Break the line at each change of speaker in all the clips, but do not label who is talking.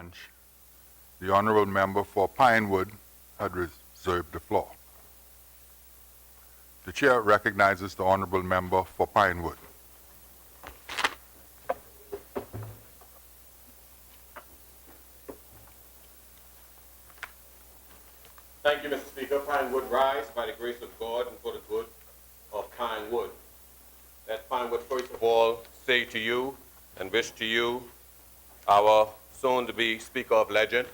lunch, the honorable member for Pinewood had reserved the floor. The chair recognizes the honorable member for Pinewood.
Thank you, Mr. Speaker. Pinewood rise by the grace of God and for the good of Pinewood. Let Pinewood first of all say to you and wish to you, our soon-to-be Speaker of Legend,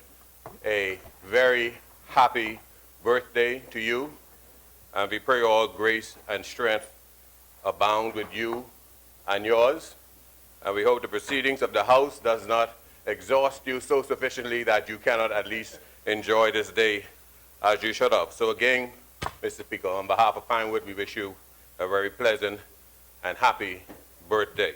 a very happy birthday to you, and we pray all grace and strength abound with you and yours, and we hope the proceedings of the House does not exhaust you so sufficiently that you cannot at least enjoy this day as you should have. So again, Mr. Speaker, on behalf of Pinewood, we wish you a very pleasant and happy birthday.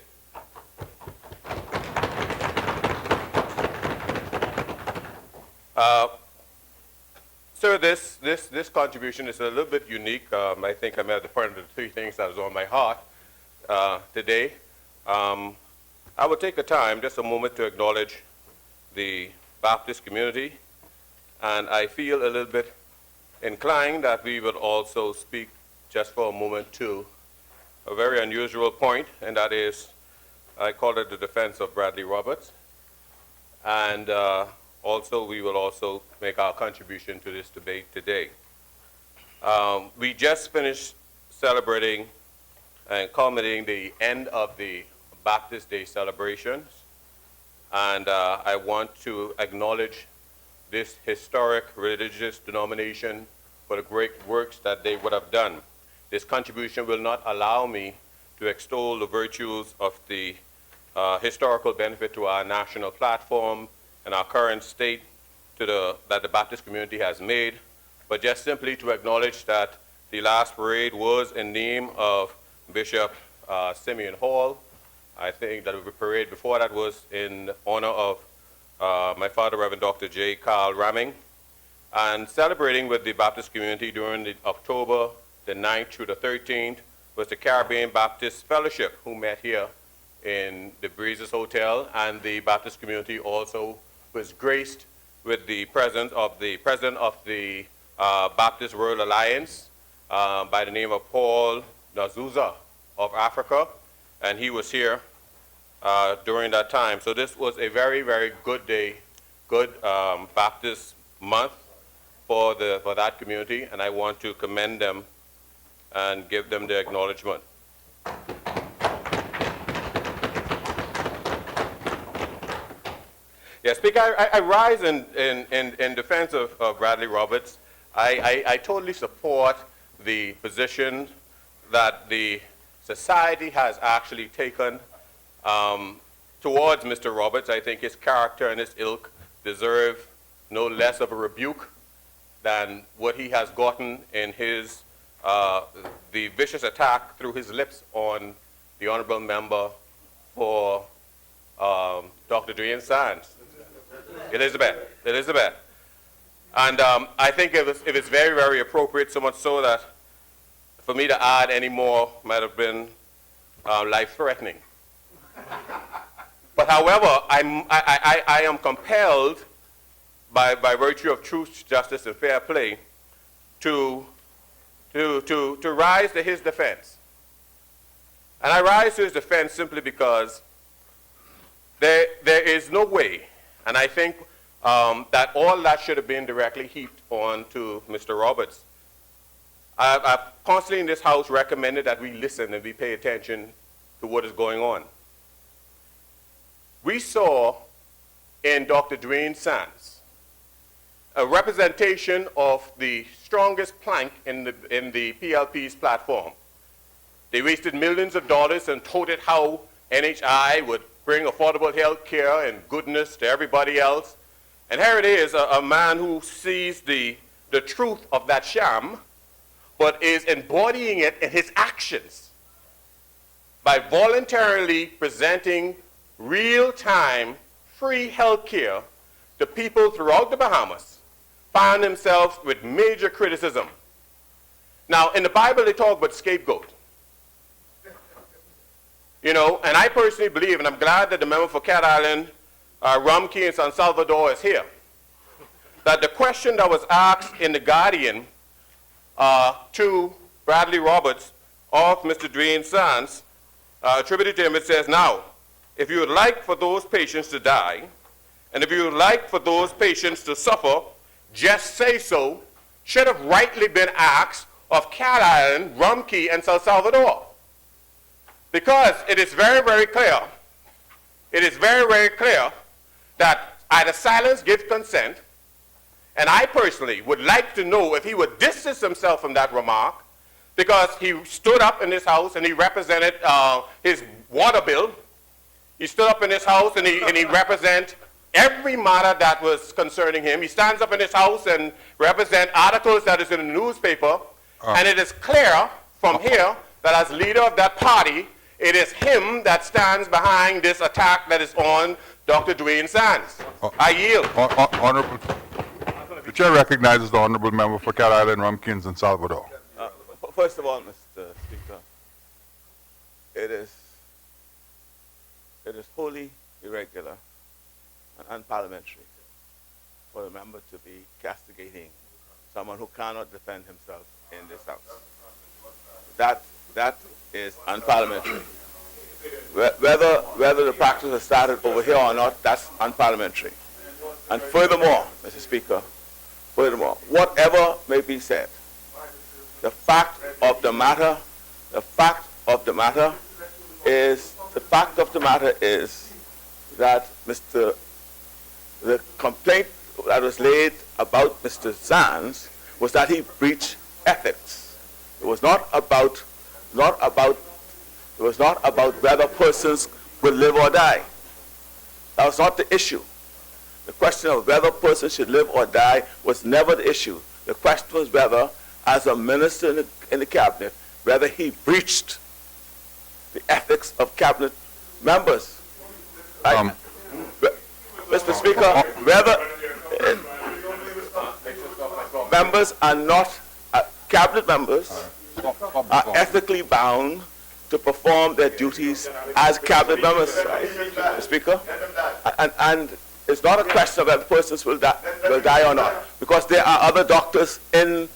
Sir, this contribution is a little bit unique. I think I may have departed the three things that was on my heart today. I will take a time, just a moment, to acknowledge the Baptist community, and I feel a little bit inclined that we would also speak just for a moment to a very unusual point, and that is, I call it the defense of Bradley Roberts, and also we will also make our contribution to this debate today. We just finished celebrating and culminating the end of the Baptist Day celebrations, and I want to acknowledge this historic religious denomination for the great works that they would have done. This contribution will not allow me to extol the virtues of the historical benefit to our national platform and our current state that the Baptist community has made, but just simply to acknowledge that the last parade was in name of Bishop Simeon Hall. I think that the parade before that was in honor of my father, Reverend Dr. J. Carl Ramming, and celebrating with the Baptist community during the October the 9th through the 13th was the Caribbean Baptist Fellowship, who met here in the Breezes Hotel, and the Baptist community also was graced with the presence of the president of the Baptist World Alliance by the name of Paul Nazuza of Africa, and he was here during that time. So this was a very, very good day, good Baptist month for that community, and I want to commend them and give them the acknowledgement. Yeah, Speaker, I rise in defense of Bradley Roberts. I totally support the position that the society has actually taken towards Mr. Roberts. I think his character and his ilk deserve no less of a rebuke than what he has gotten in his the vicious attack through his lips on the honorable member for Dr. Dwayne Sands. Elizabeth. And I think it was very, very appropriate, so much so that for me to add any more might have been life-threatening. But however, I am compelled by virtue of truth, justice, and fair play to rise to his defense. And I rise to his defense simply because there is no way, and I think that all that should have been directly heaped on to Mr. Roberts. I've constantly in this House recommended that we listen and we pay attention to what is going on. We saw in Dr. Dwayne Sands a representation of the strongest plank in the PLP's platform. They wasted millions of dollars and touted how NHI would bring affordable health care and goodness to everybody else. And here it is, a man who sees the truth of that sham, but is embodying it in his actions by voluntarily presenting real-time free health care to people throughout the Bahamas, found themselves with major criticism. Now, in the Bible, they talk about scapegoat. You know, and I personally believe, and I'm glad that the member for Cat Island Rumkey in San Salvador is here. That the question that was asked in The Guardian to Bradley Roberts of Mr. Dwayne Sands, attributed to him, it says, now, if you would like for those patients to die, and if you would like for those patients to suffer, just say so, should have rightly been asked of Cat Island, Rumkey, and San Salvador. Because it is very, very clear, that either silence gives consent, and I personally would like to know if he would distance himself from that remark, because he stood up in this house and he represented his water bill. He stood up in this house and he represented every matter that was concerning him. He stands up in this house and represents articles that is in the newspaper, and it is clear from here that as leader of that party, it is him that stands behind this attack that is on Dr. Dwayne Sands. I yield.
Honorable, the chair recognizes the honorable member for Cat Island, Rumkey, and San Salvador.
First of all, Mr. Speaker, it is wholly irregular and unparliamentary for a member to be castigating someone who cannot defend himself in this house. That is unparliamentary. Whether the practice has started over here or not, that's unparliamentary. And furthermore, Mr. Speaker, whatever may be said, the fact of the matter is that the complaint that was laid about Mr. Sands was that he breached ethics. It was not about whether persons will live or die. That was not the issue. The question of whether persons should live or die was never the issue. The question was whether, as a minister in the cabinet, whether he breached the ethics of cabinet members. Mr. Speaker, whether members are not, cabinet members are ethically bound to perform their duties as cabinet members, right, Mr. Speaker? And it's not a question of whether persons will die or not, because there are other doctors there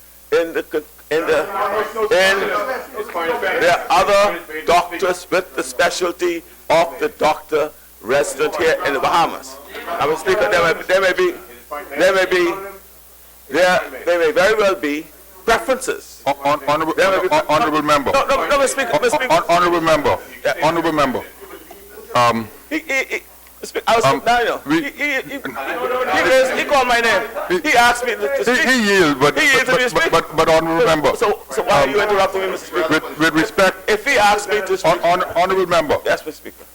are other doctors with the specialty of the doctor resident here in the Bahamas. Mr. Speaker, there may very well be preferences.
Honorable member.
No, Mr. Speaker.
Honorable member.
I was down, he called my name. He asked me to speak.
He yields, but honorable member.
So why are you interrupting me, Mr. Speaker?
With respect,
If he asked me to speak.
honorable member.
Yes, Mr. Speaker.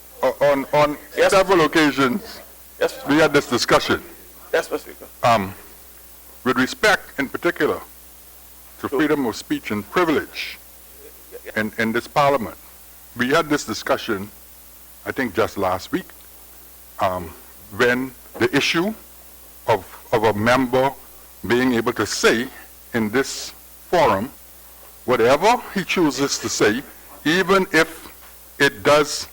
On several occasions,
Yes, Mr.
we had this discussion.
Yes, Mr. Speaker.
With respect, in particular, to freedom of speech and privilege in this parliament. We had this discussion, I think just last week, when the issue of a member being able to say in this forum whatever he chooses to say, even if it does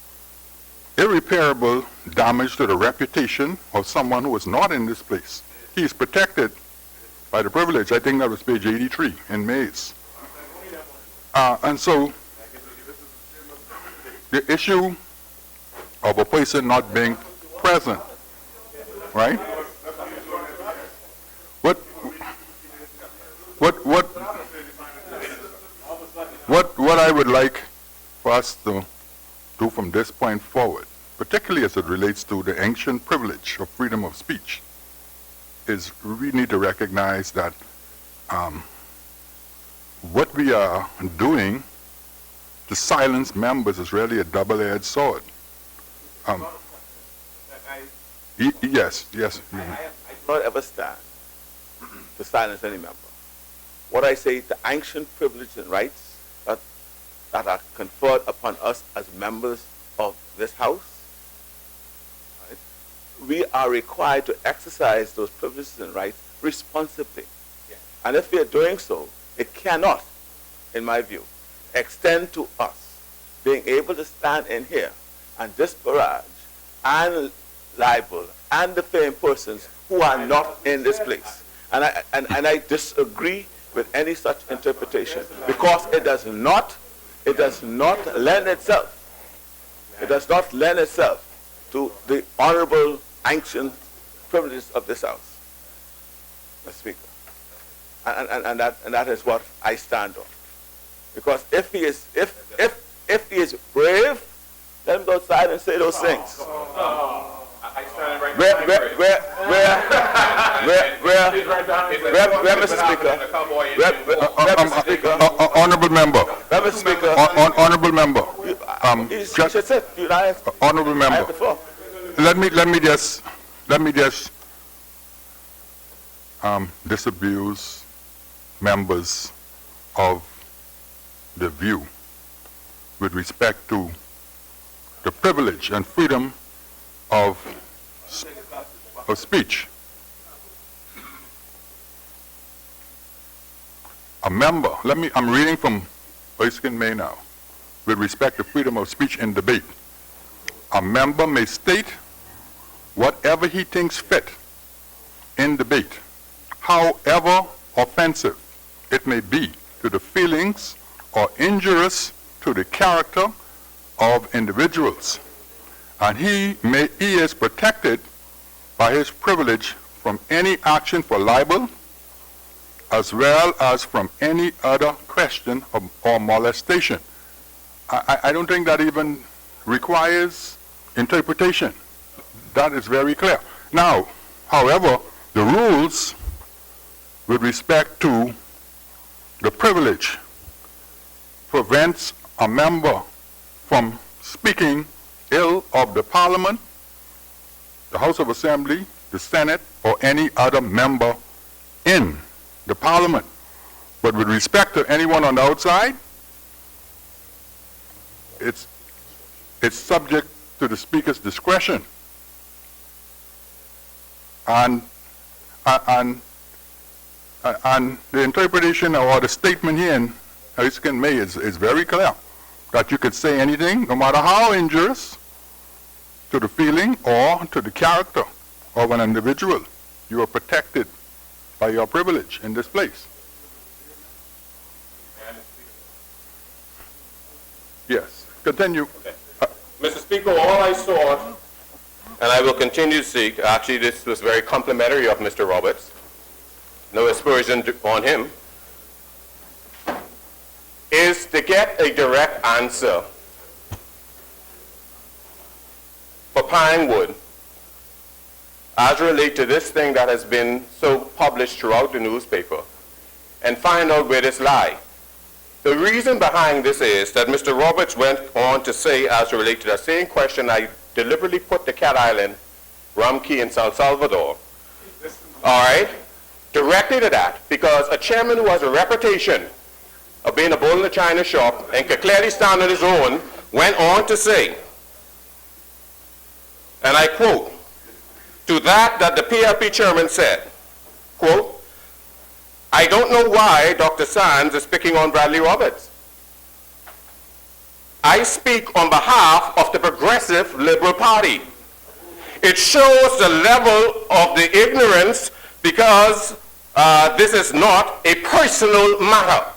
irreparable damage to the reputation of someone who is not in this place. He is protected by the privilege. I think that was page 83 in Mays. And so the issue of a person not being present, right? What I would like for us to do from this point forward, particularly as it relates to the ancient privilege of freedom of speech, is we need to recognize that what we are doing to silence members is really a double-edged sword. Yes.
I do not ever stand to silence any member. What I say, the ancient privileges and rights that are conferred upon us as members of this house, right, we are required to exercise those privileges and rights responsibly. Yes. And if we are doing so, it cannot, in my view, extend to us being able to stand in here and disparage and libel and the famed persons who are not in this place. And I disagree with any such interpretation, because it does not lend itself to the honorable ancient privileges of this House, Mr. Speaker. And that is what I stand on. Because if he is brave, let him go outside and say those things. Where, Mr. Speaker? Mr. Speaker?
Honorable member.
Mr. Speaker?
Honorable member.
You should sit.
Honorable
I have
member.
the floor.
Let me just disabuse members of the view with respect to the privilege and freedom of speech. A member, I'm reading from Erskine May now, with respect to freedom of speech in debate. A member may state whatever he thinks fit in debate, however offensive it may be to the feelings or injurious to the character of individuals. And he is protected by his privilege from any action for libel, as well as from any other question or molestation. I don't think that even requires interpretation. That is very clear. Now, however, the rules with respect to the privilege prevents a member from speaking ill of the Parliament, the House of Assembly, the Senate, or any other member in the Parliament. But with respect to anyone on the outside, it's subject to the Speaker's discretion. And the interpretation or the statement here in Erskine May is very clear, that you could say anything, no matter how injurious to the feeling or to the character of an individual. You are protected by your privilege in this place. Yes, continue.
Okay. Mr. Speaker, all I sought, and I will continue to seek, actually this was very complimentary of Mr. Roberts, no aspersion on him, is to get a direct answer for Pinewood as related to this thing that has been so published throughout the newspaper, and find out where this lies. The reason behind this is that Mr. Roberts went on to say, as related to that same question I deliberately put to Cat Island, Rum Key in San Salvador, all right, directly to that, because a chairman who has a reputation of being a bull in the china shop and could clearly stand on his own, went on to say, and I quote, to that the PLP chairman said, quote, I don't know why Dr. Sands is picking on Bradley Roberts. I speak on behalf of the Progressive Liberal Party. It shows the level of the ignorance, because this is not a personal matter.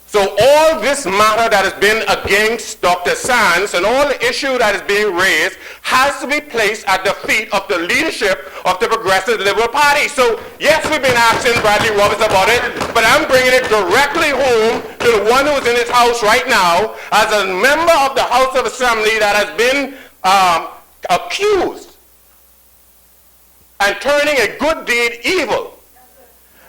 So all this matter that has been against Dr. Sands and all the issue that is being raised has to be placed at the feet of the leadership of the Progressive Liberal Party. So yes, we've been asking Bradley Roberts about it, but I'm bringing it directly home to the one who's in his house right now as a member of the House of Assembly that has been accused and turning a good deed evil.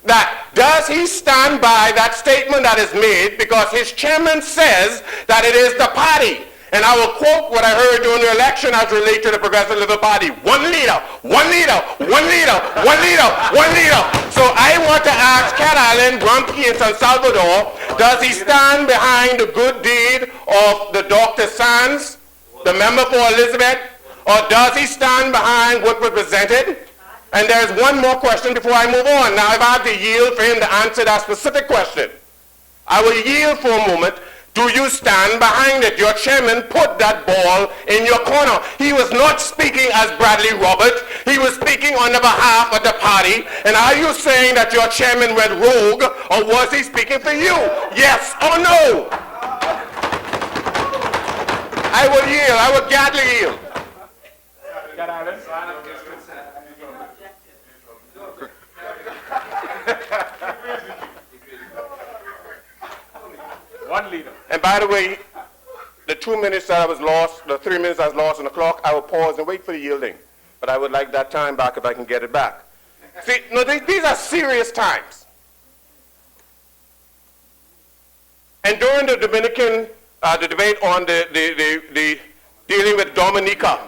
That does he stand by that statement that is made, because his chairman says that it is the party. And I will quote what I heard during the election as related to the Progressive Liberal Party. 1 leader, 1 leader, 1 leader, 1 leader, 1 leader. So I want to ask Cat Island, Rum Key in San Salvador, does he stand behind the good deed of the Dr. Sands, the member for Elizabeth, or does he stand behind what was presented? And there's one more question before I move on. Now, if I have to yield for him to answer that specific question, I will yield for a moment Do you stand behind it? Your chairman put that ball in your corner. He was not speaking as Bradley Roberts. He was speaking on the behalf of the party. And are you saying that your chairman went rogue, or was he speaking for you? Yes or no? I will yield. I will gladly yield.
One leader.
And by the way, the 2 minutes that I was lost, the 3 minutes I was lost on the clock, I will pause and wait for the yielding. But I would like that time back if I can get it back. See, no, these are serious times. And during the Dominican, the debate on the dealing with Dominica,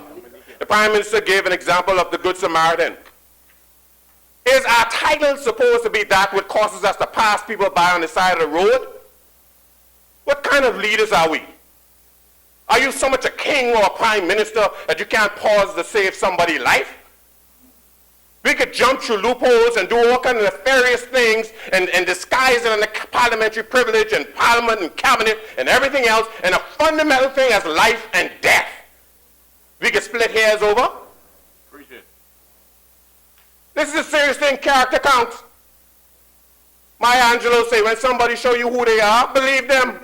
the Prime Minister gave an example of the Good Samaritan. Is our title supposed to be that which causes us to pass people by on the side of the road? What kind of leaders are we? Are you so much a king or a prime minister that you can't pause to save somebody's life? We could jump through loopholes and do all kinds of nefarious things and disguise it under parliamentary privilege and parliament and cabinet and everything else, and a fundamental thing as life and death. We could split hairs over.
Appreciate it.
This is a serious thing. Character counts. Maya Angelou say, when somebody show you who they are, believe them.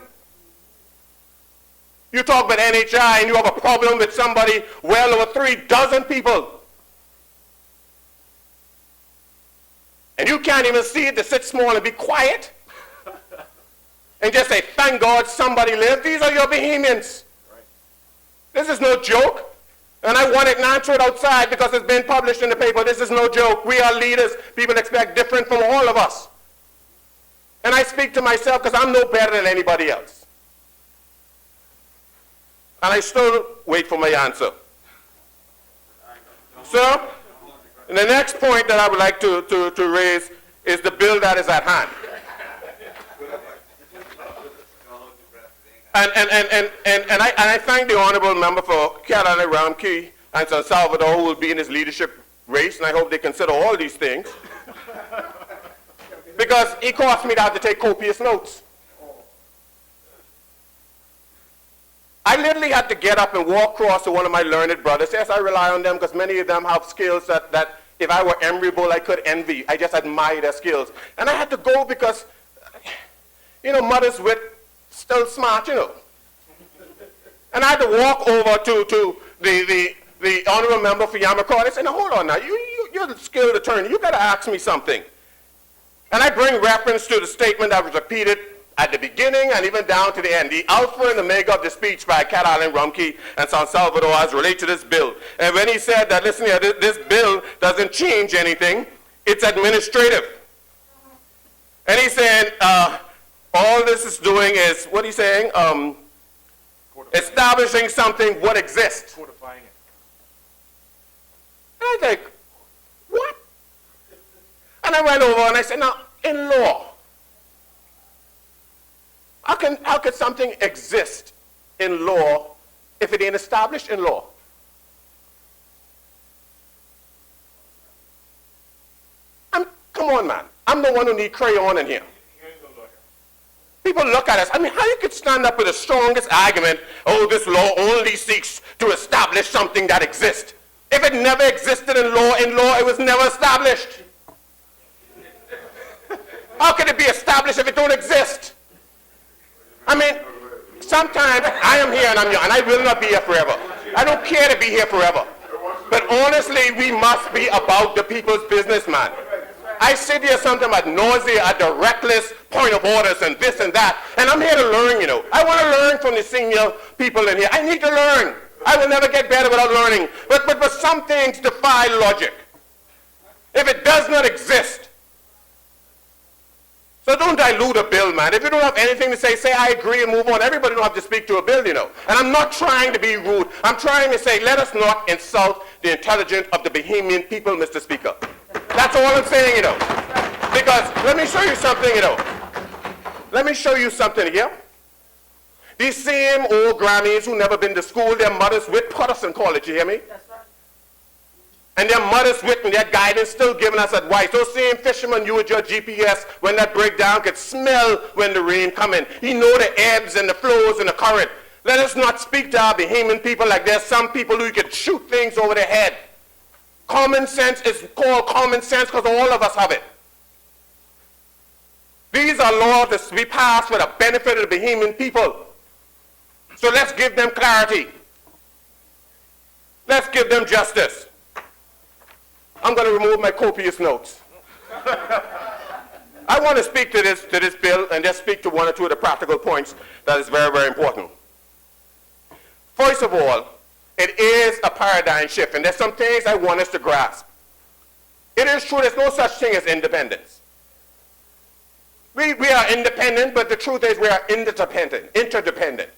You talk about NHI and you have a problem with somebody, well over 3 dozen people. And you can't even see it to sit small and be quiet and just say, thank God somebody lived. These are your Bahamians.
Right.
This is no joke. And I want it not thrown outside because it's been published in the paper. This is no joke. We are leaders. People expect different from all of us. And I speak to myself because I'm no better than anybody else. And I still wait for my answer. Sir, the next point that I would like to raise is the bill that is at hand. And I thank the honorable member for Carolina Ramkey and San Salvador, who will be in his leadership race, and I hope they consider all these things. Because it cost me to have to take copious notes. I literally had to get up and walk across to one of my learned brothers. Yes, I rely on them because many of them have skills that if I were enviable, I could envy. I just admire their skills. And I had to go because, mother's wit, still smart, And I had to walk over to the honorable member for Yamakwa. I said, now hold on now, you're the skilled attorney. You got to ask me something. And I bring reference to the statement that was repeated at the beginning and even down to the end, the alpha and omega of the speech by Cat Allen Rumkey and San Salvador as related to this bill. And when he said that, listen here, this bill doesn't change anything, it's administrative. And he's saying, all this is doing is, what he's saying, establishing something what exists.
Codifying it.
And I was like, what? And I went over and I said, now, in law, how could something exist in law if it ain't established in law? Come on, man. I'm the one who need crayon in here. People look at us. I mean, how you could stand up with the strongest argument, oh, this law only seeks to establish something that exists. If it never existed in law, it was never established. How can it be established if it don't exist? I mean, sometimes I am here and I'm young, and I will not be here forever. I don't care to be here forever. But honestly, we must be about the people's business, man. I sit here sometimes at nausea at the reckless point of orders and this and that, and I'm here to learn, I want to learn from the senior people in here. I need to learn. I will never get better without learning. But some things defy logic. If it does not exist, so don't dilute a bill, man. If you don't have anything to say I agree and move on. Everybody don't have to speak to a bill, And I'm not trying to be rude. I'm trying to say, let us not insult the intelligence of the Bahamian people, Mr. Speaker. That's all I'm saying, Because let me show you something, Let me show you something here. These same old grannies who never been to school, their mothers with Patterson College, you hear me?
That's right.
And their mothers with and their guidance still giving us advice. Those same fishermen you with your GPS, when that breakdown, could smell when the rain coming. He know the ebbs and the flows and the current. Let us not speak to our Bahamian people like there's some people who can shoot things over their head. Common sense is called common sense because all of us have it. These are laws that be passed for the benefit of the Bahamian people. So let's give them clarity. Let's give them justice. I'm going to remove my copious notes. I want to speak to this bill and just speak to one or two of the practical points that is very, very important. First of all, it is a paradigm shift, and there's some things I want us to grasp. It is true there's no such thing as independence. We are independent, but the truth is we are interdependent.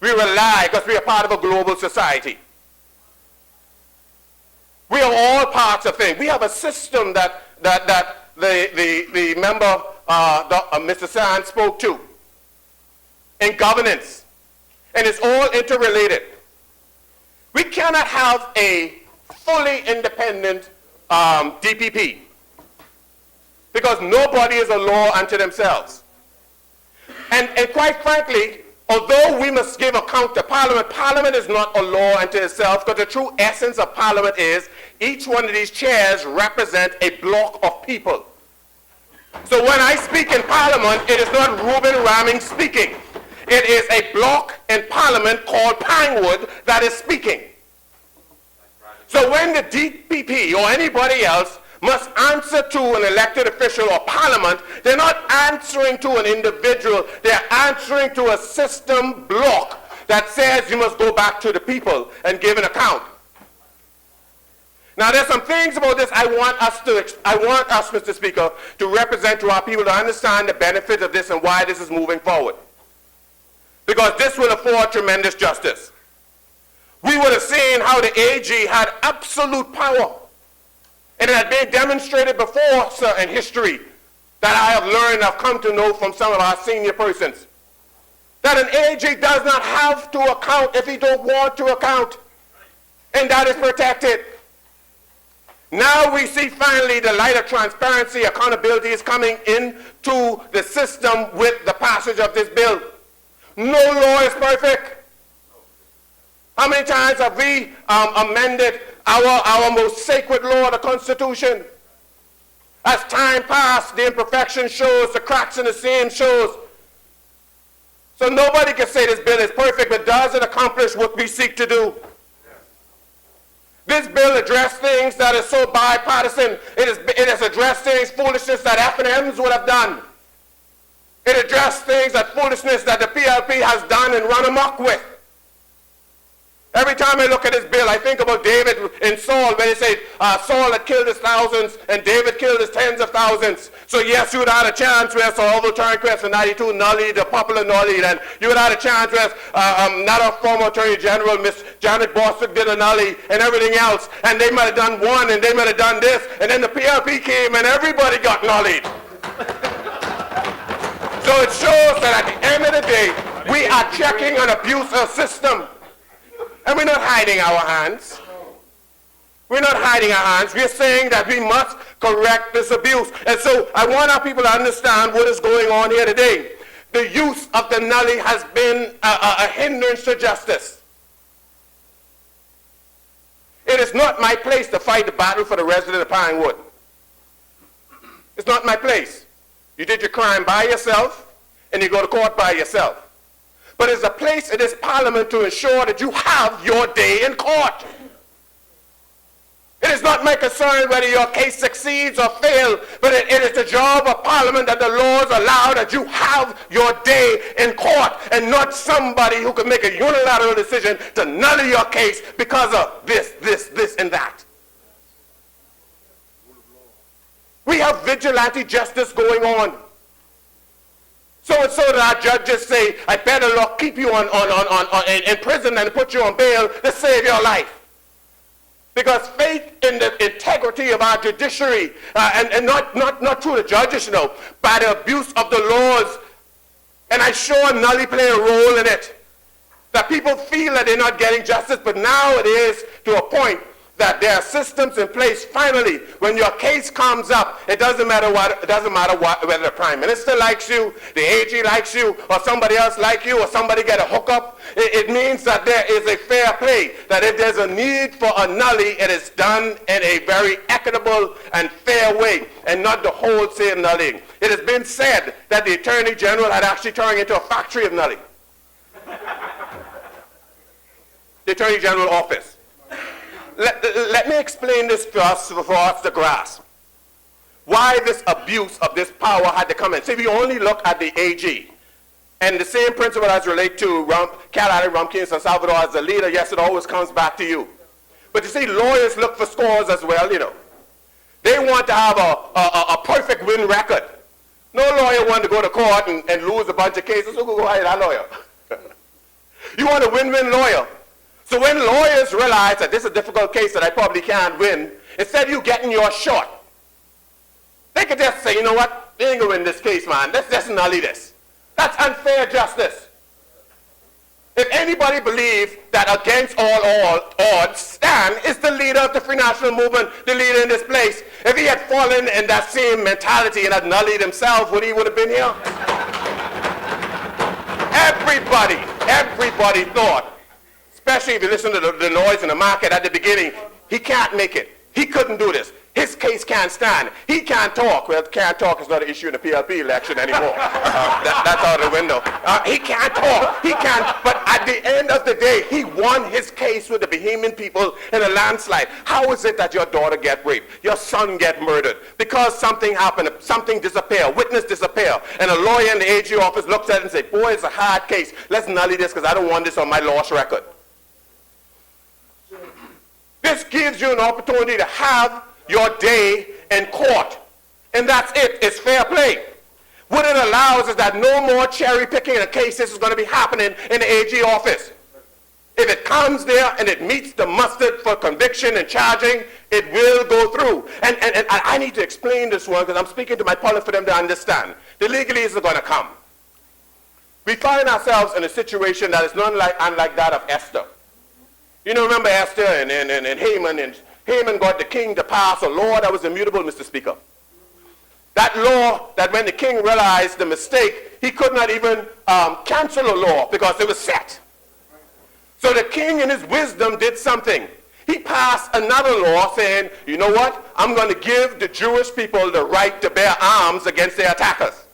We rely because we are part of a global society. We are all parts of things. We have a system that the member, Mr. Sands, spoke to in governance, and it's all interrelated. We cannot have a fully independent DPP because nobody is a law unto themselves. And quite frankly, although we must give account to Parliament, Parliament is not a law unto itself, because the true essence of Parliament is each one of these chairs represent a block of people. So when I speak in Parliament, it is not Reuben Ramming speaking. It is a block in Parliament called Pinewood that is speaking. So when the DPP or anybody else must answer to an elected official or Parliament, they're not answering to an individual, they're answering to a system block that says you must go back to the people and give an account. Now there's some things about this I want us, Mr. Speaker, to represent to our people to understand the benefit of this and why this is moving forward. Because this will afford tremendous justice. We would have seen how the AG had absolute power. And it had been demonstrated before, sir, in history that I have learned, I've come to know from some of our senior persons, that an AG does not have to account if he don't want to account. And that is protected. Now we see finally the light of transparency, accountability is coming into the system with the passage of this bill. No law is perfect. How many times have we amended our most sacred law, the Constitution? As time passed, the imperfection shows, the cracks in the seam shows. So nobody can say this bill is perfect, but does it accomplish what we seek to do? This bill addressed things that are so bipartisan. It has addressed things, foolishness that F&Ms would have done. It addressed things, that foolishness that the PLP has done and run amok with. Every time I look at this bill, I think about David in Saul, when they say Saul had killed his thousands and David killed his tens of thousands. So yes, you would have had a chance where Saul Turnquist and 92 Nolly, the popular Nolly, and you would have had a chance where not our former Attorney General, Miss Janet Bostwick, did a Nolly and everything else. And they might have done one and they might have done this. And then the PLP came and everybody got Nollied. So it shows that at the end of the day, we are checking an abuser system. And we're not hiding our hands. We're not hiding our hands. We're saying that we must correct this abuse. And so I want our people to understand what is going on here today. The use of the nully has been a hindrance to justice. It is not my place to fight the battle for the resident of Pinewood. It's not my place. You did your crime by yourself, and you go to court by yourself. But it's a place in this parliament to ensure that you have your day in court. It is not my concern whether your case succeeds or fails, but it is the job of parliament that the laws allow that you have your day in court, and not somebody who can make a unilateral decision to nullify your case because of this, and that. We have vigilante justice going on. So and so that our judges say, I better keep you in prison and put you on bail to save your life. Because faith in the integrity of our judiciary, and not through the judges, by the abuse of the laws, and I sure Nully play a role in it, that people feel that they're not getting justice, but now it is to a point that there are systems in place. Finally, when your case comes up, it doesn't matter whether the Prime Minister likes you, the AG likes you, or somebody else like you, or somebody get a hookup. It means that there is a fair play, that if there's a need for a nully, it is done in a very equitable and fair way, and not the wholesale nullying. It has been said that the Attorney General had actually turned into a factory of nullying. The Attorney General office. Let me explain this for us to grasp. Why this abuse of this power had to come in. See, if you only look at the AG, and the same principle as relate to Cal Rumkey in San Salvador as the leader, yes, it always comes back to you. But you see, lawyers look for scores as well, you know. They want to have a perfect win record. No lawyer wants to go to court and lose a bunch of cases. So go hire that lawyer. You want a win-win lawyer. So when lawyers realize that this is a difficult case that I probably can't win, instead of you getting your shot, they could just say, you know what, they ain't gonna win this case, man. Let's just nully this. That's unfair justice. If anybody believes that against all odds, Stan is the leader of the Free National Movement, the leader in this place. If he had fallen in that same mentality and had nullied himself, would he have been here? Everybody thought, especially if you listen to the noise in the market at the beginning, he can't make it. He couldn't do this. His case can't stand. He can't talk. Well, can't talk is not an issue in the PLP election anymore. That's out of the window. He can't talk. He can't. But at the end of the day, he won his case with the Bahamian people in a landslide. How is it that your daughter get raped? Your son get murdered? Because something happened. Something disappear. Witness disappear. And a lawyer in the AG office looks at it and says, boy, it's a hard case. Let's nully this because I don't want this on my lost record. This gives you an opportunity to have your day in court. And that's it. It's fair play. What it allows is that no more cherry picking in a case. This is going to be happening in the AG office. If it comes there and it meets the mustard for conviction and charging, it will go through. And I need to explain this one because I'm speaking to my public for them to understand. The legalese are going to come. We find ourselves in a situation that is not unlike that of Esther. You know, remember Esther and Haman, and Haman got the king to pass a law that was immutable, Mr. Speaker. That law that when the king realized the mistake, he could not even cancel a law because it was set. So the king in his wisdom did something. He passed another law saying, you know what? I'm going to give the Jewish people the right to bear arms against their attackers.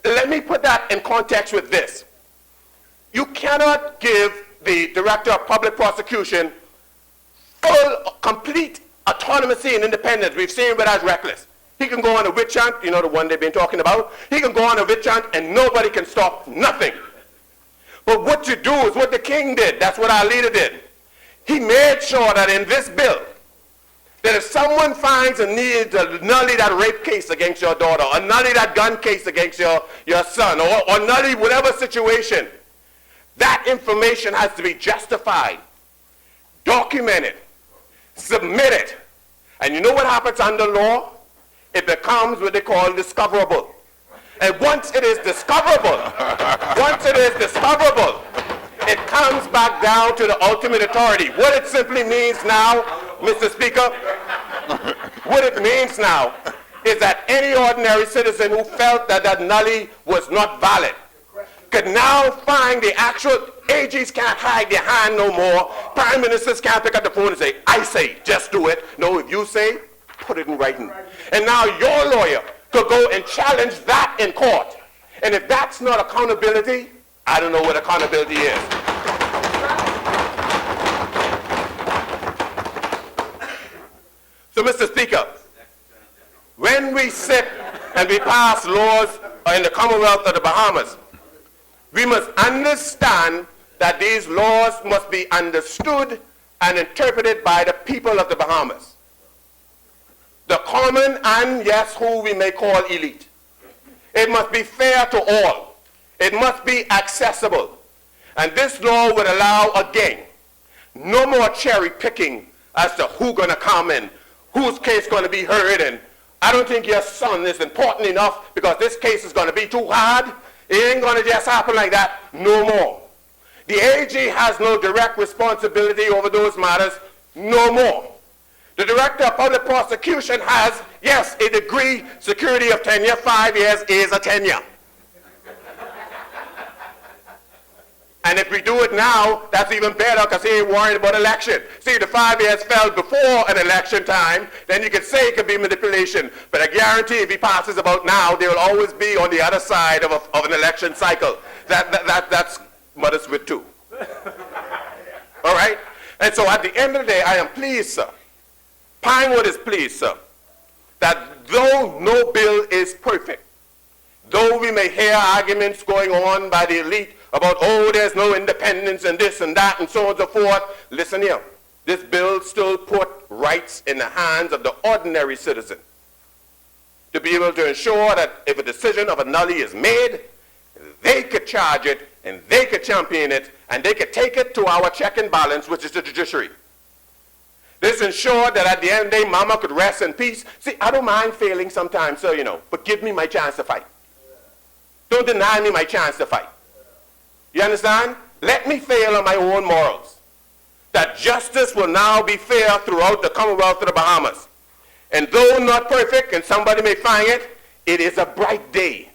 Let me put that in context with this. You cannot give the Director of Public Prosecution full, complete autonomy and independence. We've seen where that's reckless. He can go on a witch hunt, you know, the one they've been talking about. He can go on a witch hunt and nobody can stop nothing. But what you do is what the king did. That's what our leader did. He made sure that in this bill, that if someone finds a need to nully that rape case against your daughter, or nully that gun case against your son, or nully whatever situation, that information has to be justified, documented, submitted. And you know what happens under law? It becomes what they call discoverable. And once it is discoverable, it comes back down to the ultimate authority. What it simply means now, Mr. Speaker, what it means now is that any ordinary citizen who felt that that nully was not valid could now find the actual AGs can't hide their hand no more. Prime ministers can't pick up the phone and say, I say, just do it. No, if you say, put it in writing. And now your lawyer could go and challenge that in court. And if that's not accountability, I don't know what accountability is. So, Mr. Speaker, when we sit and we pass laws in the Commonwealth of the Bahamas, we must understand that these laws must be understood and interpreted by the people of the Bahamas. The common and, yes, who we may call elite. It must be fair to all. It must be accessible. And this law would allow, again, no more cherry picking as to who's going to come in, whose case is going to be heard, and I don't think your son is important enough because this case is going to be too hard. It ain't going to just happen like that no more. The AG has no direct responsibility over those matters no more. The Director of Public Prosecution has, yes, a degree security of tenure. 5 years is a tenure. And if we do it now, that's even better because he ain't worried about election. See, the 5 years fell before an election time, then you could say it could be manipulation. But I guarantee if he passes about now, they will always be on the other side of an election cycle. That's mothers with two. All right? And so at the end of the day, I am pleased, sir. Pinewood is pleased, sir, that though no bill is perfect, though we may hear arguments going on by the elite about, oh, there's no independence and this and that and so on and so forth, listen here. This bill still put rights in the hands of the ordinary citizen to be able to ensure that if a decision of a nullity is made, they could charge it and they could champion it and they could take it to our check and balance, which is the judiciary. This ensured that at the end of the day, mama could rest in peace. See, I don't mind failing sometimes, sir, but give me my chance to fight. Don't deny me my chance to fight. You understand? Let me fail on my own morals. That justice will now be fair throughout the Commonwealth of the Bahamas. And though not perfect, and somebody may find it, it is a bright day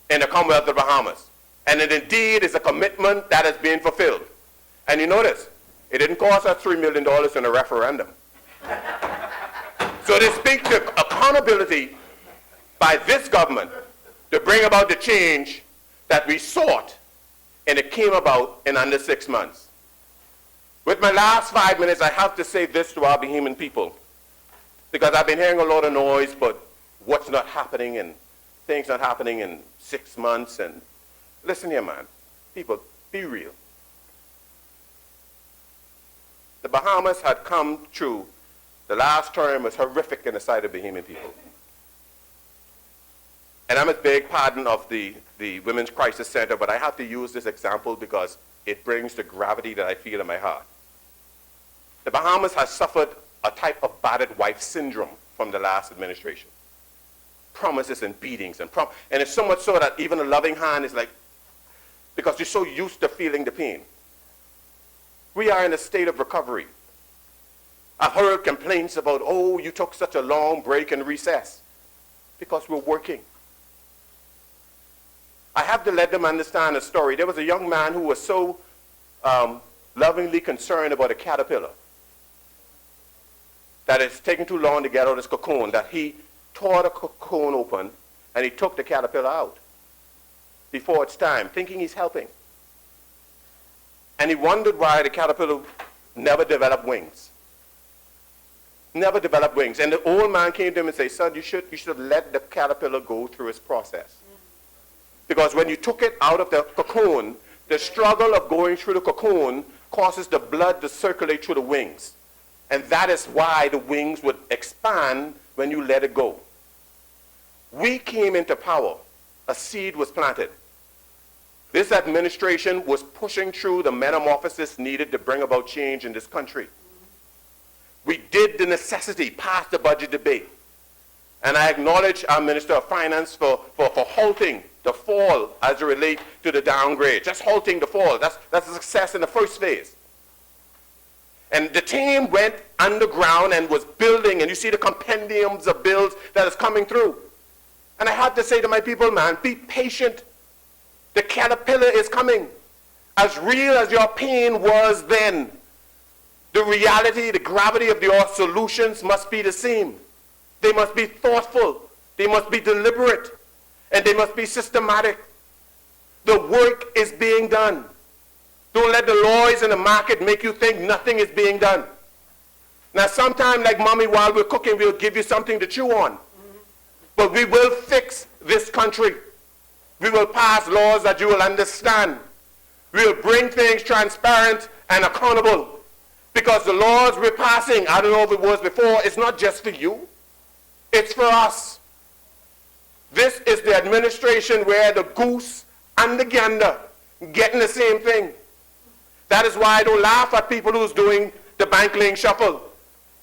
in the Commonwealth of the Bahamas. And it indeed is a commitment that is being fulfilled. And you notice, it didn't cost us $3 million in a referendum. So they speak to accountability by this government to bring about the change that we sought, and it came about in under 6 months. With my last 5 minutes, I have to say this to our Bahamian people, because I've been hearing a lot of noise, but what's not happening and things not happening in 6 months. And listen here, man. People, be real. The Bahamas had come through. The last term was horrific in the sight of Bahamian people. And I'm a big pardon of the Women's Crisis Center, but I have to use this example because it brings the gravity that I feel in my heart. The Bahamas has suffered a type of battered wife syndrome from the last administration. Promises and beatings and it's so much so that even a loving hand is like, because you're so used to feeling the pain. We are in a state of recovery. I've heard complaints about, oh, you took such a long break and recess, because we're working. I have to let them understand a story. There was a young man who was so lovingly concerned about a caterpillar that it's taking too long to get out of this cocoon, that he tore the cocoon open and he took the caterpillar out before its time, thinking he's helping. And he wondered why the caterpillar never developed wings. Never developed wings. And the old man came to him and said, son, you should have let the caterpillar go through its process. Because when you took it out of the cocoon, the struggle of going through the cocoon causes the blood to circulate through the wings. And that is why the wings would expand when you let it go. We came into power. A seed was planted. This administration was pushing through the metamorphosis needed to bring about change in this country. We did the necessity, passed the budget debate. And I acknowledge our Minister of Finance for halting the fall as it relates to the downgrade. Just halting the fall. That's a success in the first phase. And the team went underground and was building, and you see the compendiums of bills that is coming through. And I have to say to my people, man, be patient. The caterpillar is coming. As real as your pain was then, the reality, the gravity of your solutions must be the same. They must be thoughtful. They must be deliberate. And they must be systematic. The work is being done. Don't let the noise in the market make you think nothing is being done. Now, sometime, like mommy, while we're cooking, we'll give you something to chew on. But we will fix this country. We will pass laws that you will understand. We will bring things transparent and accountable. Because the laws we're passing, I don't know if it was before, it's not just for you. It's for us. This is the administration where the goose and the gander getting the same thing. That is why I don't laugh at people who's doing the bank link shuffle.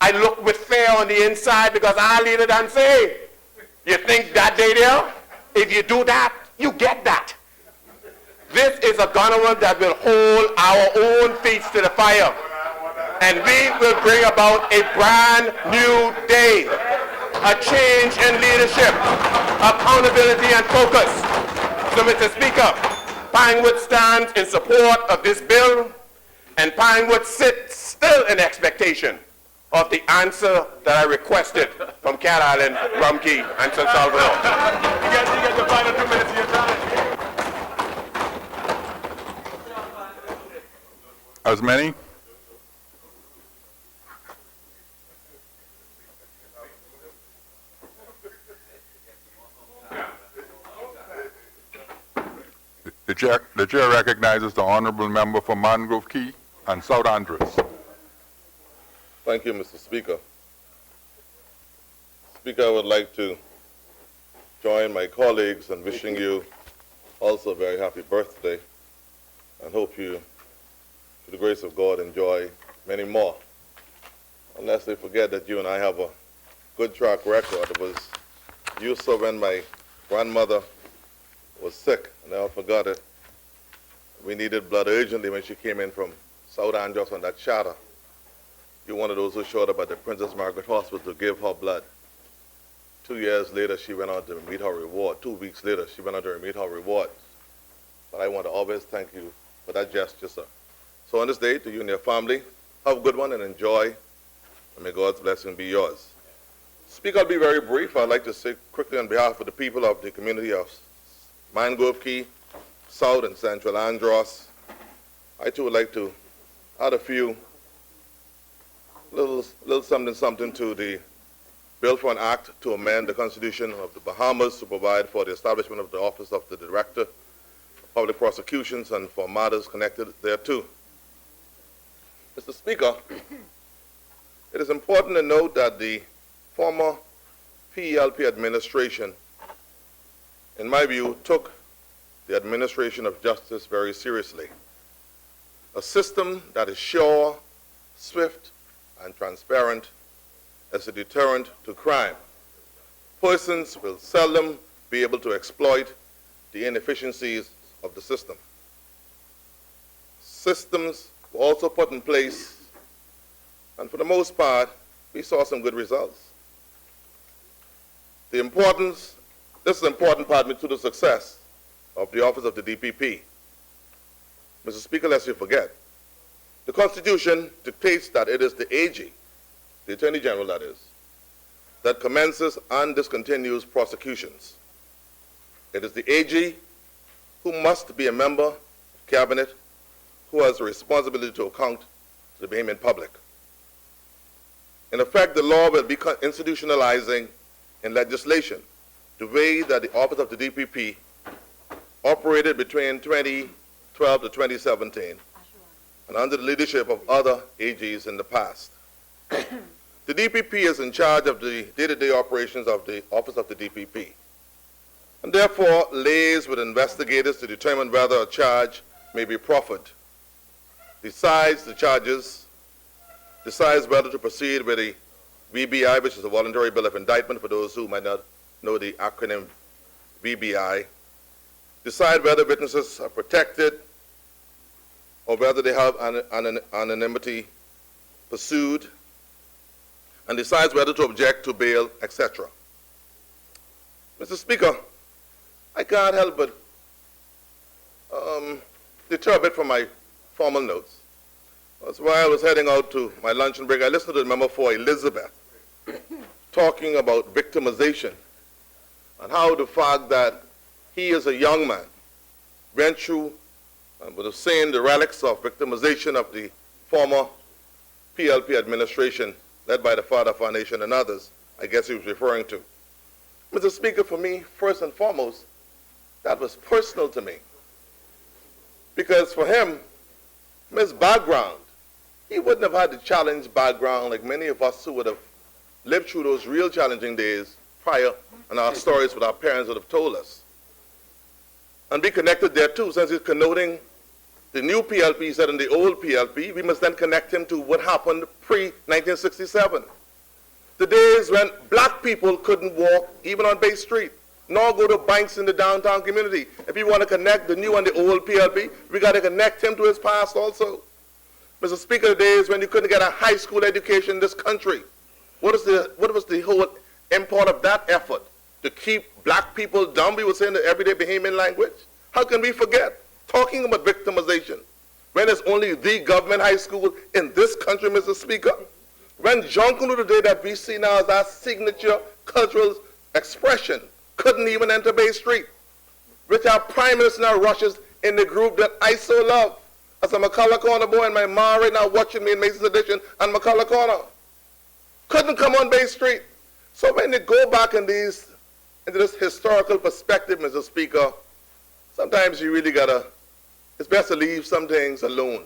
I look with fear on the inside because I lead it and say, you think that day there? If you do that, you get that. This is a government that will hold our own feet to the fire. And we will bring about a brand new day, a change in leadership, accountability and focus. So, Mr. Speaker, Pinewood stands in support of this bill, and Pinewood sits still in expectation of the answer that I requested from Cat Island, Rumkey, and San Salvador. You get the final 2 minutes of your time.
As many? The chair recognizes the honorable member for Mangrove Key and South Andres.
Thank you, Mr. Speaker. Speaker, I would like to join my colleagues in wishing you also a very happy birthday and hope you, through the grace of God, enjoy many more. Unless they forget that you and I have a good track record. It was you saw when my grandmother was sick, and I forgot it. We needed blood urgently when she came in from South Andros on that charter. You're one of those who showed up at the Princess Margaret Hospital to give her blood. 2 years later, she went on to meet her reward. 2 weeks later, she went on to meet her reward. But I want to always thank you for that gesture, sir. So on this day, to you and your family, have a good one and enjoy, and may God's blessing be yours. Speaker, I'll be very brief. I'd like to say quickly on behalf of the people of the community of Mangrove Key, South and Central Andros, I too would like to add a few little something to the bill for an act to amend the Constitution of the Bahamas to provide for the establishment of the Office of the Director of Public Prosecutions and for matters connected thereto. Mr. Speaker, it is important to note that the former PELP administration, in my view, took the administration of justice very seriously. A system that is sure, swift, and transparent as a deterrent to crime. Persons will seldom be able to exploit the inefficiencies of the system. Systems were also put in place, and for the most part, we saw some good results. This is important part to the success of the office of the DPP. Mr. Speaker, lest you forget, the Constitution dictates that it is the AG, the Attorney General that is, that commences and discontinues prosecutions. It is the AG who must be a member of Cabinet who has the responsibility to account to the Bahamian public. In effect, the law will be institutionalizing in legislation the way that the office of the DPP operated between 2012 to 2017 and under the leadership of other AGs in the past. The DPP is in charge of the day-to-day operations of the office of the DPP, and therefore lays with investigators to determine whether a charge may be proffered, decides the charges, decides whether to proceed with a VBI, which is a voluntary bill of indictment for those who might not know the acronym VBI, decide whether witnesses are protected or whether they have anonymity pursued, and decides whether to object to bail, etc. Mr. Speaker, I can't help but deter a bit from my formal notes. That's why I was heading out to my luncheon break. I listened to the member for Elizabeth talking about victimization and how the fact that he is a young man went through and would have seen the relics of victimization of the former PLP administration led by the father of our nation and others, I guess he was referring to. Mr. Speaker, for me, first and foremost, that was personal to me. Because for him, his background, he wouldn't have had the challenge background like many of us who would have lived through those real challenging days prior, and our stories with our parents would have told us. And be connected there too, since he's connoting the new PLP, he said in the old PLP, we must then connect him to what happened pre-1967. The days when black people couldn't walk even on Bay Street, nor go to banks in the downtown community. If you want to connect the new and the old PLP, we got to connect him to his past also. Mr. Speaker, the days when you couldn't get a high school education in this country. What was the whole import of that effort? To keep black people dumb, we would say in the everyday Bahamian language? How can we forget? Talking about victimization, when it's only the government high school in this country, Mr. Speaker? When Jonquillo today that we see now as our signature cultural expression couldn't even enter Bay Street, which our Prime Minister now rushes in the group that I so love. As a McCullough Corner boy, and my mom right now watching me in Mason's Edition and McCullough Corner. Couldn't come on Bay Street. So when you go back into this historical perspective, Mr. Speaker, sometimes you really it's best to leave some things alone.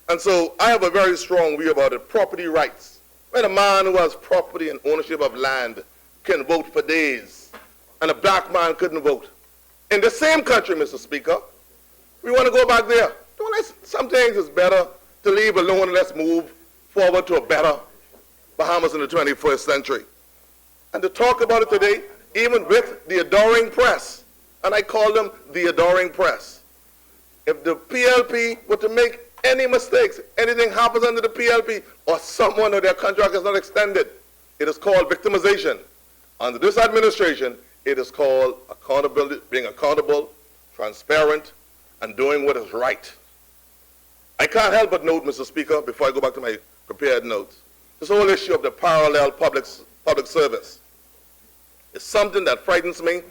And so I have a very strong view about it, property rights. When a man who has property and ownership of land can vote for days, and a black man couldn't vote. In the same country, Mr. Speaker, we want to go back there. Some things is better to leave alone and let's move forward to a better Bahamas in the 21st century. And to talk about it today, even with the adoring press, and I call them the adoring press. If the PLP were to make any mistakes, anything happens under the PLP, or someone or their contract is not extended, it is called victimization. Under this administration, it is called accountability, being accountable, transparent, and doing what is right. I can't help but note, Mr. Speaker, before I go back to my prepared notes, this whole issue of the parallel public service is something that frightens me,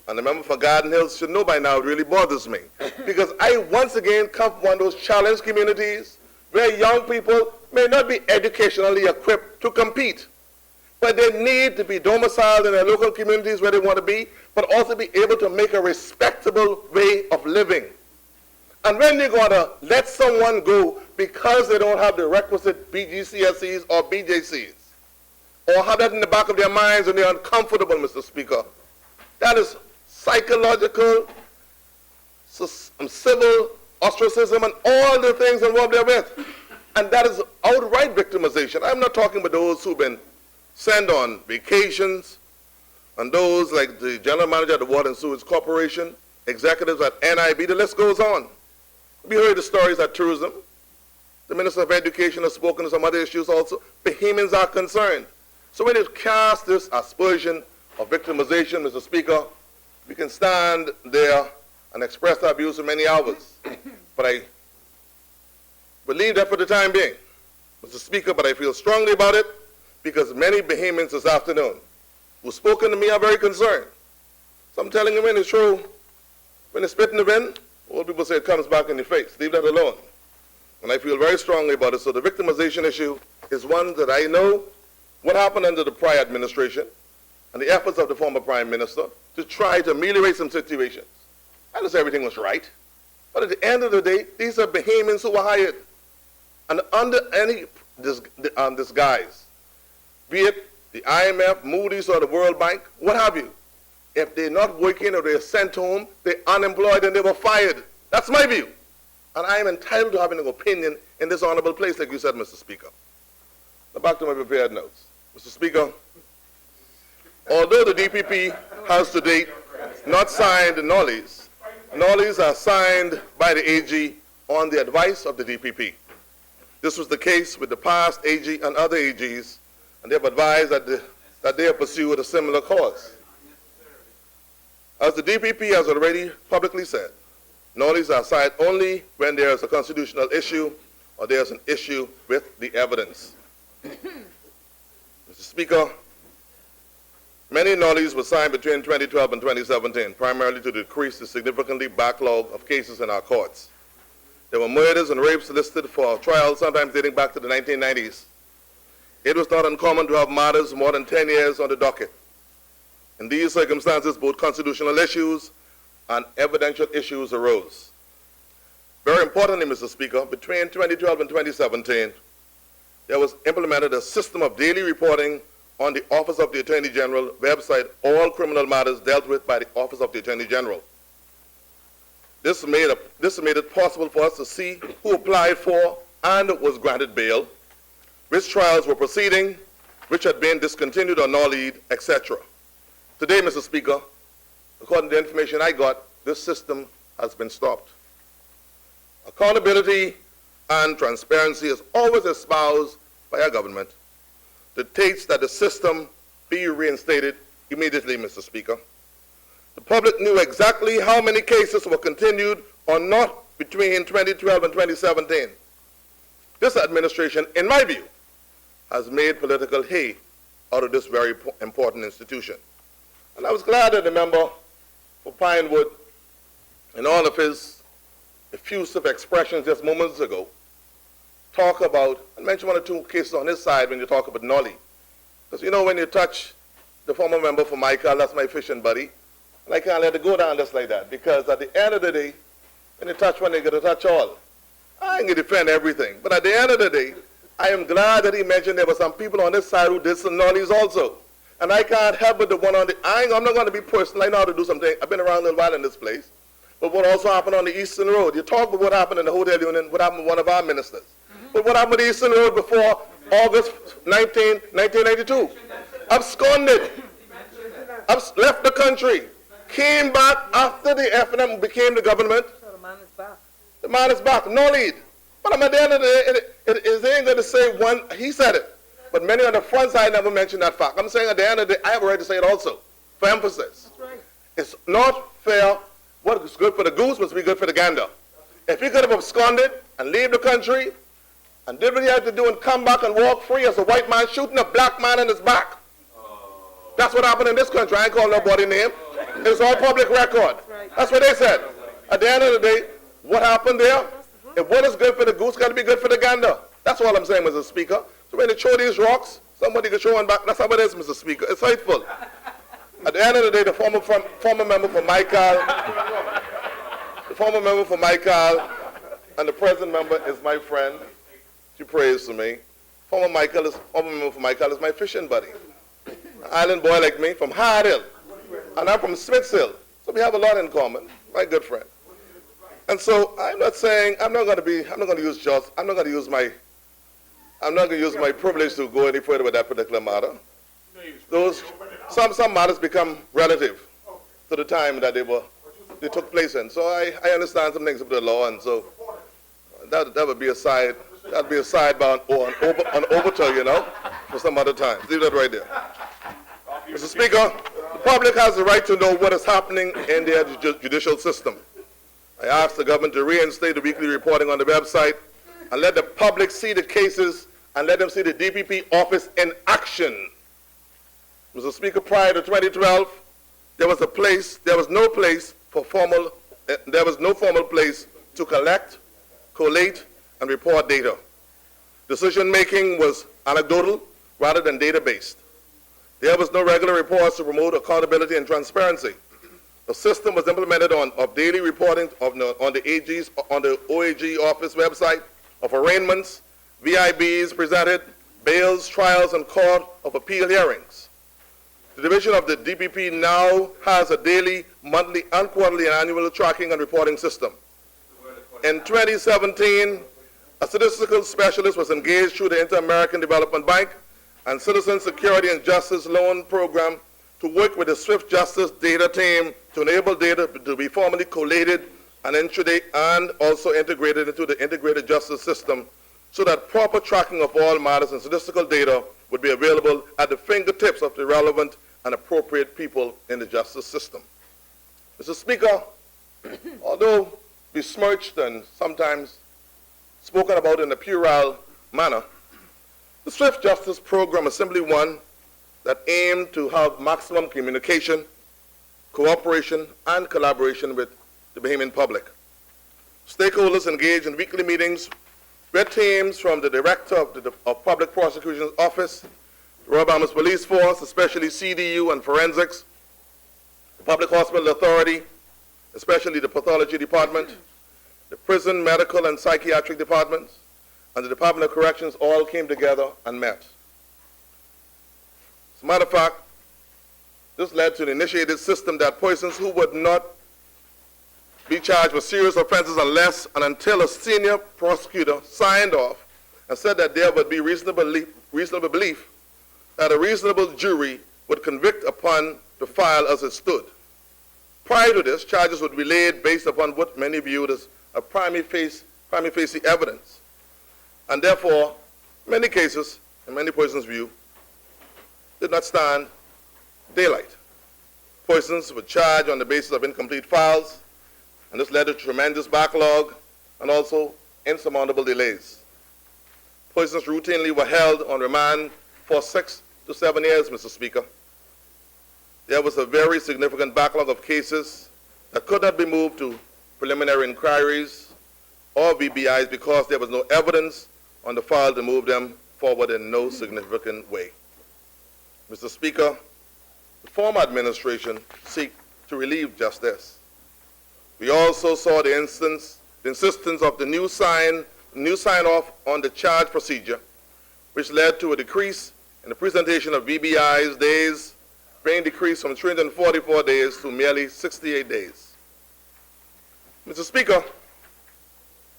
and the member for Garden Hills should know by now it really bothers me, because I once again come from one of those challenged communities where young people may not be educationally equipped to compete, but they need to be domiciled in their local communities where they want to be, but also be able to make a respectable way of living. And when you're going to let someone go because they don't have the requisite BGCSEs or BJCs, or have that in the back of their minds and they're uncomfortable, Mr. Speaker, that is psychological, civil ostracism, and all the things involved therewith. And that is outright victimization. I'm not talking about those who've been sent on vacations, and those like the general manager of the Water and Sewage Corporation, executives at NIB, the list goes on. We heard the stories at tourism. The Minister of Education has spoken to some other issues also. Bahamians are concerned. So when it casts this aspersion of victimization, Mr. Speaker, we can stand there and express our views for many hours. But I believe that for the time being, Mr. Speaker, but I feel strongly about it because many Bahamians this afternoon who've spoken to me are very concerned. So I'm telling you, when it's true, when it's spit in the wind, old people say it comes back in your face. Leave that alone. And I feel very strongly about it. So the victimization issue is one that I know what happened under the prior administration and the efforts of the former Prime Minister to try to ameliorate some situations. Not as everything was right, but at the end of the day, these are Bahamians who were hired. And under any disguise, be it the IMF, Moody's, or the World Bank, what have you, if they're not working or they're sent home, they're unemployed and they were fired. That's my view. And I am entitled to having an opinion in this honorable place, like you said, Mr. Speaker. Now back to my prepared notes. Mr. Speaker, although the DPP has to date not signed the Nollies are signed by the AG on the advice of the DPP. This was the case with the past AG and other AGs, and they have advised that they have pursued a similar cause. As the DPP has already publicly said, Nollies are signed only when there is a constitutional issue or there is an issue with the evidence. Mr. Speaker, many Nollies were signed between 2012 and 2017, primarily to decrease the significantly backlog of cases in our courts. There were murders and rapes listed for trial, sometimes dating back to the 1990s. It was not uncommon to have matters more than 10 years on the docket. In these circumstances, both constitutional issues and evidential issues arose. Very importantly, Mr. Speaker, between 2012 and 2017, there was implemented a system of daily reporting on the Office of the Attorney General website, all criminal matters dealt with by the Office of the Attorney General. This made it possible for us to see who applied for and was granted bail, which trials were proceeding, which had been discontinued or nollied, etc. Today, Mr. Speaker, according to the information I got, this system has been stopped. Accountability and transparency is always espoused by our government, dictates that the system be reinstated immediately, Mr. Speaker. The public knew exactly how many cases were continued or not between 2012 and 2017. This administration, in my view, has made political hay out of this very important institution. And I was glad that the member for Pinewood, in all of his effusive expressions just moments ago, talk about, and mention one or two cases on his side when you talk about Nolly. Because you know, when you touch the former member for Michael, that's my fishing buddy, and I can't let it go down just like that, because at the end of the day, when you touch one, you got to touch all. I ain't going to defend everything, but at the end of the day, I am glad that he mentioned there were some people on this side who did some Nollies also. And I can't help but the one on the, I'm not going to be personal, I know how to do something. I've been around a little while in this place. But what also happened on the Eastern Road, you talk about what happened in the Hotel Union, what happened with one of our ministers. But what happened with the Eastern Road before August 19, 1992? Absconded, left the country, came back after the FNM became the government.
So the man is back.
The man is back, no lead. But I'm at the end of the day, it ain't going to say one, he said it. But many on the front side never mentioned that fact. I'm saying at the end of the day, I have a right to say it also, for emphasis.
That's right.
It's not fair. What is good for the goose must be good for the gander. If he could have absconded and leave the country and did what he had to do and come back and walk free as a white man shooting a black man in his back. That's what happened in this country. I ain't calling nobody name. It's all public record. That's what they said. At the end of the day, what happened there? If what is good for the goose got to be good for the gander. That's all I'm saying, Mr. Speaker. So when they throw these rocks, somebody can throw one back. That's how it is, Mr. Speaker. It's hateful. At the end of the day, the former member for Michael, and the present member is my friend. She prays for me. Former member for Michael is my fishing buddy. An island boy like me from Hard Hill, and I'm from Smiths Hill. So we have a lot in common. My good friend. And so I'm not going to use my privilege to go any further with that particular matter. Some matters become relative to the time that they took place in. So I understand some things of the law, and so that would be a sidebar or an overture, you know, for some other time. Leave that right there. Mr. Speaker, the public has the right to know what is happening in their judicial system. I ask the government to reinstate the weekly reporting on the website and let the public see the cases and let them see the DPP office in action. Mr. Speaker, prior to 2012, there was no formal place to collect, collate, and report data. Decision-making was anecdotal rather than data-based. There was no regular reports to promote accountability and transparency. The system was implemented of daily reporting on the OAG office website of arraignments, VIBs presented, bails, trials, and court of appeal hearings. The division of the DPP now has a daily, monthly, and quarterly and annual tracking and reporting system. In 2017, a statistical specialist was engaged through the Inter-American Development Bank and Citizen Security and Justice Loan Program to work with the Swift Justice data team to enable data to be formally collated and also integrated into the integrated justice system so that proper tracking of all matters and statistical data would be available at the fingertips of the relevant and appropriate people in the justice system. Mr. Speaker, although besmirched and sometimes spoken about in a puerile manner, the Swift Justice Program is simply one that aimed to have maximum communication, cooperation, and collaboration with the Bahamian public. Stakeholders engaged in weekly meetings with teams from the Director of Public Prosecution's Office, the Royal Bahamas Police Force, especially CDU and Forensics, the Public Hospital Authority, especially the Pathology Department, the Prison, Medical, and Psychiatric Departments, and the Department of Corrections all came together and met. As a matter of fact, this led to an initiated system that persons who would not be charged with serious offenses unless and until a senior prosecutor signed off and said that there would be reasonable belief that a reasonable jury would convict upon the file as it stood. Prior to this, charges would be laid based upon what many viewed as a prima facie evidence. and therefore, in many cases, in many persons' view, did not stand daylight. Persons were charged on the basis of incomplete files, and this led to tremendous backlog and also insurmountable delays. Persons routinely were held on remand for 6 to 7 years, Mr. Speaker. There was a very significant backlog of cases that could not be moved to preliminary inquiries or VBIs because there was no evidence on the file to move them forward in no significant way. Mr. Speaker, the former administration seek to relieve just this. We also saw the insistence of the new sign-off on the charge procedure, which led to a decrease in the presentation of VBIs days, being decreased from 344 days to merely 68 days. Mr. Speaker,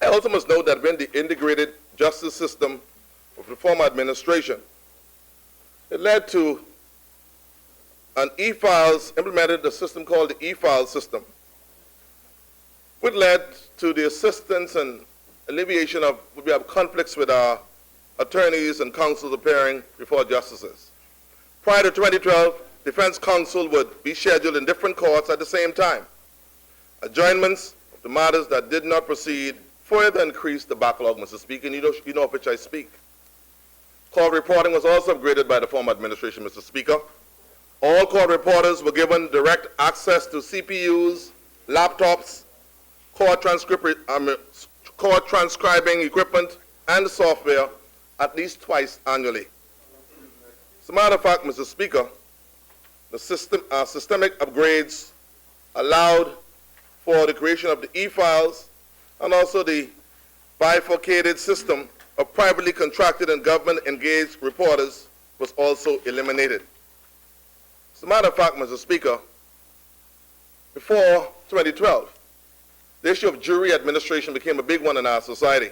I also must note that when the integrated justice system of the former administration, it led to an e-files, implemented a system called the e-files system, which led to the assistance and alleviation of we have conflicts with our attorneys and counsels appearing before justices. Prior to 2012, defense counsel would be scheduled in different courts at the same time. Adjournments of the matters that did not proceed further increased the backlog, Mr. Speaker, and you know of which I speak. Court reporting was also upgraded by the former administration, Mr. Speaker. All court reporters were given direct access to CPUs, laptops, court transcribing equipment, and software at least twice annually. As a matter of fact, Mr. Speaker, the systemic upgrades allowed for the creation of the e-files and also the bifurcated system of privately contracted and government-engaged reporters was also eliminated. As a matter of fact, Mr. Speaker, before 2012, the issue of jury administration became a big one in our society.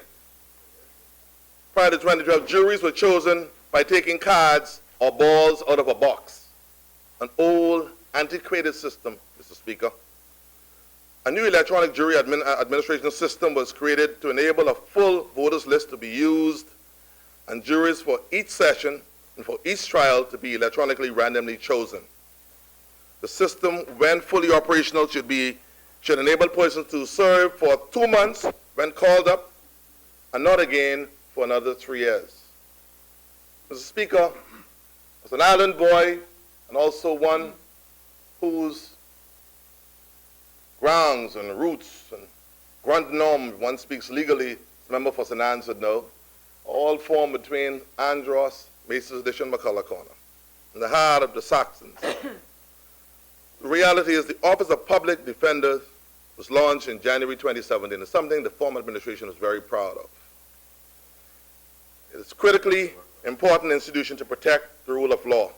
Prior to 2012, juries were chosen by taking cards or balls out of a box, an old, antiquated system, Mr. Speaker. A new electronic jury administration system was created to enable a full voters list to be used and juries for each session and for each trial to be electronically randomly chosen. The system, when fully operational, should enable persons to serve for 2 months when called up and not again for another 3 years. Mr. Speaker, as an island boy and also one whose grounds and roots and grand norm, one speaks legally, as a member for St. Anne's would know, all formed between Andros, Mace's Dish, and McCullough Corner, in the heart of the Saxons. The reality is the Office of Public Defender was launched in January 2017. It's something the former administration is very proud of. It is a critically important institution to protect the rule of law.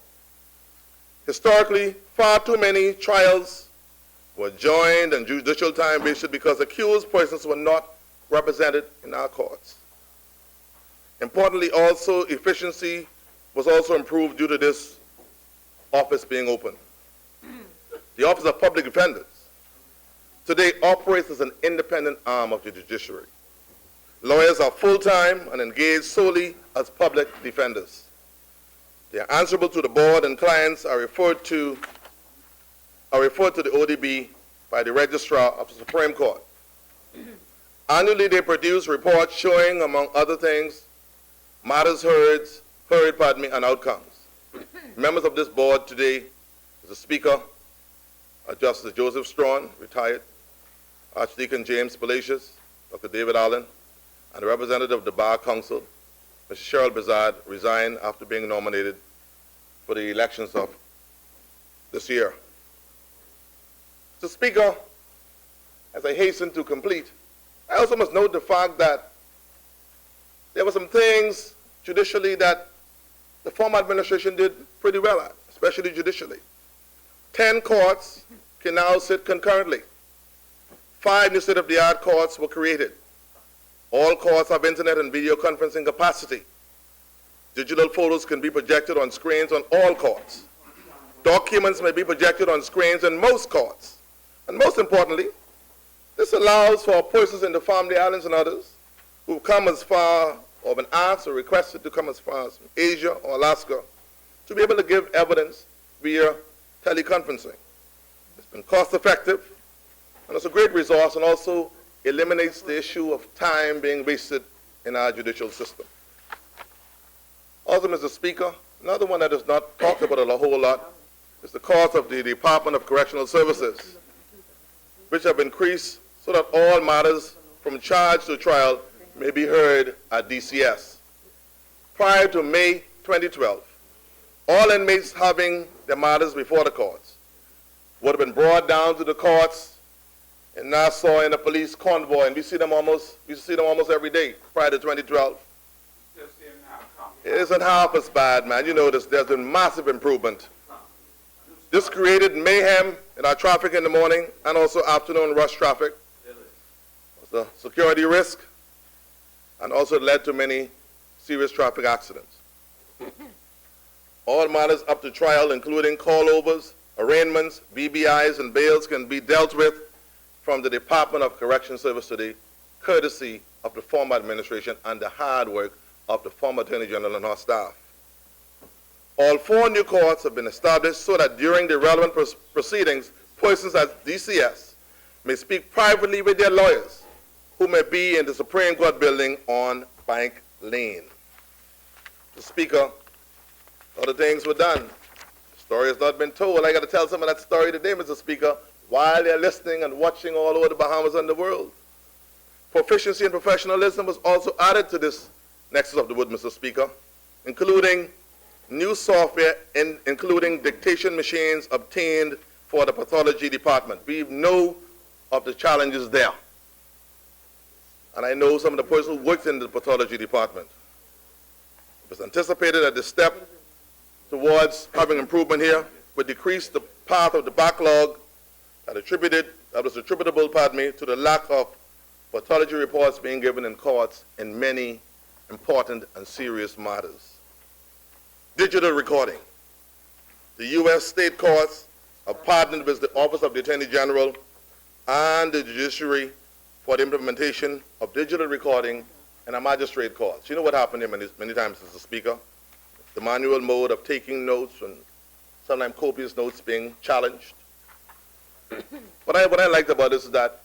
Historically, far too many trials were joined and judicial time wasted because accused persons were not represented in our courts. Importantly, also, efficiency was also improved due to this office being open. The Office of Public Defenders today operates as an independent arm of the judiciary. Lawyers are full-time and engaged solely as public defenders. They are answerable to the board, and clients are referred to the ODB by the Registrar of the Supreme Court. Annually, they produce reports showing, among other things, matters heard, and outcomes. Members of this board today is the Speaker, Justice Joseph Strawn, retired, Archdeacon James Palacios, Dr. David Allen, and the representative of the Bar Council, Mrs. Cheryl Bezard, resigned after being nominated for the elections of this year. Mr. Speaker, as I hasten to complete, I also must note the fact that there were some things judicially that the former administration did pretty well at, especially judicially. 10 courts can now sit concurrently. 5 new state-of-the-art courts were created. All courts have internet and video conferencing capacity. Digital photos can be projected on screens on all courts. Documents may be projected on screens in most courts. And most importantly, this allows for persons in the Family Islands and others who come as far or been asked or requested to come as far as Asia or Alaska to be able to give evidence via teleconferencing. It's been cost effective, and it's a great resource, and also eliminates the issue of time being wasted in our judicial system. Also, Mr. Speaker, another one that is not talked about a whole lot is the cost of the Department of Correctional Services, which have increased so that all matters from charge to trial may be heard at DCS. Prior to May 2012, all inmates having their matters before the courts would have been brought down to the courts in Nassau in a police convoy, and we see them almost every day prior to 2012. It isn't half as bad, man. You know, there's been massive improvement. This created mayhem in our traffic in the morning and also afternoon rush traffic. It's a security risk, and also led to many serious traffic accidents. All matters up to trial, including call-overs, arraignments, BBIs, and bails, can be dealt with from the Department of Correction Service today, courtesy of the former administration and the hard work of the former Attorney General and her staff. All 4 new courts have been established so that during the relevant proceedings, persons at DCS may speak privately with their lawyers, who may be in the Supreme Court building on Bank Lane. Mr. Speaker, other things were done. The story has not been told. I got to tell some of that story today, Mr. Speaker, while they're listening and watching all over the Bahamas and the world. Proficiency and professionalism was also added to this Nexus of the Wood, Mr. Speaker, including new software, including dictation machines obtained for the pathology department. We know of the challenges there. And I know some of the persons who worked in the pathology department. It was anticipated that the step towards having improvement here would decrease the path of the backlog that was attributable to the lack of pathology reports being given in courts in many important and serious matters. Digital recording. The U.S. state courts have partnered with the Office of the Attorney General and the judiciary for the implementation of digital recording in a magistrate courts. You know what happened here many times, Mr. Speaker? The manual mode of taking notes and sometimes copious notes being challenged. What I liked about this is that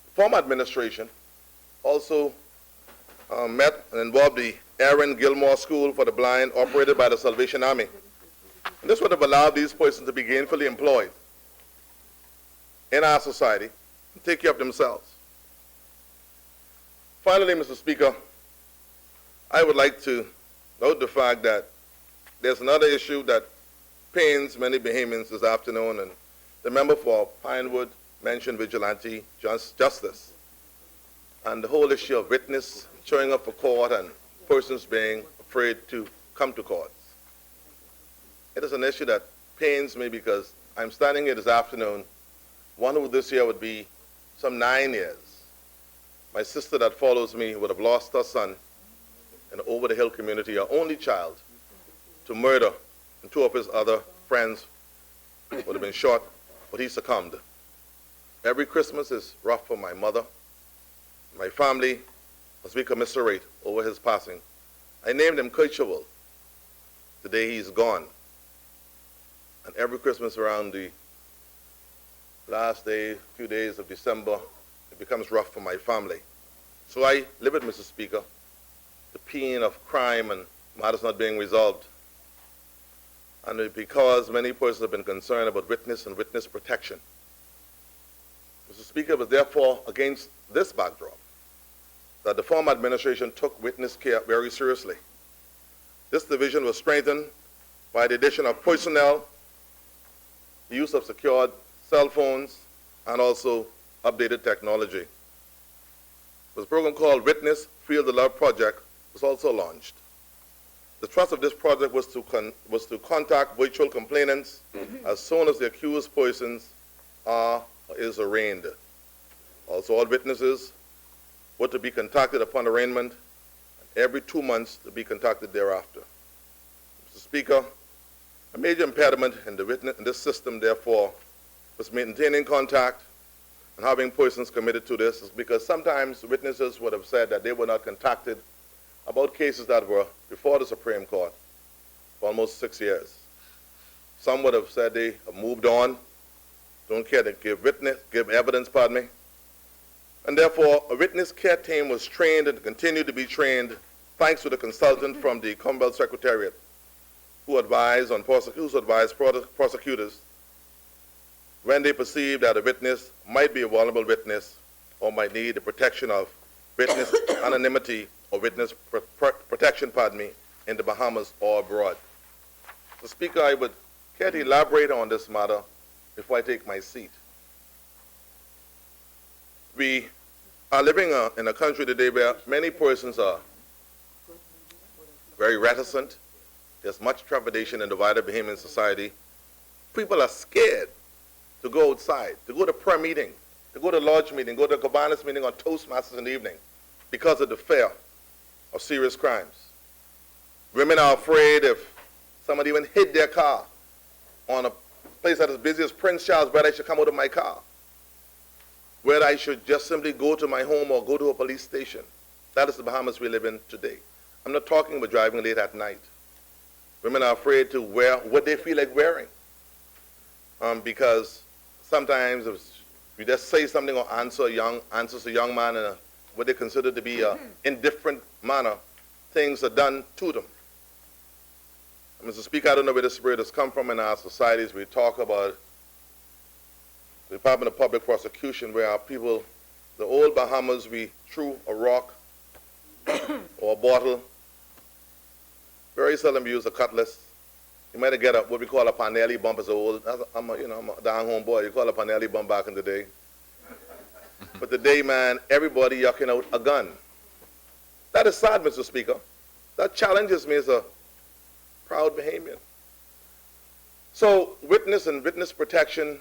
the former administration also met and involved the Aaron Gilmore School for the Blind, operated by the Salvation Army. And this would have allowed these persons to be gainfully employed in our society and take care of themselves. Finally, Mr. Speaker, I would like to note the fact that there's another issue that pains many Bahamians this afternoon, and the member for Pinewood mentioned vigilante justice and the whole issue of witness showing up for court and persons being afraid to come to courts. It is an issue that pains me because I'm standing here this afternoon, one who this year would be some 9 years. My sister that follows me would have lost her son in the over-the-hill community, her only child, to murder, and 2 of his other friends would have been shot, but he succumbed. Every Christmas is rough for my mother, my family, as we commiserate over his passing. I named him Kirchhoff. Today he's gone. And every Christmas around the last few days of December, it becomes rough for my family. So I live it, Mr. Speaker, the pain of crime and matters not being resolved. And because many persons have been concerned about witness and witness protection. Mr. Speaker, it was therefore against this backdrop that the former administration took witness care very seriously. This division was strengthened by the addition of personnel, the use of secured cell phones, and also updated technology. This program called Witness Feel the Love Project was also launched. The thrust of this project was to contact virtual complainants as soon as the accused persons is arraigned. Also, all witnesses were to be contacted upon arraignment, and every 2 months to be contacted thereafter. Mr. Speaker, a major impediment in this system, therefore, was maintaining contact and having persons committed to this, is because sometimes witnesses would have said that they were not contacted about cases that were before the Supreme Court for almost 6 years. Some would have said they have moved on, don't care to give evidence, pardon me. And therefore, a witness care team was trained and continued to be trained thanks to the consultant from the Commonwealth Secretariat who advised prosecutors when they perceived that a witness might be a vulnerable witness or might need the protection of witness anonymity or witness protection, in the Bahamas or abroad. So, Speaker, I would care to elaborate on this matter before I take my seat. We are living in a country today where many persons are very reticent. There's much trepidation in the wider Bahamian society. People are scared to go outside, to go to prayer meeting, to go to lodge meeting, go to Cabanas meeting or Toastmasters in the evening because of the fear of serious crimes. Women are afraid if somebody even hit their car on a place that is busy as Prince Charles, whether I should come out of my car, whether I should just simply go to my home or go to a police station. That is the Bahamas we live in today. I'm not talking about driving late at night. Women are afraid to wear what they feel like wearing because sometimes if you just say something or answers a young man in what they consider to be an indifferent manner, things are done to them. Mr. Speaker, I don't know where the spirit has come from in our societies. We talk about the Department of Public Prosecution, where our people, the old Bahamas, we threw a rock or a bottle. Very seldom use a cutlass. You might get what we call a panelli bump as old. I'm a down home boy. You call a panelli bump back in the day. But today, man, everybody yucking out a gun. That is sad, Mr. Speaker. That challenges me as a proud Bahamian. So witness and witness protection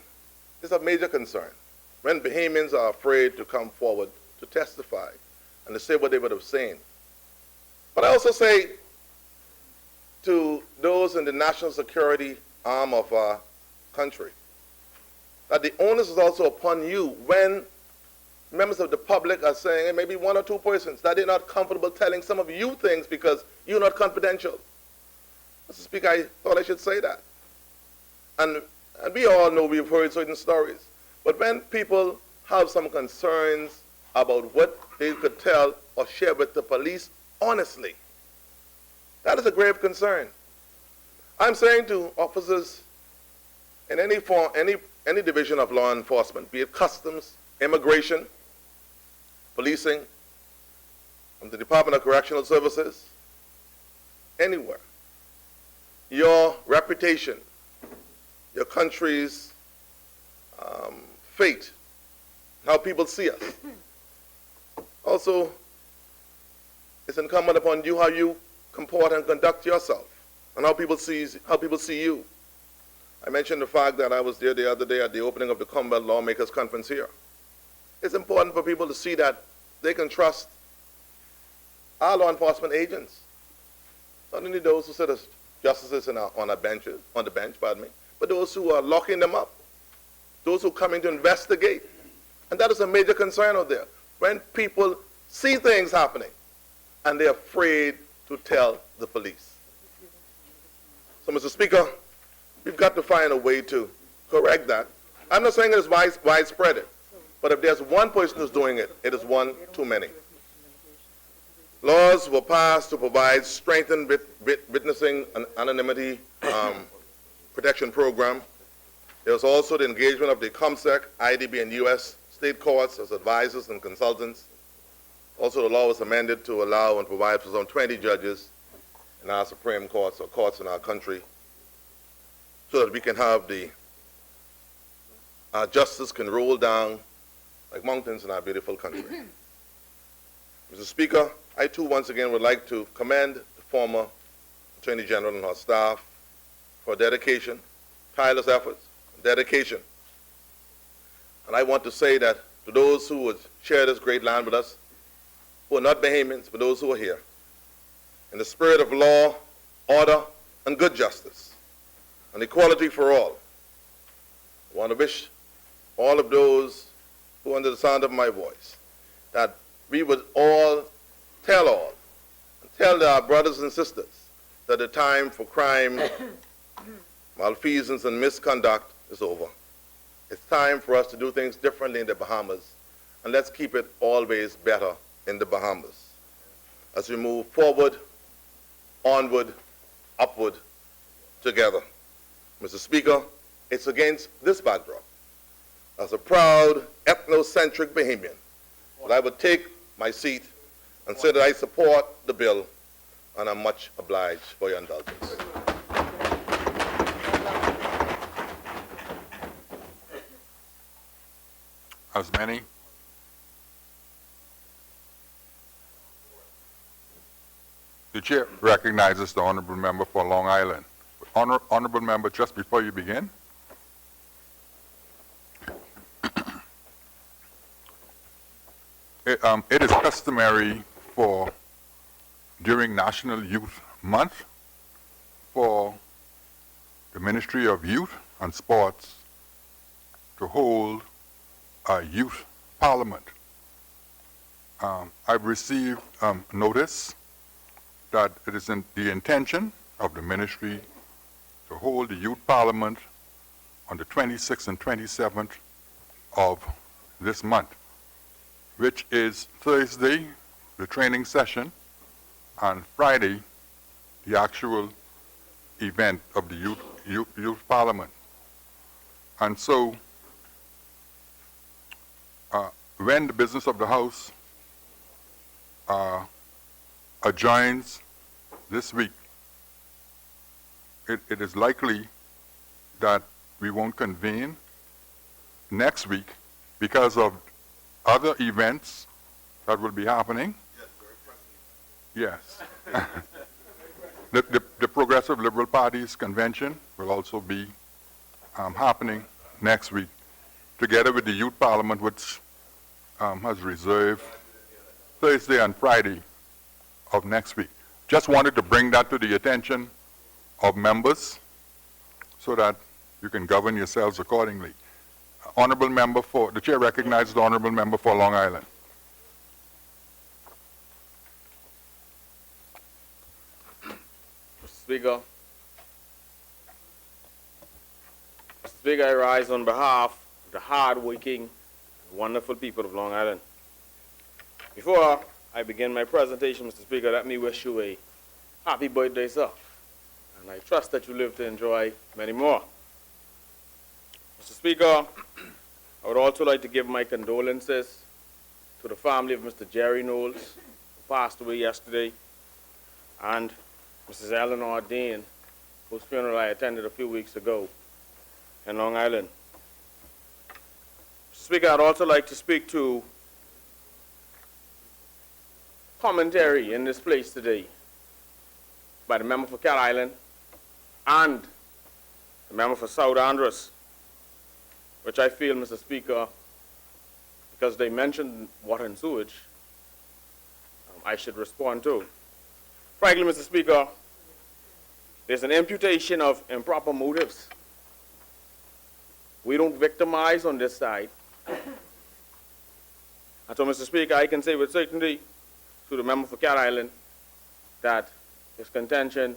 is a major concern when Bahamians are afraid to come forward to testify and to say what they would have seen. But I also say to those in the national security arm of our country that the onus is also upon you when members of the public are saying, and maybe one or two persons, that they're not comfortable telling some of you things because you're not confidential. Mr. Speaker, I thought I should say that. And we all know we've heard certain stories. But when people have some concerns about what they could tell or share with the police honestly, that is a grave concern. I'm saying to officers in any form, any division of law enforcement, be it customs, immigration, policing, from the Department of Correctional Services, anywhere, your reputation, your country's fate, how people see us. Also, it's incumbent upon you how you comport and conduct yourself and how people see you. I mentioned the fact that I was there the other day at the opening of the Commonwealth Lawmakers Conference here. It's important for people to see that they can trust our law enforcement agents, not only those who sit as justices on the bench, but those who are locking them up, those who are coming to investigate. And that is a major concern out there. When people see things happening and they're afraid to tell the police. So, Mr. Speaker, we've got to find a way to correct that. I'm not saying it is widespread, but if there's one person who's doing it, it is one too many. Laws were passed to provide strengthened witnessing and anonymity protection program. There was also the engagement of the ComSec, IDB, and U.S. state courts as advisors and consultants. Also, the law was amended to allow and provide for some 20 judges in our Supreme Courts or courts in our country so that we can have our justice can roll down like mountains in our beautiful country. Mr. Speaker, I too once again would like to commend the former Attorney General and her staff for dedication, tireless efforts, and dedication. And I want to say that to those who would share this great land with us, who are not Bahamians, but those who are here, in the spirit of law, order, and good justice, and equality for all, I want to wish all of those who are under the sound of my voice that we would all tell all, and tell our brothers and sisters that the time for crime, malfeasance, and misconduct is over. It's time for us to do things differently in the Bahamas, and let's keep it always better in the Bahamas as we move forward, onward, upward, together. Mr. Speaker, it's against this backdrop, as a proud, ethnocentric Bahamian, that I would take my seat and say that I support the bill, and I'm much obliged for your indulgence.
As many? The chair recognizes the honorable member for Long Island. Honorable member, just before you begin, it is customary for, during National Youth Month, for the Ministry of Youth and Sports to hold a youth parliament. I've received notice that it is in the intention of the ministry to hold the youth parliament on the 26th and 27th of this month, which is Thursday, the training session, and Friday, the actual event of the youth parliament. And so, when the business of the House adjourns this week, it is likely that we won't convene next week because of other events that will be happening. Yes. The Progressive Liberal Party's convention will also be happening next week, together with the Youth Parliament, which has reserved Thursday and Friday of next week. Just wanted to bring that to the attention of members so that you can govern yourselves accordingly. Honorable member for, the chair recognizes the honorable member for Long Island.
Mr. Speaker, I rise on behalf of the hard-working, wonderful people of Long Island. Before I begin my presentation, Mr. Speaker, let me wish you a happy birthday, sir. And I trust that you live to enjoy many more. Mr. Speaker, I would also like to give my condolences to the family of Mr. Jerry Knowles, who passed away yesterday, and Mrs. Eleanor Dean, whose funeral I attended a few weeks ago in Long Island. Mr. Speaker, I'd also like to speak to commentary in this place today by the member for Cat Island and the member for South Andros, which I feel, Mr. Speaker, because they mentioned water and sewage, I should respond to. Frankly, Mr. Speaker, there's an imputation of improper motives. We don't victimize on this side. And so, Mr. Speaker, I can say with certainty to the member for Cat Island that his contention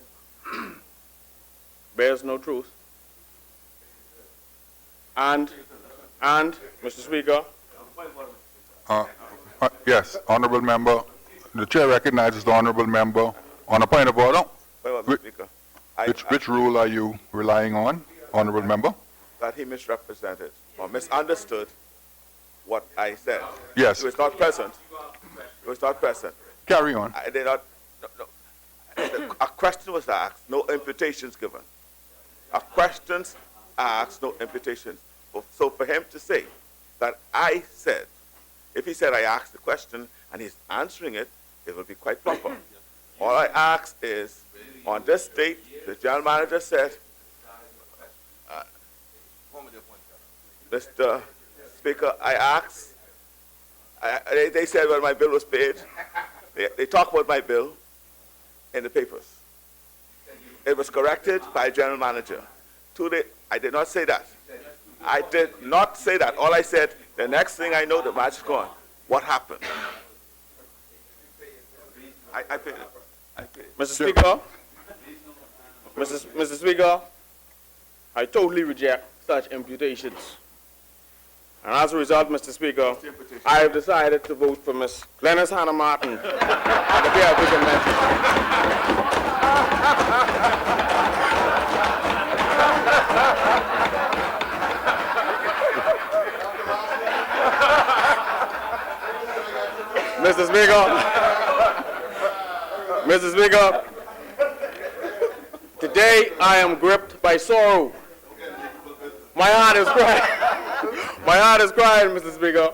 bears no truth. And, Mr. Speaker.
Yes, honorable member. The chair recognizes the honorable member on a point of order.
Mr. Speaker,
Which rule are you relying on, honorable member?
that he misrepresented or misunderstood what I said.
Yes.
He was not present. He was not present.
Carry on.
I did not. No. A question was asked, no imputations given. A questions asked, no imputations. So for him to say that I said, if he said I asked the question and he's answering it, it would be quite proper. All I asked is, on this date, the general manager said, Mr. Speaker, I asked, they said when my bill was paid, they talked about my bill in the papers. It was corrected by general manager. I did not say that. I did not say that. All I said, the next thing I know, the match is gone. What happened? I paid it.
Mr. Speaker, Mr. Speaker, I totally reject such imputations. And as a result, Mr. Speaker, I have decided to vote for Ms. Glenys Hannah Martin on the Fair Vision Amendment. Mr. Speaker, today I am gripped by sorrow. My heart is crying. My heart is crying, Mr. Speaker.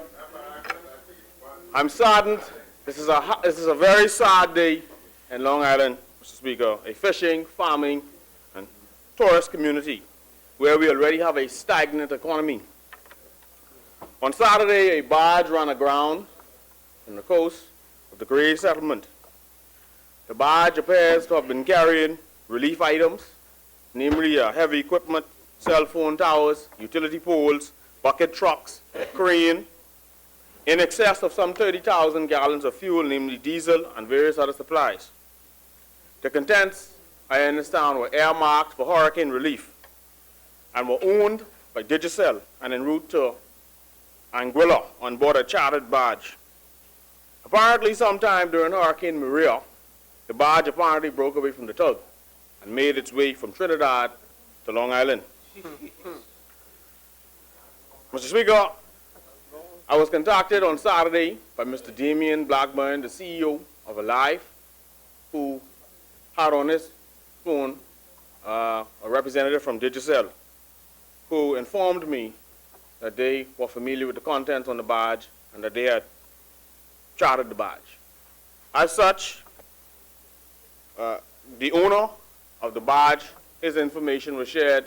I'm saddened. This is a very sad day in Long Island, Mr. Speaker, a fishing, farming, and tourist community where we already have a stagnant economy. On Saturday, a barge ran aground on the coast of the Gray Settlement. The barge appears to have been carrying relief items, namely heavy equipment, cell phone towers, utility poles, bucket trucks, a crane, in excess of some 30,000 gallons of fuel, namely diesel and various other supplies. The contents, I understand, were earmarked for hurricane relief and were owned by Digicel and en route to Anguilla on board a chartered barge. Apparently, sometime during Hurricane Maria, the barge apparently broke away from the tug and made its way from Trinidad to Long Island. Mr. Speaker, I was contacted on Saturday by Mr. Damian Blackburn, the CEO of Alive, who had on his phone a representative from Digicel, who informed me that they were familiar with the contents on the barge and that they had chartered the barge. As such, the owner of the barge, his information was shared,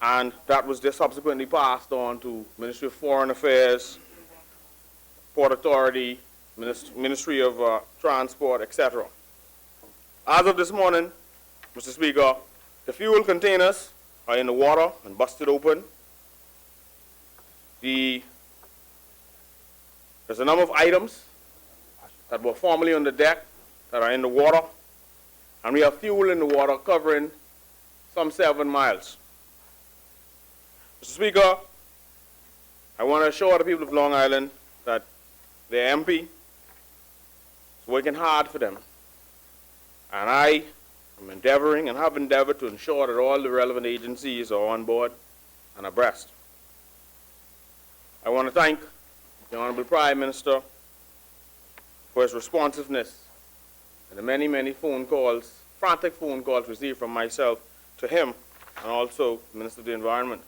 and that was just subsequently passed on to Ministry of Foreign Affairs, Port Authority, Ministry of Transport, etc. As of this morning, Mr. Speaker, the fuel containers are in the water and busted open. There's a number of items that were formerly on the deck that are in the water, and we have fuel in the water covering some 7 miles. Mr. Speaker, I want to assure the people of Long Island that their MP is working hard for them, and I am endeavoring and have endeavored to ensure that all the relevant agencies are on board and abreast. I want to thank the Honorable Prime Minister for his responsiveness and the many, many phone calls, frantic phone calls received from myself to him and also the Minister of the Environment.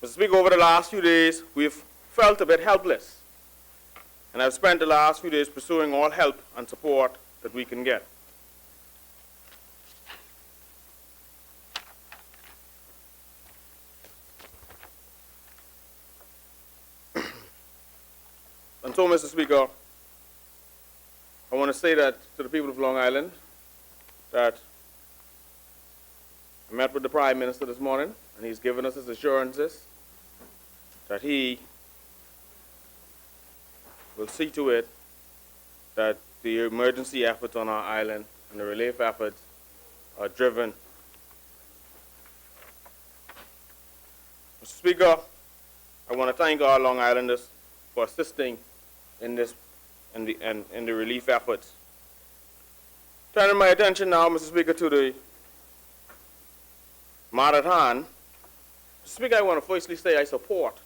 Mr. Speaker, over the last few days, we've felt a bit helpless, and I've spent the last few days pursuing all help and support that we can get. And so, Mr. Speaker, I want to say that to the people of Long Island that I met with the Prime Minister this morning, and he's given us his assurances that he will see to it that the emergency efforts on our island and the relief efforts are driven. Mr. Speaker, I want to thank our Long Islanders for assisting in the relief efforts. Turning my attention now, Mr. Speaker, to the matter at hand. Mr. Speaker, I want to firstly say I support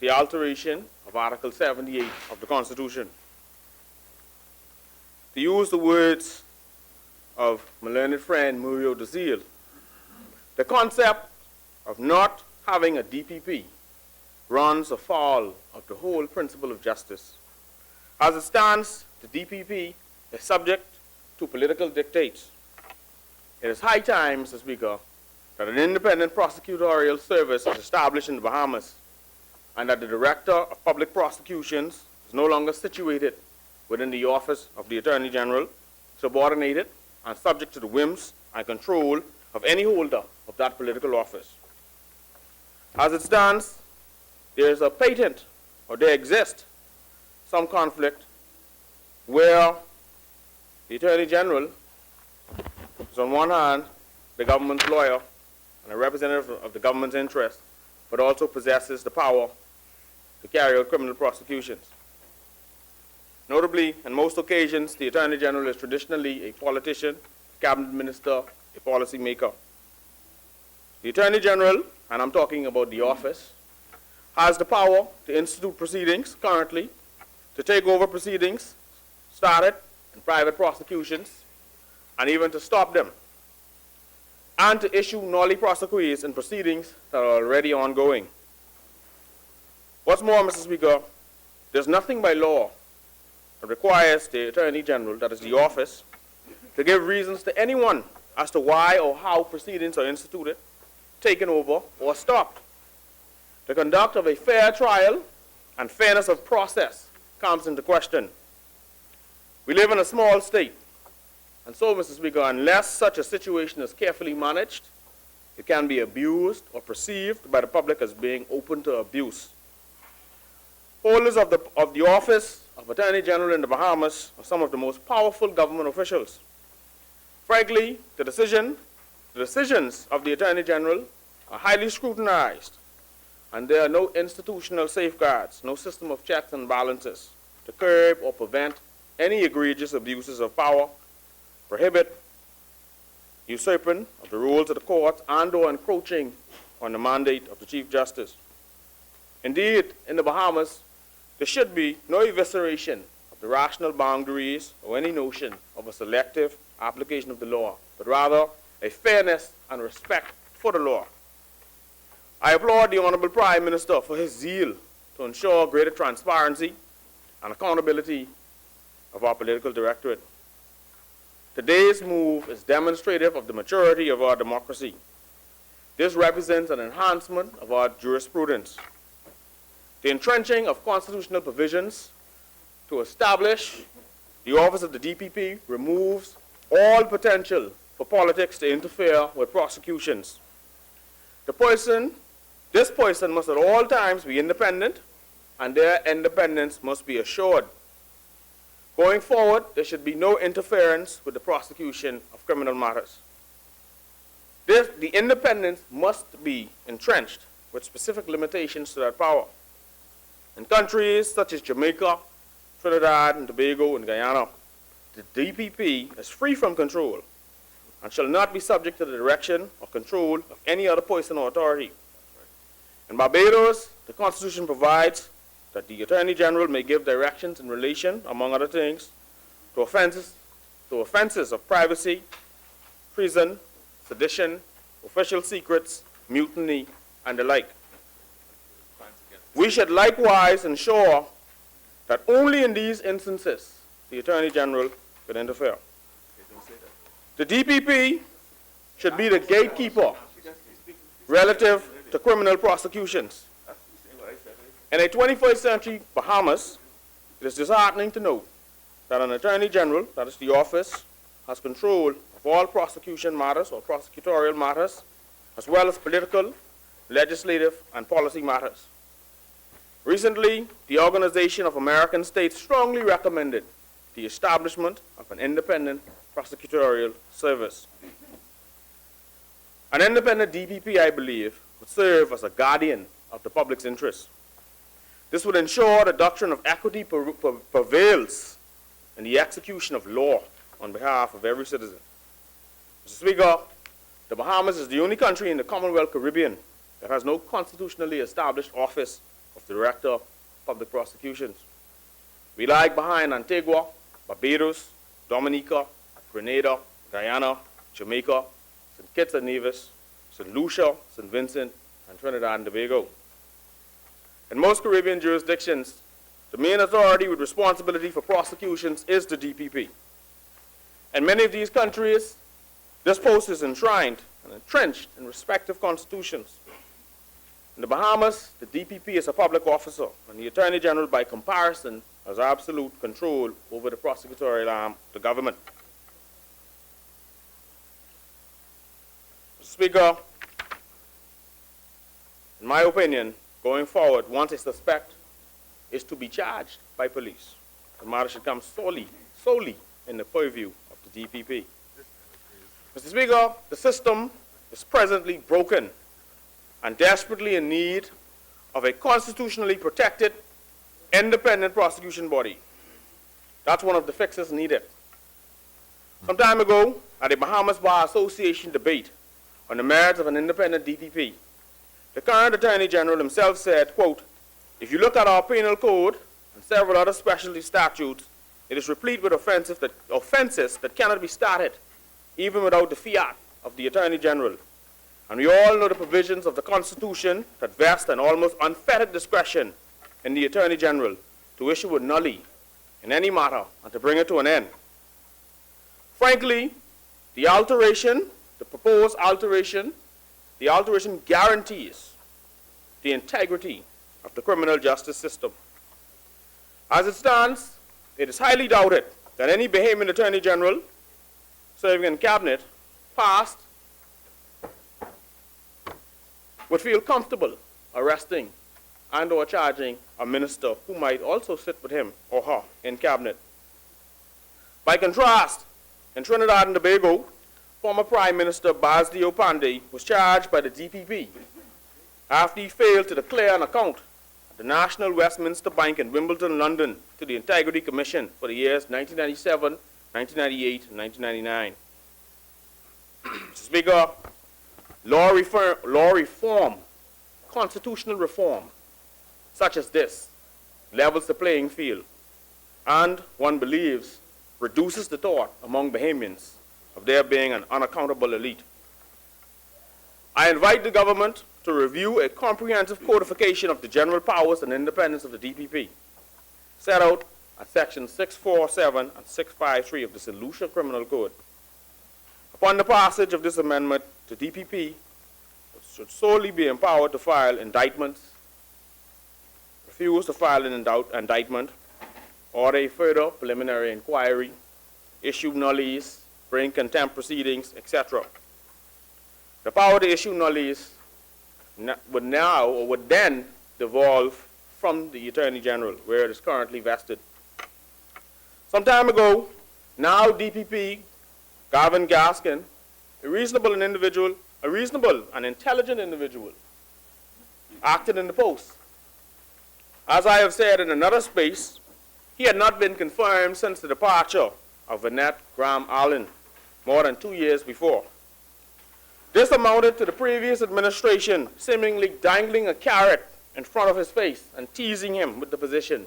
the alteration of Article 78 of the Constitution. To use the words of my learned friend Muriel Dazil, the concept of not having a DPP runs afoul of the whole principle of justice. As it stands, the DPP is subject to political dictates. It is high time, Mr. Speaker, that an independent prosecutorial service is established in the Bahamas, and that the Director of Public Prosecutions is no longer situated within the Office of the Attorney General, subordinated and subject to the whims and control of any holder of that political office. As it stands, there is a patent, or there exists some conflict, where The Attorney General is on one hand the government's lawyer and a representative of the government's interest, but also possesses the power to carry out criminal prosecutions. Notably, on most occasions, the Attorney General is traditionally a politician, cabinet minister, a policy maker. The Attorney General, and I'm talking about the office, has the power to institute proceedings currently, to take over proceedings started in private prosecutions, and even to stop them, and to issue nolle prosequis in proceedings that are already ongoing. What's more, Mr. Speaker, there's nothing by law that requires the Attorney General, that is the office, to give reasons to anyone as to why or how proceedings are instituted, taken over, or stopped. The conduct of a fair trial and fairness of process comes into question. We live in a small state, and so, Mr. Speaker, unless such a situation is carefully managed, it can be abused or perceived by the public as being open to abuse. Holders of the office of Attorney General in the Bahamas are some of the most powerful government officials. Frankly, the decisions of the Attorney General are highly scrutinized, and there are no institutional safeguards, no system of checks and balances to curb or prevent any egregious abuses of power, prohibit usurping of the roles of the court, and/or encroaching on the mandate of the Chief Justice. Indeed, in the Bahamas, there should be no evisceration of the rational boundaries or any notion of a selective application of the law, but rather a fairness and respect for the law. I applaud the Honorable Prime Minister for his zeal to ensure greater transparency and accountability of our political directorate. Today's move is demonstrative of the maturity of our democracy. This represents an enhancement of our jurisprudence. The entrenching of constitutional provisions to establish the office of the DPP removes all potential for politics to interfere with prosecutions. This person must at all times be independent, and their independence must be assured. Going forward, there should be no interference with the prosecution of criminal matters. The independence must be entrenched with specific limitations to that power. In countries such as Jamaica, Trinidad and Tobago, and Guyana, the DPP is free from control and shall not be subject to the direction or control of any other person or authority. In Barbados, the Constitution provides that the Attorney General may give directions in relation, among other things, to offenses of privacy, treason, sedition, official secrets, mutiny, and the like. We should likewise ensure that only in these instances the Attorney General can interfere. The DPP should be the gatekeeper relative to criminal prosecutions. In a 21st century Bahamas, it is disheartening to note that an Attorney General, that is the office, has control of all prosecution matters or prosecutorial matters, as well as political, legislative, and policy matters. Recently, the Organization of American States strongly recommended the establishment of an independent prosecutorial service. An independent DPP, I believe, would serve as a guardian of the public's interests. This would ensure the doctrine of equity prevails in the execution of law on behalf of every citizen. Mr. Speaker, the Bahamas is the only country in the Commonwealth Caribbean that has no constitutionally established office of the Director of Public Prosecutions. We lag behind Antigua, Barbados, Dominica, Grenada, Guyana, Jamaica, St. Kitts and Nevis, St. Lucia, St. Vincent, and Trinidad and Tobago. In most Caribbean jurisdictions, the main authority with responsibility for prosecutions is the DPP. In many of these countries, this post is enshrined and entrenched in respective constitutions. In the Bahamas, the DPP is a public officer, and the Attorney General, by comparison, has absolute control over the prosecutorial arm of the government. Mr. Speaker, in my opinion, going forward, once a suspect is to be charged by police, the matter should come solely in the purview of the DPP. Mr. Speaker, the system is presently broken and desperately in need of a constitutionally protected, independent prosecution body. That's one of the fixes needed. Some time ago, at a Bahamas Bar Association debate on the merits of an independent DPP, the current Attorney General himself said, quote, "If you look at our penal code and several other specialty statutes, it is replete with offenses that cannot be started, even without the fiat of the Attorney General. And we all know the provisions of the Constitution that vest an almost unfettered discretion in the Attorney General to issue a nulli in any matter and to bring it to an end. Frankly, the proposed alteration guarantees the integrity of the criminal justice system. As it stands, it is highly doubted that any Bahamian Attorney General serving in cabinet, past, would feel comfortable arresting and or charging a minister who might also sit with him or her in cabinet. By contrast, in Trinidad and Tobago, former Prime Minister Basdio Pandey was charged by the DPP after he failed to declare an account at the National Westminster Bank in Wimbledon, London, to the Integrity Commission for the years 1997, 1998, and 1999. Mr. Speaker, law reform, constitutional reform, such as this, levels the playing field, and, one believes, reduces the thought among Bahamians of there being an unaccountable elite. I invite the government to review a comprehensive codification of the general powers and independence of the DPP, set out at sections 647 and 653 of the St. Lucia Criminal Code. Upon the passage of this amendment, the DPP should solely be empowered to file indictments, refuse to file an indictment, order a further preliminary inquiry, issue nullies, bring contempt proceedings, etc. The power to issue nullies would then devolve from the Attorney General, where it is currently vested. Some time ago, now DPP Gavin Gaskin, a reasonable and intelligent individual, acted in the post. As I have said in another space, he had not been confirmed since the departure of Annette Graham Allen more than 2 years before. This amounted to the previous administration seemingly dangling a carrot in front of his face and teasing him with the position,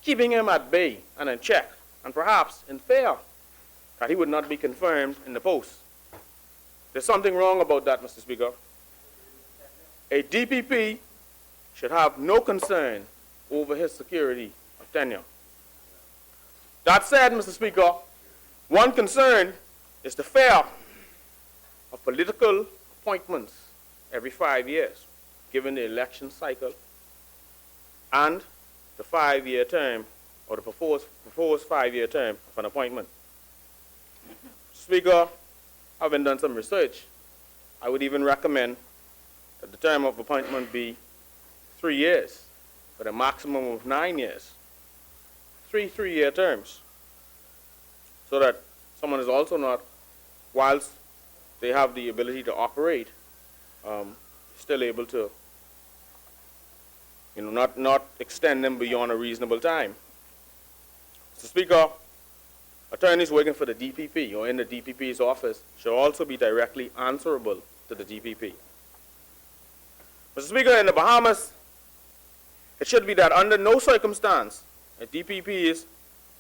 keeping him at bay and in check, and perhaps in fear that he would not be confirmed in the post. There's something wrong about that, Mr. Speaker. A DPP should have no concern over his security of tenure. That said, Mr. Speaker, one concern is the fear of political appointments every 5 years, given the election cycle and the 5-year term, or the proposed 5-year term of an appointment. Speaker, having done some research, I would even recommend that the term of appointment be 3 years, with a maximum of 9 years. 3 3-year terms, so that someone is also not, whilst they have the ability to operate, still able to, not extend them beyond a reasonable time. Mr. Speaker, attorneys working for the DPP or in the DPP's office should also be directly answerable to the DPP. Mr. Speaker, in the Bahamas, it should be that under no circumstance a DPP's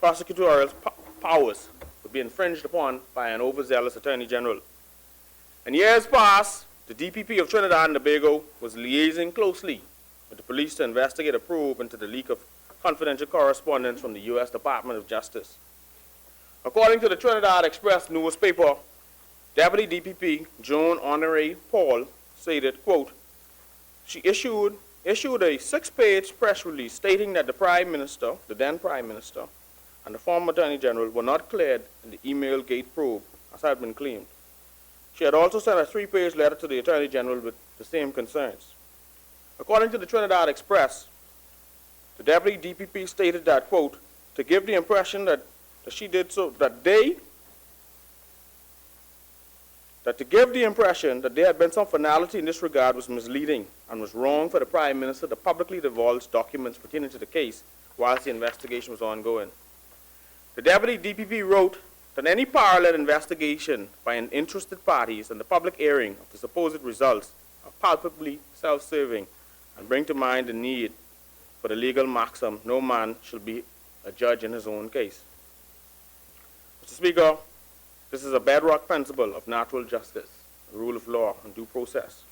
prosecutorial powers would be infringed upon by an overzealous Attorney General. In years past, the DPP of Trinidad and Tobago was liaising closely with the police to investigate a probe into the leak of confidential correspondence from the U.S. Department of Justice. According to the Trinidad Express newspaper, Deputy DPP Joan Honoré Paul stated, quote, she issued a 6-page press release stating that the then Prime Minister, and the former Attorney General were not cleared in the email gate probe, as had been claimed. She had also sent a 3-page letter to the Attorney General with the same concerns. According to the Trinidad Express, the Deputy DPP stated that, quote, to give the impression that that she did so, that to give the impression that there had been some finality in this regard was misleading and was wrong for the Prime Minister to publicly divulge documents pertaining to the case whilst the investigation was ongoing. The Deputy DPP wrote that any parallel investigation by an interested parties and the public airing of the supposed results are palpably self-serving and bring to mind the need for the legal maxim, no man shall be a judge in his own case. Mr. Speaker, this is a bedrock principle of natural justice, the rule of law, and due process.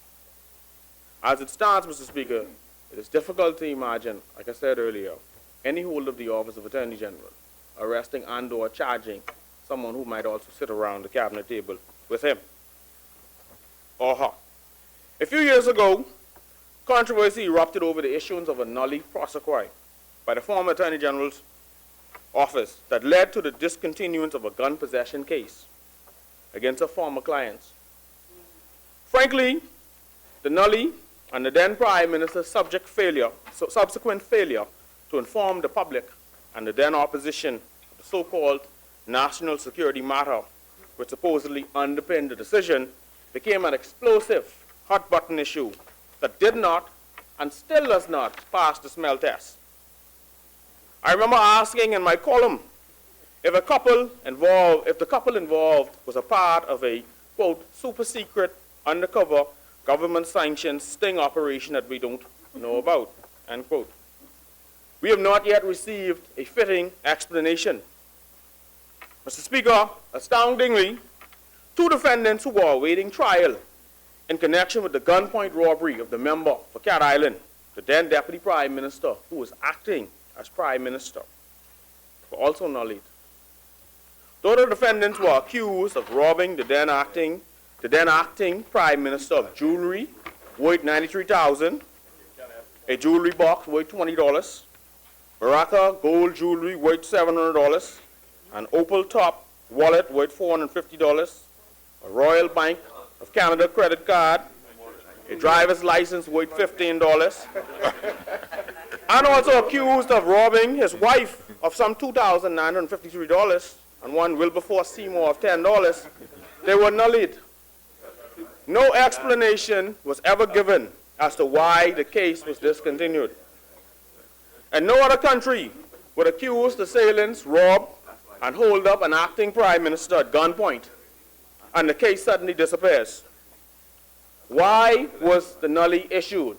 As it stands, Mr. Speaker, it is difficult to imagine, like I said earlier, any holder of the office of Attorney General arresting and/or charging someone who might also sit around the cabinet table with him or her. A few years ago, controversy erupted over the issuance of a nulli prosequi by the former Attorney General's office that led to the discontinuance of a gun possession case against her former clients. Frankly, the nulli and the then Prime Minister's subsequent failure to inform the public and the then opposition of the so-called national security matter, which supposedly underpinned the decision, became an explosive, hot-button issue that did not and still does not pass the smell test. I remember asking in my column if the couple involved was a part of a, quote, super secret, undercover, government-sanctioned sting operation that we don't know about, end quote. We have not yet received a fitting explanation. Mr. Speaker, astoundingly, two defendants who were awaiting trial in connection with the gunpoint robbery of the member for Cat Island, the then Deputy Prime Minister, who was acting as Prime Minister, were also nullied. Though the defendants were accused of robbing the then acting Prime Minister of jewelry worth $93,000, a jewelry box worth $20, Baraka gold jewelry worth $700, an opal top wallet worth $450, a Royal Bank of Canada credit card, a driver's license worth $15, and also accused of robbing his wife of some $2,953 and one Wilberforce Seymour of $10, they were nullied. No explanation was ever given as to why the case was discontinued. And no other country would accuse the assailants, rob, and hold up an acting Prime Minister at gunpoint, and the case suddenly disappears. Why was the nulli issued?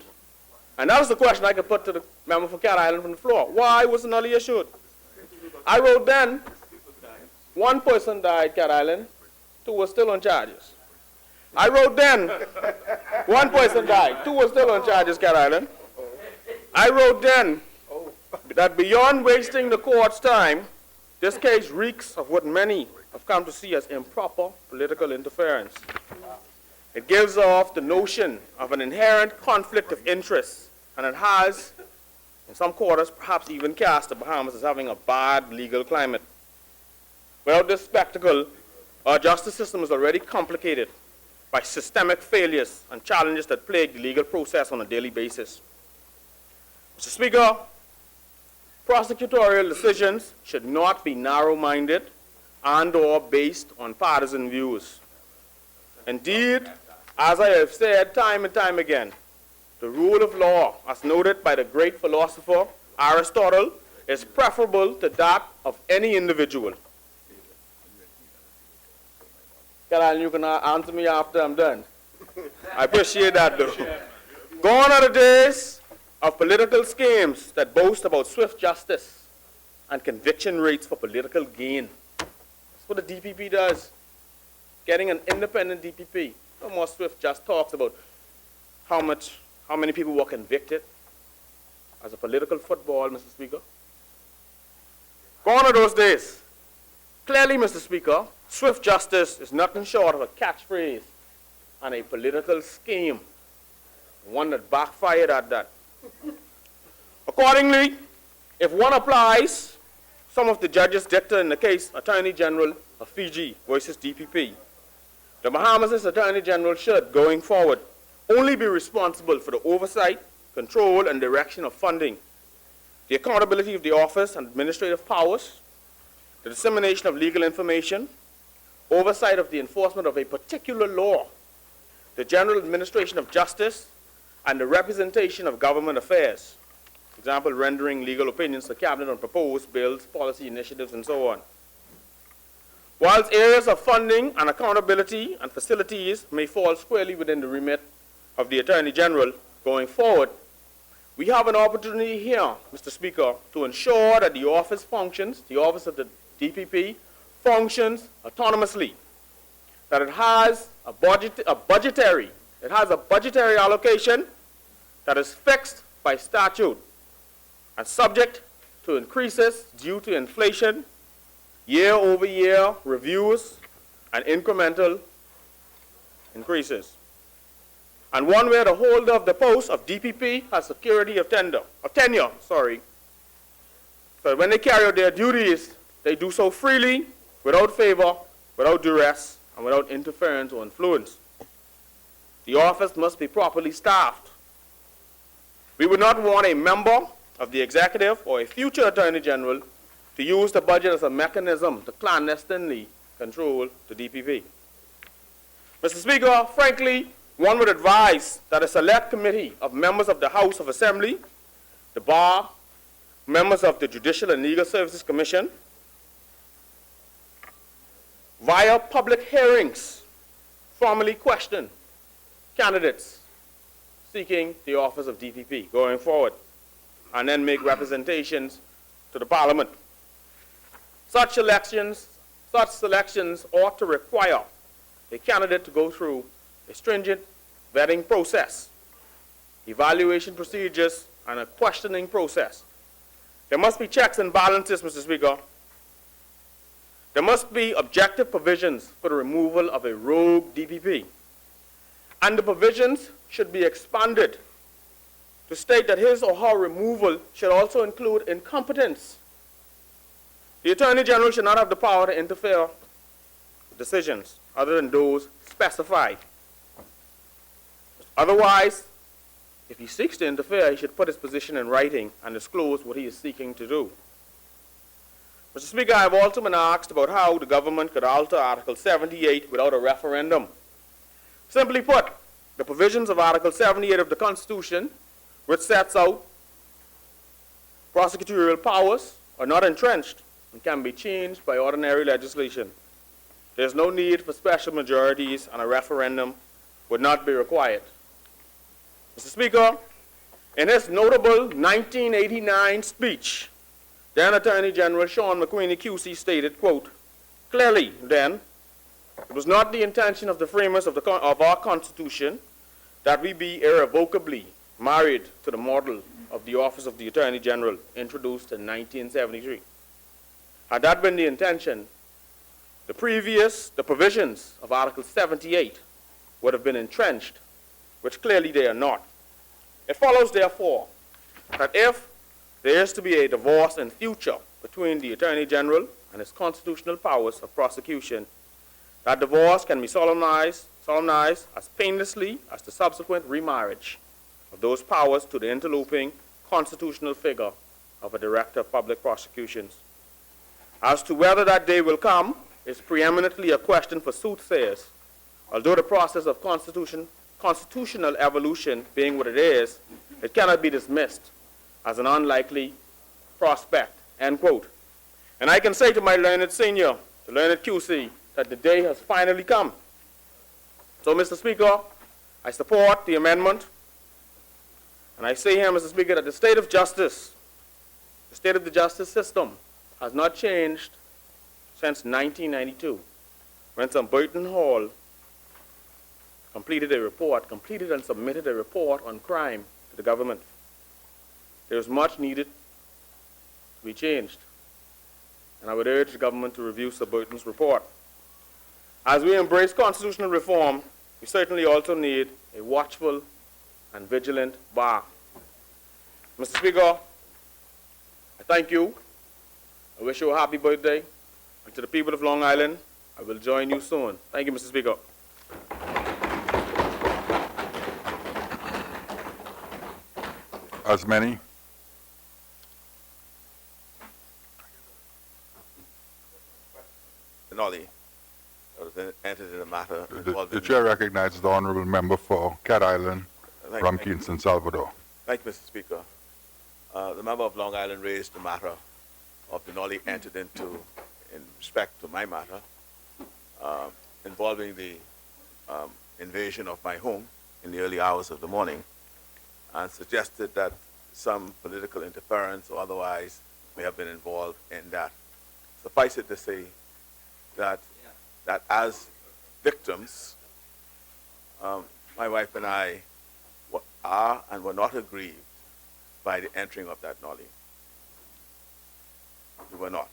And that was the question I could put to the member for Cat Island from the floor. Why was the nulli issued? I wrote then, one person died, Cat Island, two were still on charges. I wrote then, one person died, two were still on charges, Cat Island. I wrote then that beyond wasting the court's time, this case reeks of what many have come to see as improper political interference. It gives off the notion of an inherent conflict of interest, and it has, in some quarters, perhaps even cast the Bahamas as having a bad legal climate. Without this spectacle, our justice system is already complicated by systemic failures and challenges that plague the legal process on a daily basis. Mr. Speaker, prosecutorial decisions should not be narrow-minded and/or based on partisan views. Indeed, as I have said time and time again, the rule of law, as noted by the great philosopher Aristotle, is preferable to that of any individual. Caroline, you can answer me after I'm done. I appreciate that, though. Gone are the days of political schemes that boast about swift justice and conviction rates for political gain. That's what the DPP does. Getting an independent DPP. No more swift just talks about how many people were convicted as a political football, Mr. Speaker. Gone are those days. Clearly, Mr. Speaker, swift justice is nothing short of a catchphrase and a political scheme, one that backfired at that. Accordingly, if one applies some of the judge's dicta in the case Attorney General of Fiji versus DPP, the Bahamas' Attorney General should, going forward, only be responsible for the oversight, control, and direction of funding, the accountability of the office and administrative powers, the dissemination of legal information, oversight of the enforcement of a particular law, the general administration of justice, and the representation of government affairs. For example, rendering legal opinions to cabinet on proposed bills, policy initiatives, and so on. Whilst areas of funding and accountability and facilities may fall squarely within the remit of the Attorney General going forward, we have an opportunity here, Mr. Speaker, to ensure that the office functions, the office of the DPP, functions autonomously, that it has a budgetary allocation that is fixed by statute and subject to increases due to inflation, year-over-year reviews, and incremental increases. And one where the holder of the post of DPP has security of tenure. So when they carry out their duties, they do so freely, without favor, without duress, and without interference or influence. The office must be properly staffed. We would not want a member of the executive or a future Attorney General to use the budget as a mechanism to clandestinely control the DPP. Mr. Speaker, frankly, one would advise that a select committee of members of the House of Assembly, the Bar, members of the Judicial and Legal Services Commission, via public hearings, formally question candidates seeking the office of DPP going forward, and then make representations to the Parliament. Such selections ought to require a candidate to go through a stringent vetting process, evaluation procedures, and a questioning process. There must be checks and balances, Mr. Speaker. There must be objective provisions for the removal of a rogue DPP. And the provisions should be expanded to state that his or her removal should also include incompetence. The Attorney General should not have the power to interfere with decisions other than those specified. Otherwise, if he seeks to interfere, he should put his position in writing and disclose what he is seeking to do. Mr. Speaker, I have also been asked about how the government could alter Article 78 without a referendum. Simply put, the provisions of Article 78 of the Constitution, which sets out prosecutorial powers, are not entrenched and can be changed by ordinary legislation. There is no need for special majorities, and a referendum would not be required. Mr. Speaker, in his notable 1989 speech, then Attorney General Sean McQueenie QC stated, quote, "Clearly, then, it was not the intention of the framers of our Constitution that we be irrevocably married to the model of the Office of the Attorney General introduced in 1973. Had that been the intention, the provisions of Article 78 would have been entrenched, which clearly they are not. It follows, therefore, that if there is to be a divorce in future between the Attorney General and his constitutional powers of prosecution, that divorce can be solemnized as painlessly as the subsequent remarriage of those powers to the interloping constitutional figure of a Director of Public Prosecutions. As to whether that day will come is preeminently a question for soothsayers, although the process of constitutional evolution being what it is, it cannot be dismissed as an unlikely prospect," end quote. And I can say to my learned senior, the learned QC, that the day has finally come. So, Mr. Speaker, I support the amendment, and I say here, Mr. Speaker, that the state of justice, the state of the justice system, has not changed since 1992, when Sir Burton Hall completed and submitted a report on crime to the government. There is much needed to be changed, and I would urge the government to review Sir Burton's report. As we embrace constitutional reform, we certainly also need a watchful and vigilant bar. Mr. Speaker, I thank you. I wish you a happy birthday. And to the people of Long Island, I will join you soon. Thank you, Mr. Speaker.
As many.
Denali that was entered in a matter
The
involving...
chair recognizes the honorable member for Cat Island,
Thank
from
you.
Kingston, Salvador.
Thank you, Mr. Speaker. The member of Long Island raised the matter of Denali entered into in respect to my matter involving the invasion of my home in the early hours of the morning, and suggested that some political interference or otherwise may have been involved in that. Suffice it to say that as victims, my wife and I are and were not aggrieved by the entering of that nollie. We were not.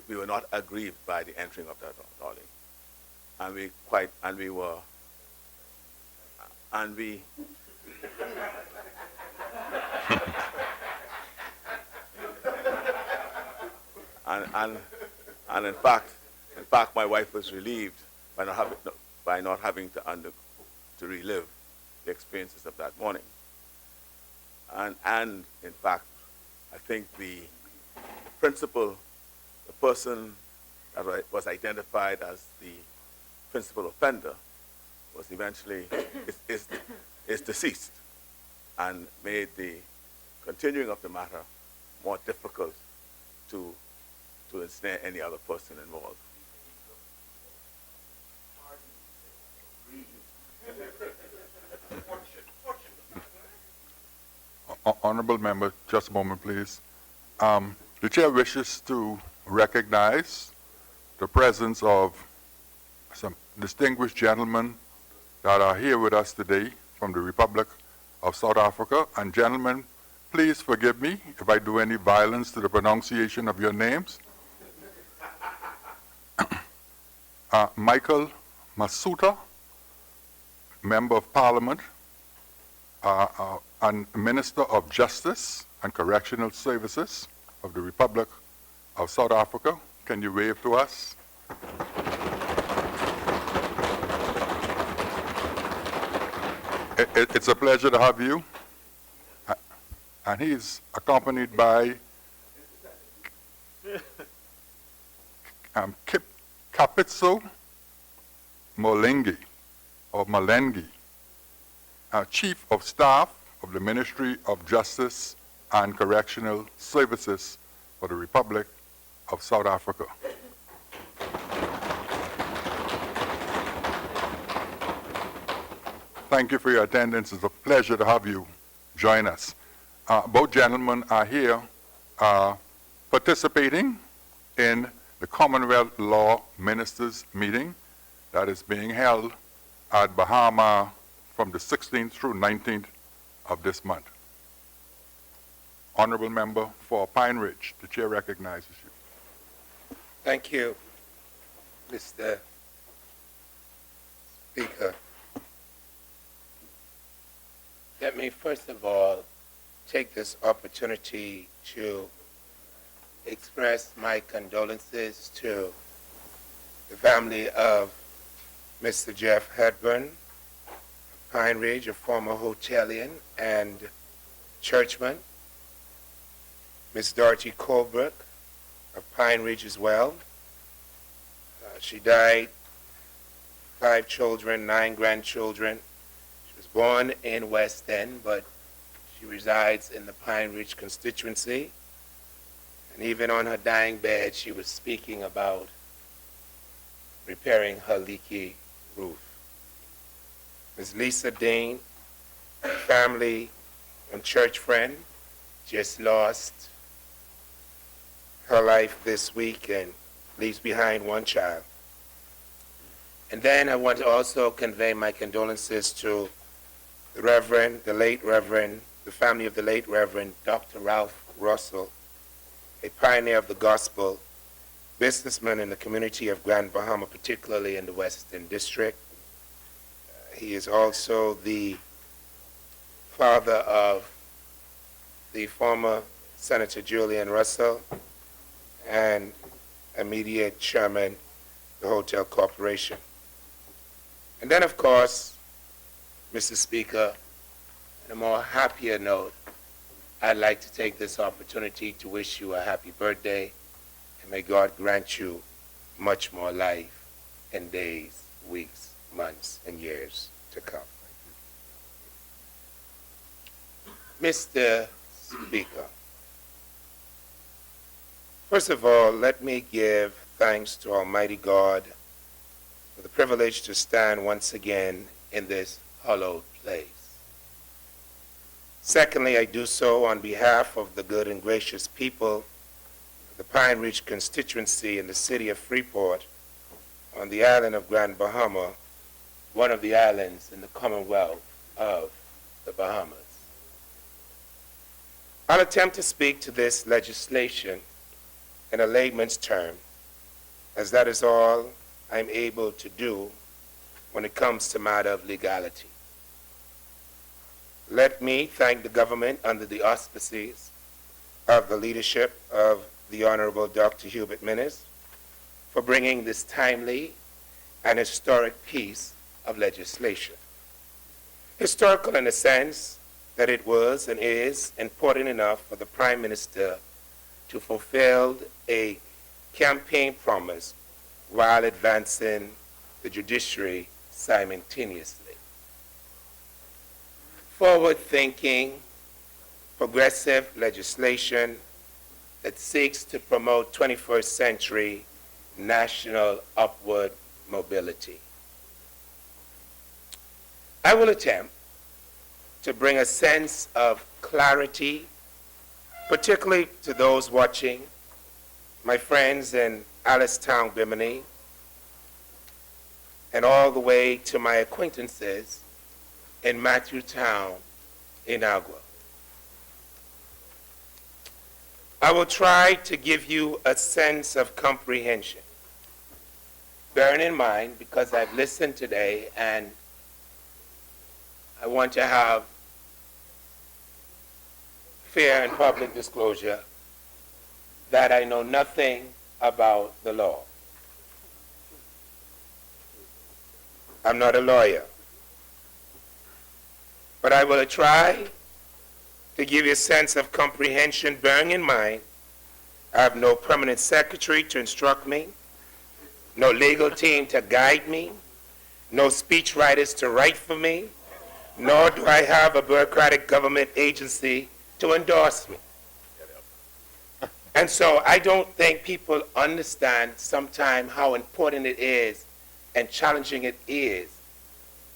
We were not aggrieved by the entering of that nollie, and in fact, my wife was relieved by not having to relive the experiences of that morning. And in fact, I think the person that was identified as the principal offender was eventually is deceased, and made the continuing of the matter more difficult to ensnare any other person involved.
Honorable member, just a moment, please. The chair wishes to recognize the presence of some distinguished gentlemen that are here with us today from the Republic of South Africa. And gentlemen, please forgive me if I do any violence to the pronunciation of your names. Michael Masuta, Member of Parliament, and Minister of Justice and Correctional Services of the Republic of South Africa. Can you wave to us? It's a pleasure to have you. And he's accompanied by Kapitso Molengi, or Malengi, Chief of Staff of the Ministry of Justice and Correctional Services for the Republic of South Africa. Thank you for your attendance. It's a pleasure to have you join us. Both gentlemen are here participating in the Commonwealth Law Ministers meeting that is being held at Bahama from the 16th through 19th of this month. Honorable member for Pine Ridge, the chair recognizes you.
Thank you, Mr. Speaker. Let me first of all take this opportunity to express my condolences to the family of Mr. Jeff Hepburn of Pine Ridge, a former hotelier and churchman, Miss Dorothy Colbrook of Pine Ridge as well. She died, 5 children, 9 grandchildren. She was born in West End, but she resides in the Pine Ridge constituency. And even on her dying bed, she was speaking about repairing her leaky roof. Ms. Lisa Dean, family and church friend, just lost her life this week and leaves behind 1 child. And then I want to also convey my condolences to the family of the late Reverend Dr. Ralph Russell, a pioneer of the gospel, businessman in the community of Grand Bahama, particularly in the Western District. He is also the father of the former Senator Julian Russell and immediate chairman of the Hotel Corporation. And then, of course, Mr. Speaker, on a more happier note, I'd like to take this opportunity to wish you a happy birthday, and may God grant you much more life in days, weeks, months, and years to come. Mr. Speaker, first of all, let me give thanks to Almighty God for the privilege to stand once again in this hallowed place. Secondly, I do so on behalf of the good and gracious people of the Pine Ridge constituency in the city of Freeport on the island of Grand Bahama, one of the islands in the Commonwealth of the Bahamas. I'll attempt to speak to this legislation in a layman's term, as that is all I'm able to do when it comes to matter of legality. Let me thank the government under the auspices of the leadership of the Honorable Dr. Hubert Minnis for bringing this timely and historic piece of legislation. Historical in the sense that it was and is important enough for the Prime Minister to fulfill a campaign promise while advancing the judiciary simultaneously. Forward-thinking, progressive legislation that seeks to promote 21st century national upward mobility. I will attempt to bring a sense of clarity, particularly to those watching, my friends in Alistown, Bimini, and all the way to my acquaintances in Matthewtown, Inagua. I will try to give you a sense of comprehension. Bearing in mind, because I've listened today and I want to have fair and public disclosure that I know nothing about the law. I'm not a lawyer. But I will try to give you a sense of comprehension, bearing in mind I have no permanent secretary to instruct me, no legal team to guide me, no speechwriters to write for me, nor do I have a bureaucratic government agency to endorse me. And so I don't think people understand sometimes how important it is and challenging it is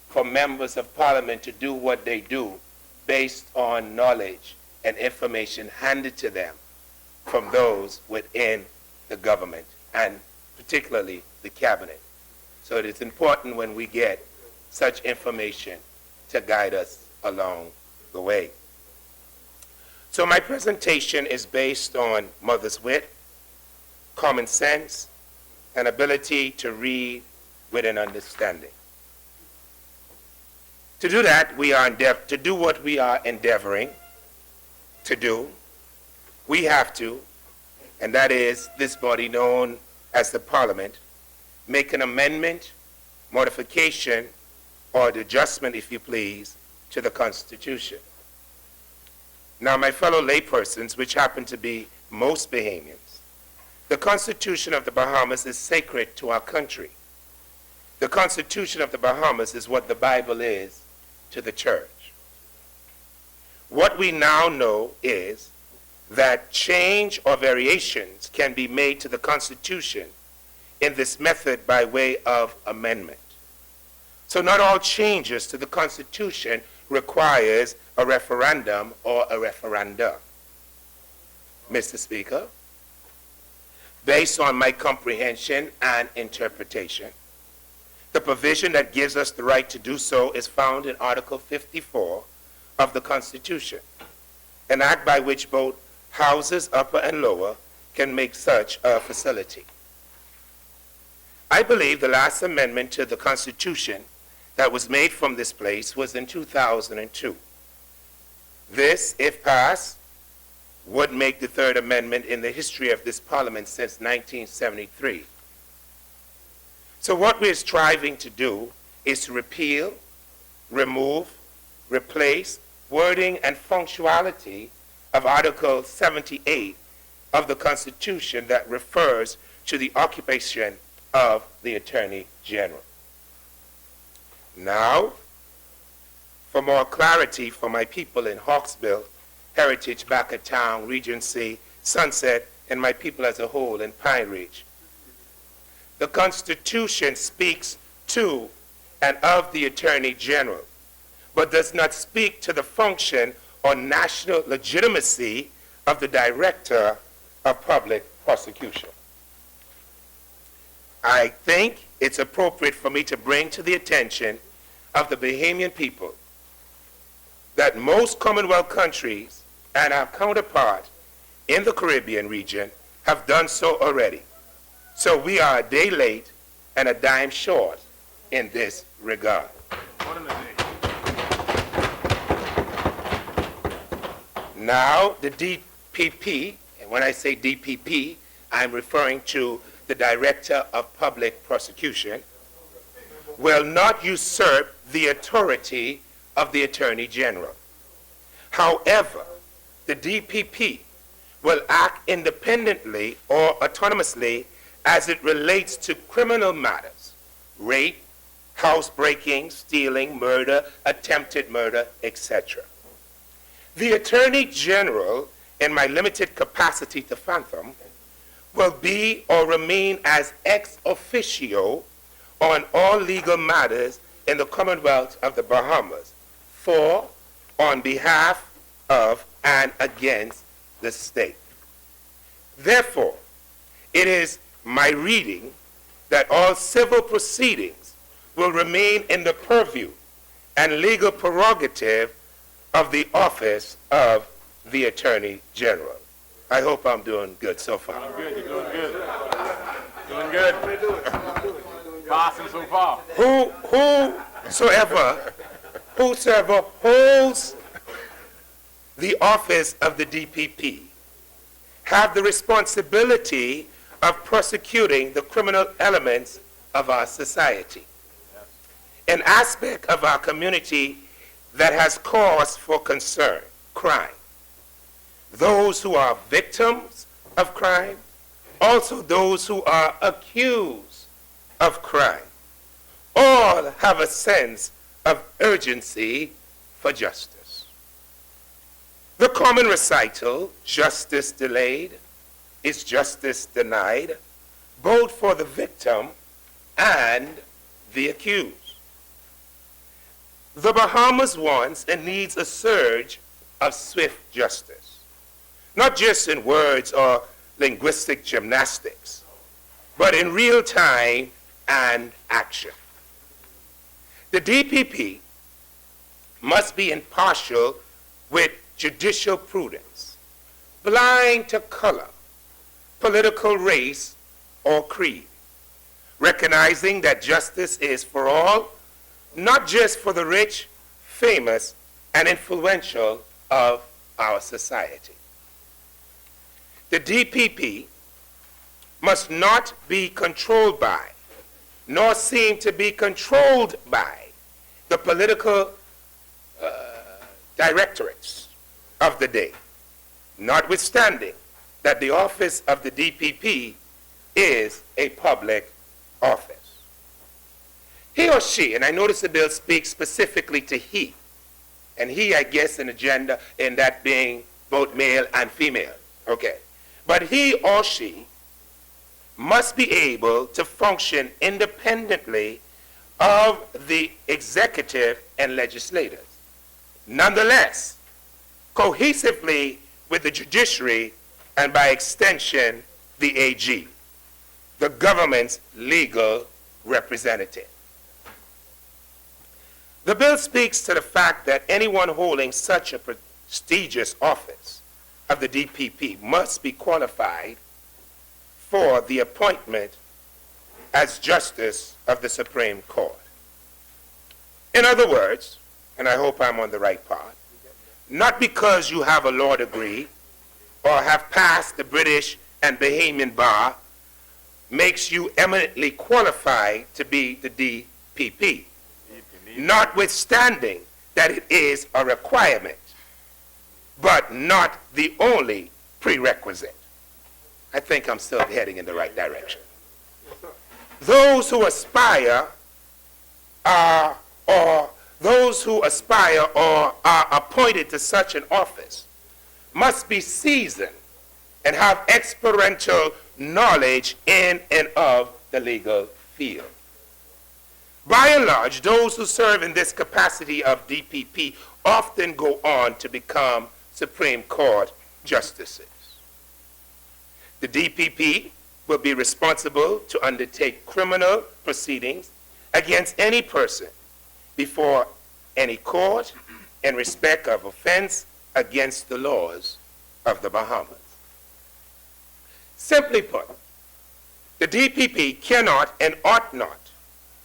for members of parliament to do what they do based on knowledge and information handed to them from those within the government and particularly the cabinet. So it is important when we get such information to guide us along the way. So my presentation is based on mother's wit, common sense, and ability to read with an understanding. To do that, to do what we are endeavoring to do, we have to, and that is this body known as the Parliament, make an amendment, modification, or the adjustment, if you please, to the Constitution. Now, my fellow laypersons, which happen to be most Bahamians, the Constitution of the Bahamas is sacred to our country. The Constitution of the Bahamas is what the Bible is to the church. What we now know is that change or variations can be made to the Constitution in this method by way of amendment. So not all changes to the Constitution requires a referendum or a referenda. Mr. Speaker, based on my comprehension and interpretation, the provision that gives us the right to do so is found in Article 54 of the Constitution, an act by which both houses, upper and lower, can make such a facility. I believe the last amendment to the Constitution that was made from this place was in 2002. This, if passed, would make the third amendment in the history of this Parliament since 1973. So what we're striving to do is to repeal, remove, replace wording and functionality of Article 78 of the Constitution that refers to the occupation of the Attorney General. Now, for more clarity for my people in Hawksbill, Heritage, Town, Regency, Sunset, and my people as a whole in Pine Ridge, the Constitution speaks to and of the Attorney General, but does not speak to the function or national legitimacy of the Director of Public Prosecution. I think it's appropriate for me to bring to the attention of the Bahamian people that most Commonwealth countries and our counterpart in the Caribbean region have done so already. So we are a day late and a dime short in this regard. Now, the DPP, and when I say DPP, I'm referring to the Director of Public Prosecution, will not usurp the authority of the Attorney General. However, the DPP will act independently or autonomously as it relates to criminal matters, rape, housebreaking, stealing, murder, attempted murder, etc. The Attorney General, in my limited capacity to fathom, will be or remain as ex officio on all legal matters in the Commonwealth of the Bahamas for, on behalf of, and against the state. Therefore, it is my reading that all civil proceedings will remain in the purview and legal prerogative of the office of the Attorney General. I hope I'm doing good so far.
Good, you're doing good. Doing good. Passing so far.
Whosoever holds the office of the DPP have the responsibility of prosecuting the criminal elements of our society. An aspect of our community that has cause for concern, crime. Those who are victims of crime, also those who are accused of crime, all have a sense of urgency for justice. The common recital, justice delayed, is justice denied, both for the victim and the accused. The Bahamas wants and needs a surge of swift justice, not just in words or linguistic gymnastics, but in real time and action. The DPP must be impartial with judicial prudence, blind to color, political race, or creed, recognizing that justice is for all, not just for the rich, famous, and influential of our society. The DPP must not be controlled by, nor seem to be controlled by, the political directorates of the day, notwithstanding that the office of the DPP is a public office. He or she, and I notice the bill speaks specifically to he, and he, I guess, an agenda in that being both male and female, okay. But he or she must be able to function independently of the executive and legislators. Nonetheless, cohesively with the judiciary and by extension, the AG, the government's legal representative. The bill speaks to the fact that anyone holding such a prestigious office of the DPP must be qualified for the appointment as Justice of the Supreme Court. In other words, and I hope I'm on the right path, not because you have a law degree or have passed the British and Bahamian bar makes you eminently qualified to be the DPP, notwithstanding that it is a requirement, but not the only prerequisite. I think I'm still heading in the right direction. those who aspire or are appointed to such an office must be seasoned and have experiential knowledge in and of the legal field. By and large, those who serve in this capacity of DPP often go on to become Supreme Court justices. The DPP will be responsible to undertake criminal proceedings against any person before any court in respect of offense against the laws of the Bahamas. Simply put, the DPP cannot and ought not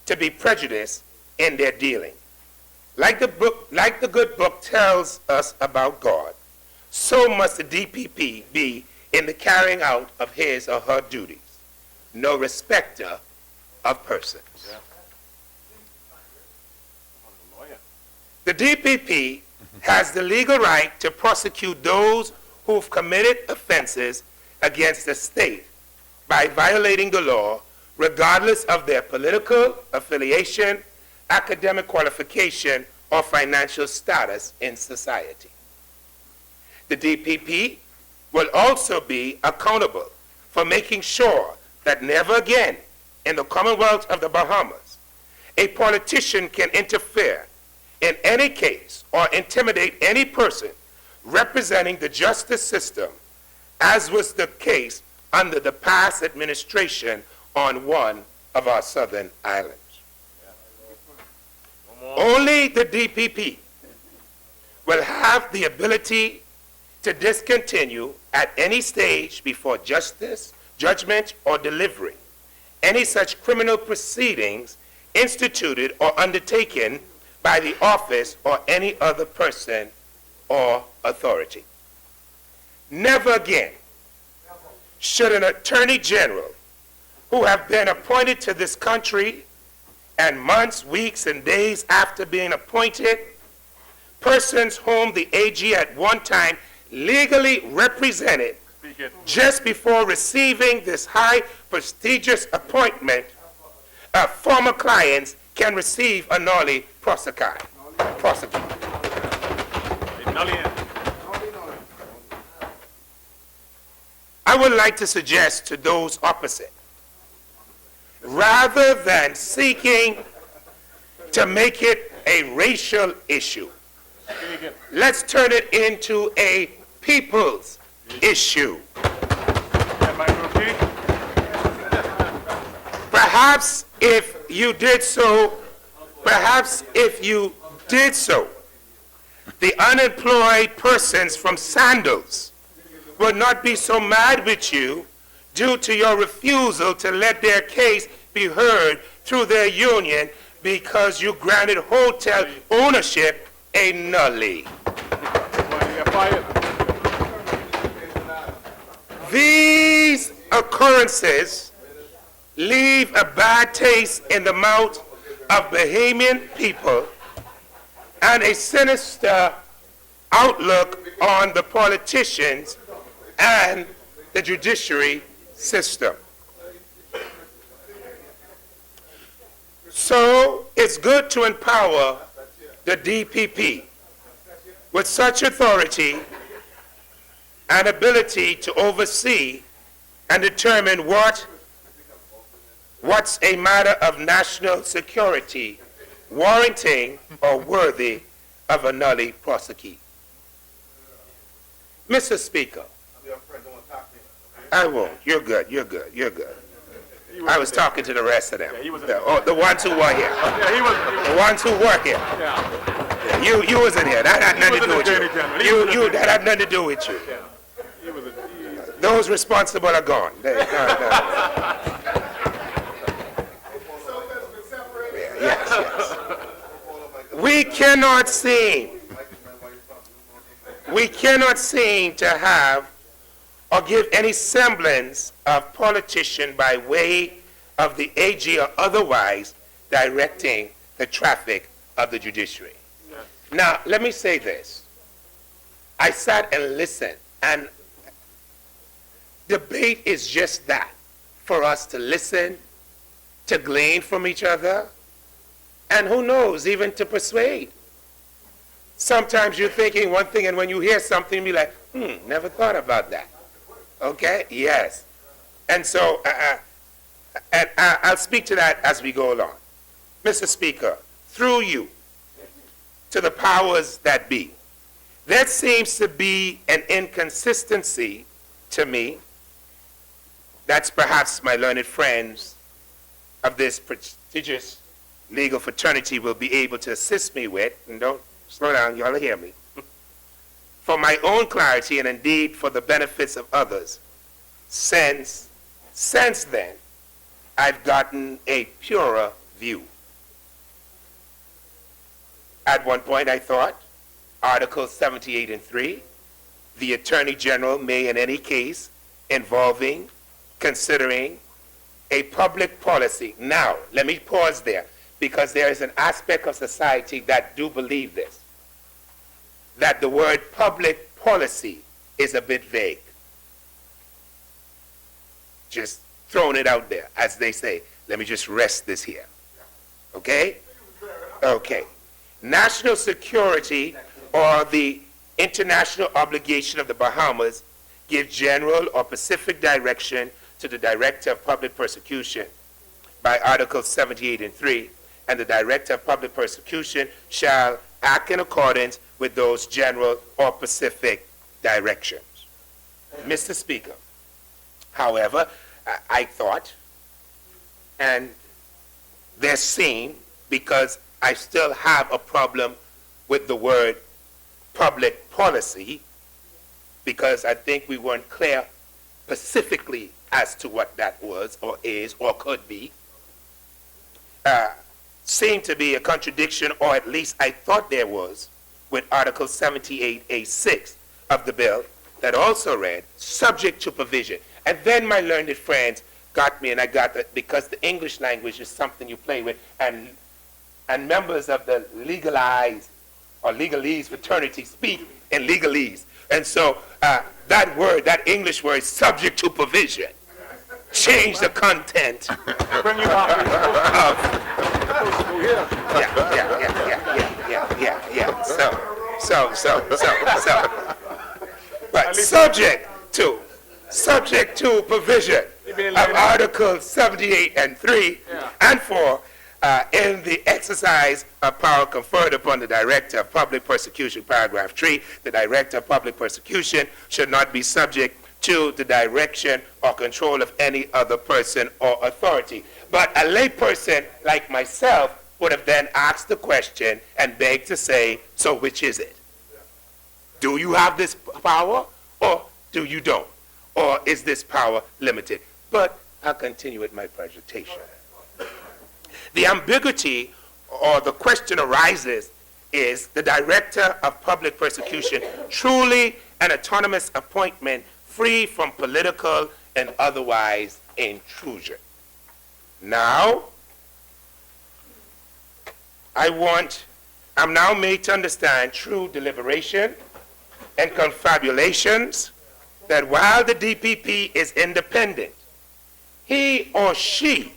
to be prejudiced in their dealing. Like the good book tells us about God, so must the DPP be in the carrying out of his or her duties, no respecter of persons. The DPP has the legal right to prosecute those who've committed offenses against the state by violating the law, regardless of their political affiliation, academic qualification, or financial status in society. The DPP will also be accountable for making sure that never again in the Commonwealth of the Bahamas a politician can interfere in any case or intimidate any person representing the justice system, as was the case under the past administration on one of our southern islands. Only the DPP will have the ability to discontinue at any stage before justice, judgment, or delivery any such criminal proceedings instituted or undertaken by the office or any other person or authority. Never again should an attorney general who have been appointed to this country and months, weeks, and days after being appointed, persons whom the AG at one time legally represented just before receiving this high prestigious appointment, former clients can receive a nollie prosequi. I would like to suggest to those opposite, rather than seeking to make it a racial issue, let's turn it into a people's issue. Perhaps if you did so, the unemployed persons from Sandals will not be so mad with you due to your refusal to let their case be heard through their union because you granted hotel ownership a nullie. These occurrences leave a bad taste in the mouth of Bahamian people and a sinister outlook on the politicians and the judiciary system. So it's good to empower the DPP with such authority and ability to oversee and determine what's a matter of national security warranting or worthy of a nullie prosequi. Mr. Speaker, I won't. You're good. I was talking to the rest of them. The ones who were here. The ones who work here. You wasn't here. That had nothing to do with you. That had nothing to do with you. Those responsible are gone. Yes. We cannot seem to have or give any semblance of politician by way of the AG or otherwise directing the traffic of the judiciary. Now, let me say this. I sat and listened, and debate is just that, for us to listen, to glean from each other, and who knows, even to persuade. Sometimes you're thinking one thing, and when you hear something, you're like, never thought about that. Okay? Yes. And so, I'll speak to that as we go along. Mr. Speaker, through you, to the powers that be, there seems to be an inconsistency to me. That's perhaps my learned friends of this prestigious legal fraternity will be able to assist me with, and don't slow down, y'all hear me. For my own clarity and indeed for the benefits of others, since then, I've gotten a purer view. At one point I thought, Articles 78 and 3, the Attorney General may in any case involving, considering a public policy. Now, let me pause there, because there is an aspect of society that do believe this, that the word public policy is a bit vague. Just throwing it out there, as they say. Let me just rest this here. Okay? Okay. National security or the international obligation of the Bahamas give general or specific direction to the Director of Public Prosecution by Articles 78 and 3, and the Director of Public Prosecution shall act in accordance with those general or specific directions. Mr. Speaker, however, I thought, and there seemed, because I still have a problem with the word public policy, because I think we weren't clear specifically as to what that was or is or could be, seemed to be a contradiction, or at least I thought there was, with Article 78A6 of the bill that also read, subject to provision. And then my learned friends got me, and I got that because the English language is something you play with, and members of the legalized or legalese fraternity speak in legalese. And so that word, that English word, subject to provision, changed the content of, but subject to provision of Articles 78 and 3 and 4, in the exercise of power conferred upon the Director of Public Prosecution, paragraph 3, the Director of Public Prosecution should not be subject to the direction or control of any other person or authority. But a layperson like myself would have then asked the question and begged to say, so which is it? Do you have this power, or do you don't? Or is this power limited? But I'll continue with my presentation. The ambiguity or the question arises, is the Director of Public Prosecution truly an autonomous appointment free from political and otherwise intrusion? Now, I'm now made to understand through deliberation and confabulations that while the DPP is independent, he or she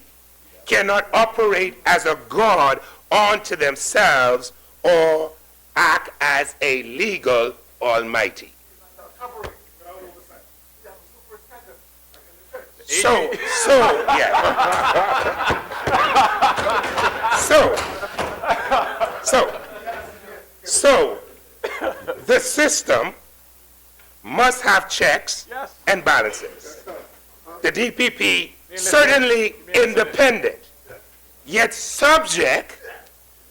cannot operate as a god unto themselves or act as a legal almighty. So, the system must have checks and balances. The DPP certainly independent, yet subject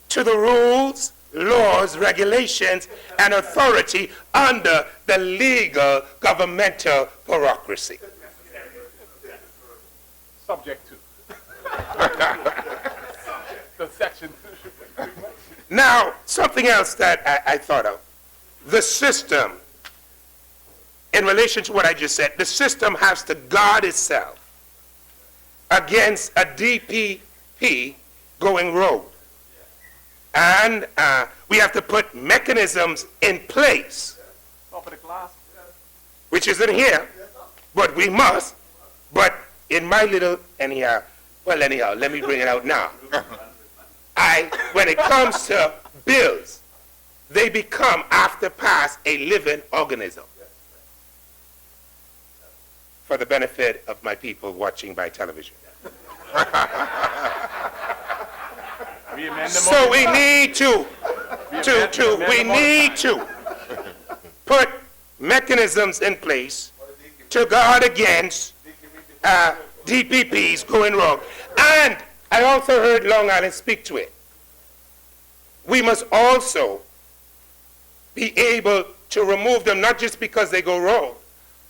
to the rules, laws, regulations, and authority under the legal governmental bureaucracy.
Subject to. The section.
Now, something else that I thought of. The system, in relation to what I just said, the system has to guard itself against a DPP going rogue. And we have to put mechanisms in place, which isn't here, but we must. But in my little, anyhow, Well, anyhow, let me bring it out now. When it comes to bills, they become, after pass, a living organism. For the benefit of my people watching by television.
We amend the
So
motion.
we need to put mechanisms in place to guard against DPPs going wrong. And I also heard Long Island speak to it. We must also be able to remove them, not just because they go wrong,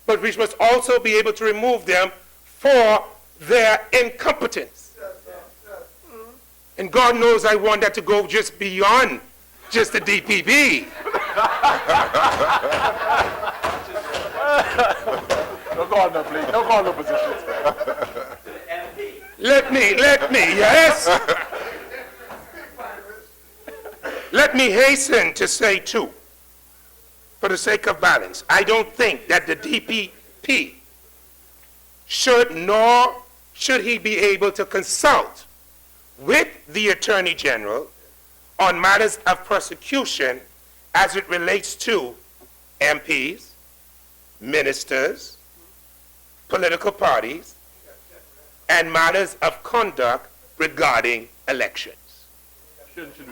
but we must also be able to remove them for their incompetence. And God knows I want that to go just beyond just the DPP.
No call no plea. No call no positions.
Let me, yes? Let me hasten to say, too, for the sake of balance, I don't think that the DPP should, nor should he be able to consult with the Attorney General on matters of prosecution as it relates to MPs, ministers, political parties, and matters of conduct regarding elections.
Shouldn't do.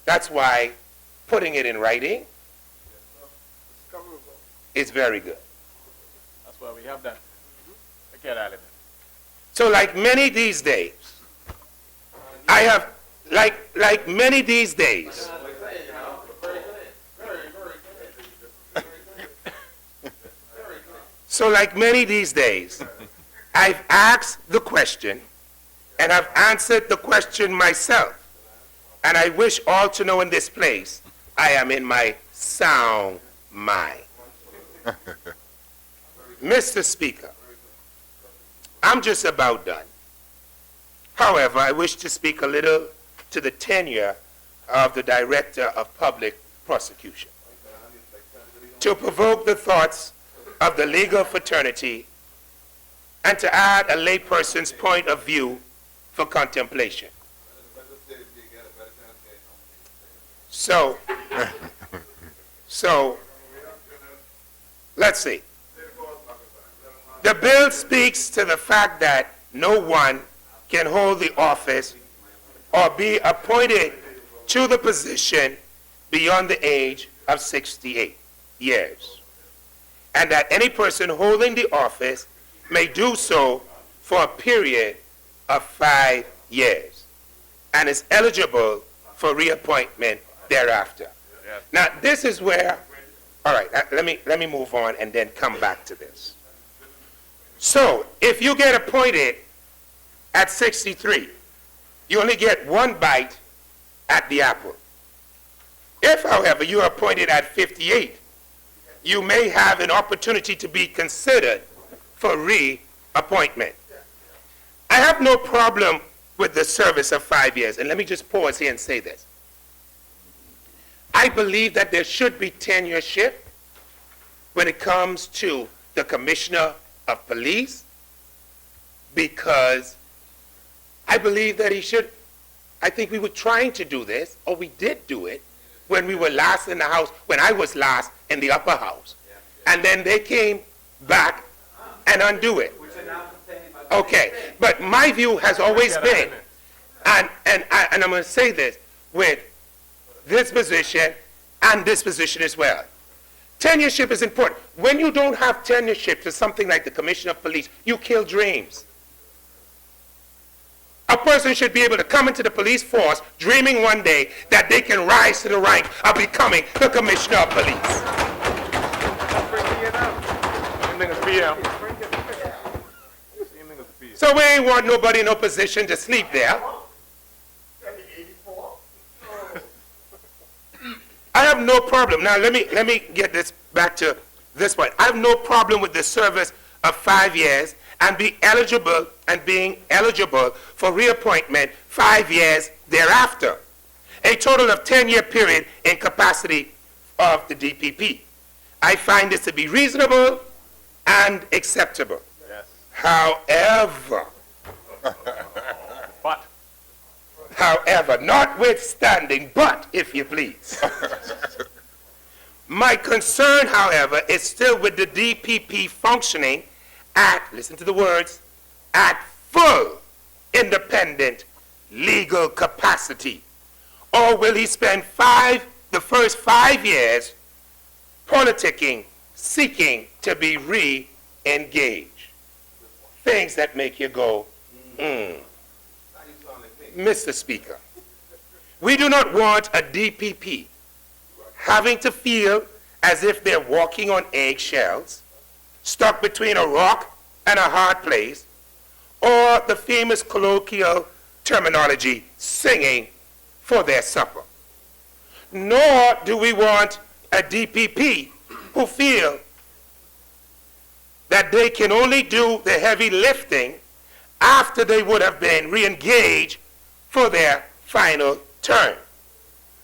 That's why putting it in writing is very good.
That's why we have that. I can't element.
So like many these days, I have, like many these days, so like many these days, I've asked the question and I've answered the question myself. And I wish all to know in this place, I am in my sound mind. Mr. Speaker, I'm just about done. However, I wish to speak a little to the tenure of the Director of Public Prosecution, to provoke the thoughts of the legal fraternity and to add a layperson's point of view for contemplation. So, let's see. The bill speaks to the fact that no one can hold the office or be appointed to the position beyond the age of 68 years, and that any person holding the office may do so for a period of 5 years and is eligible for reappointment thereafter.
Yes.
Now, this is where, all right, let me move on and then come back to this. So, if you get appointed at 63, you only get one bite at the apple. If, however, you are appointed at 58, you may have an opportunity to be considered for reappointment. I have no problem with the service of 5 years, and let me just pause here and say this. I believe that there should be tenureship when it comes to the Commissioner of Police, because I believe that he should. I think we were trying to do this, or we did do it, when we were last in the House, when I was last in the upper house. And then they came back and undo it. Okay, but my view has always been, and I'm going to say this, with this position and this position as well. Tenureship is important. When you don't have tenureship to something like the Commissioner of Police, you kill dreams. A person should be able to come into the police force dreaming one day that they can rise to the rank of becoming the Commissioner of Police. So we ain't want nobody in no position to sleep there. I have no problem. Now let me get this back to this point. I have no problem with the service of 5 years and being eligible for reappointment 5 years thereafter. A total of 10-year period in capacity of the DPP. I find this to be reasonable and acceptable.
Yes.
However,
But
However, notwithstanding, but, if you please, my concern, however, is still with the DPP functioning at, listen to the words, at full independent legal capacity. Or will he spend the first 5 years politicking, seeking to be re-engaged? Things that make you go, Mr. Speaker, we do not want a DPP having to feel as if they're walking on eggshells, stuck between a rock and a hard place, or the famous colloquial terminology, singing for their supper. Nor do we want a DPP who feel that they can only do the heavy lifting after they would have been re-engaged for their final term.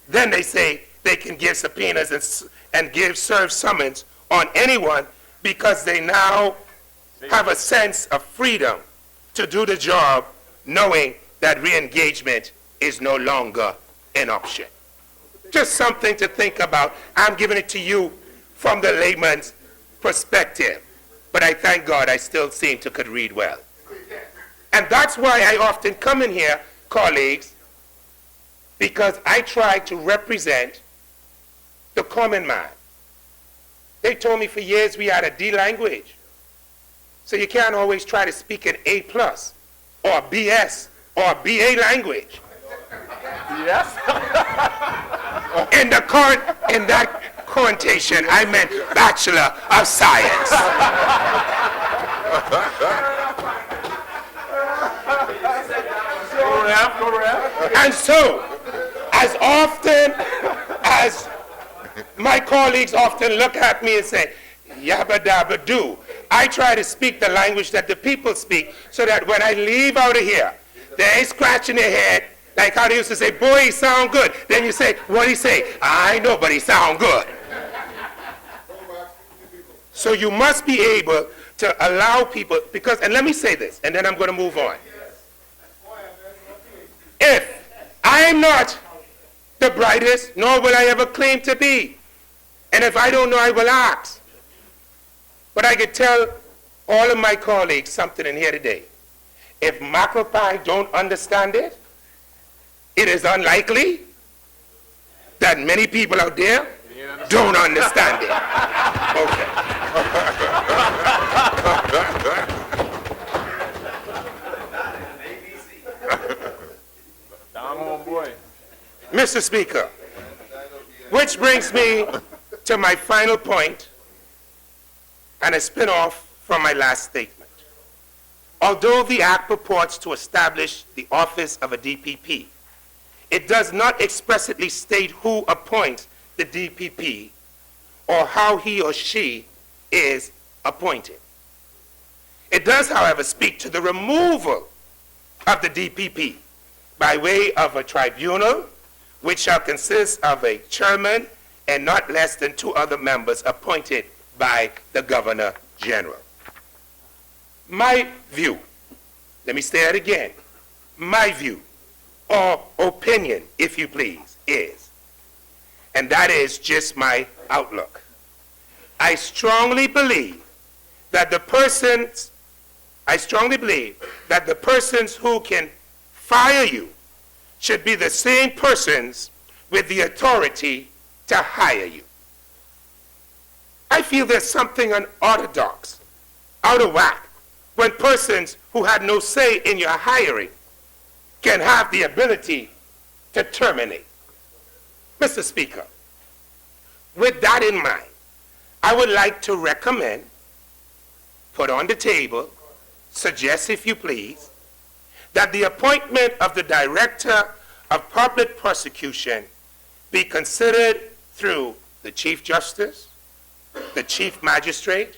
Then they say they can give subpoenas and serve summons on anyone because they now have a sense of freedom to do the job, knowing that re-engagement is no longer an option. Just something to think about. I'm giving it to you from the layman's perspective, but I thank God I still seem to could read well. And that's why I often come in here, colleagues, because I try to represent the common man. They told me for years we had a D language. So you can't always try to speak an A plus or BS or BA language.
yes,
In that connotation, I meant Bachelor of Science.
go rap.
And so, as often as my colleagues often look at me and say, yabba dabba do, I try to speak the language that the people speak so that when I leave out of here, they ain't scratching their head like how they used to say, boy, he sound good. Then you say, what he say? I know, but he sound good. So you must be able to allow people, because, and let me say this, and then I'm going to move on. If I'm not the brightest, nor will I ever claim to be, and if I don't know, I will ask. But I could tell all of my colleagues something in here today. If McAlpine don't understand it, it is unlikely that many people out there don't understand it.
Down home, boy.
Mr. Speaker, which brings me to my final point and a spin-off from my last statement. Although the Act purports to establish the office of a DPP, it does not explicitly state who appoints the DPP or how he or she is appointed. It does, however, speak to the removal of the DPP by way of a tribunal which shall consist of a chairman and not less than 2 other members appointed by the Governor General. My view, let me say it again, my view, or opinion, if you please, is, and that is just my outlook. I strongly believe that the persons who can fire you should be the same persons with the authority to hire you. I feel there's something unorthodox, out of whack, when persons who had no say in your hiring can have the ability to terminate. Mr. Speaker, with that in mind, I would like to recommend, put on the table, suggest if you please, that the appointment of the Director of Public Prosecution be considered through the Chief Justice, the Chief Magistrate,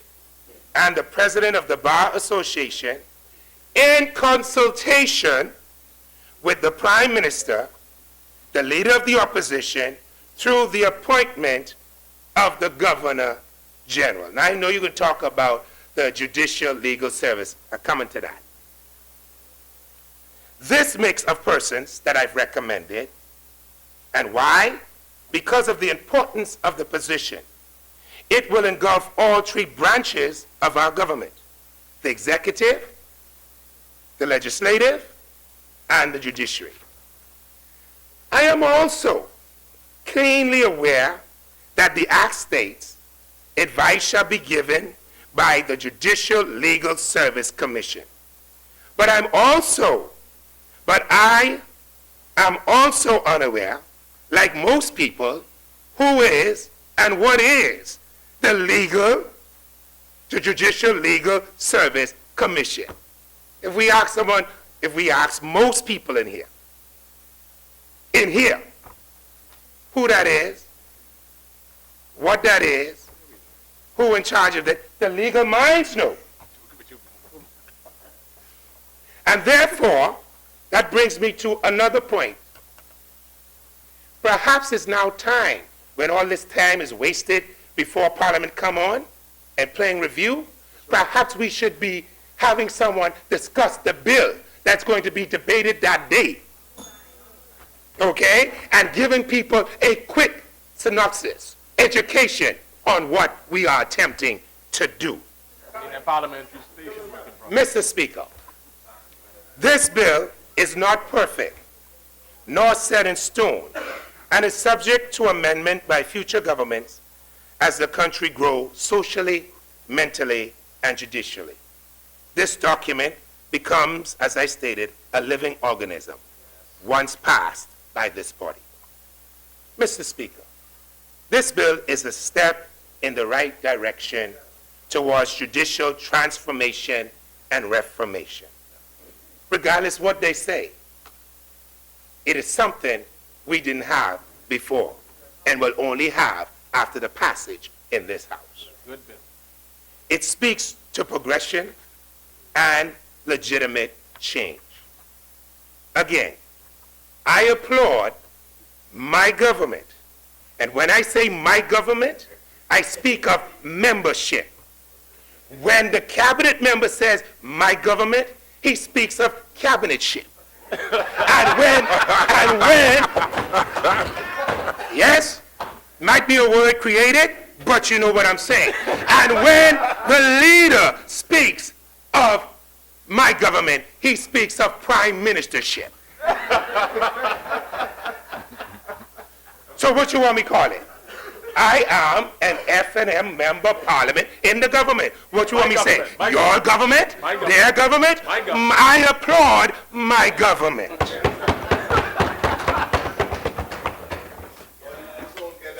and the President of the Bar Association in consultation with the Prime Minister, the Leader of the Opposition, through the appointment of the Governor General. Now I know you can talk about the Judicial Legal Service. I'm coming to that. this mix of persons that I've recommended. And why? Because of the importance of the position. It will engulf all three branches of our government: the executive, the legislative, and the judiciary. I am also keenly aware that the Act states advice shall be given by the Judicial Legal Service Commission. But I am also unaware, like most people, who is and what is the Judicial Legal Service Commission. If we ask most people in here, who that is, what that is, who in charge of it, the legal minds know. And therefore, that brings me to another point. Perhaps it's now time, when all this time is wasted before Parliament come on and playing review, perhaps we should be having someone discuss the bill that's going to be debated that day. Okay? And giving people a quick synopsis, education on what we are attempting to do.
In a parliamentary station,
Mr. Speaker, this bill is not perfect, nor set in stone, and is subject to amendment by future governments as the country grows socially, mentally, and judicially. This document becomes, as I stated, a living organism once passed by this body. Mr. Speaker, this bill is a step in the right direction towards judicial transformation and reformation. Regardless what they say, it is something we didn't have before and will only have after the passage in this House.
good bill.
It speaks to progression and legitimate change. Again, I applaud my government. And when I say my government, I speak of membership. When the cabinet member says my government, he speaks of cabinetship. and when, yes, might be a word created, but you know what I'm saying. And when the leader speaks of my government, he speaks of prime ministership. So what you want me to call it? I am an F&M member of parliament in the government. What you want me to say? Your government? Their government?
My government.
I applaud my government.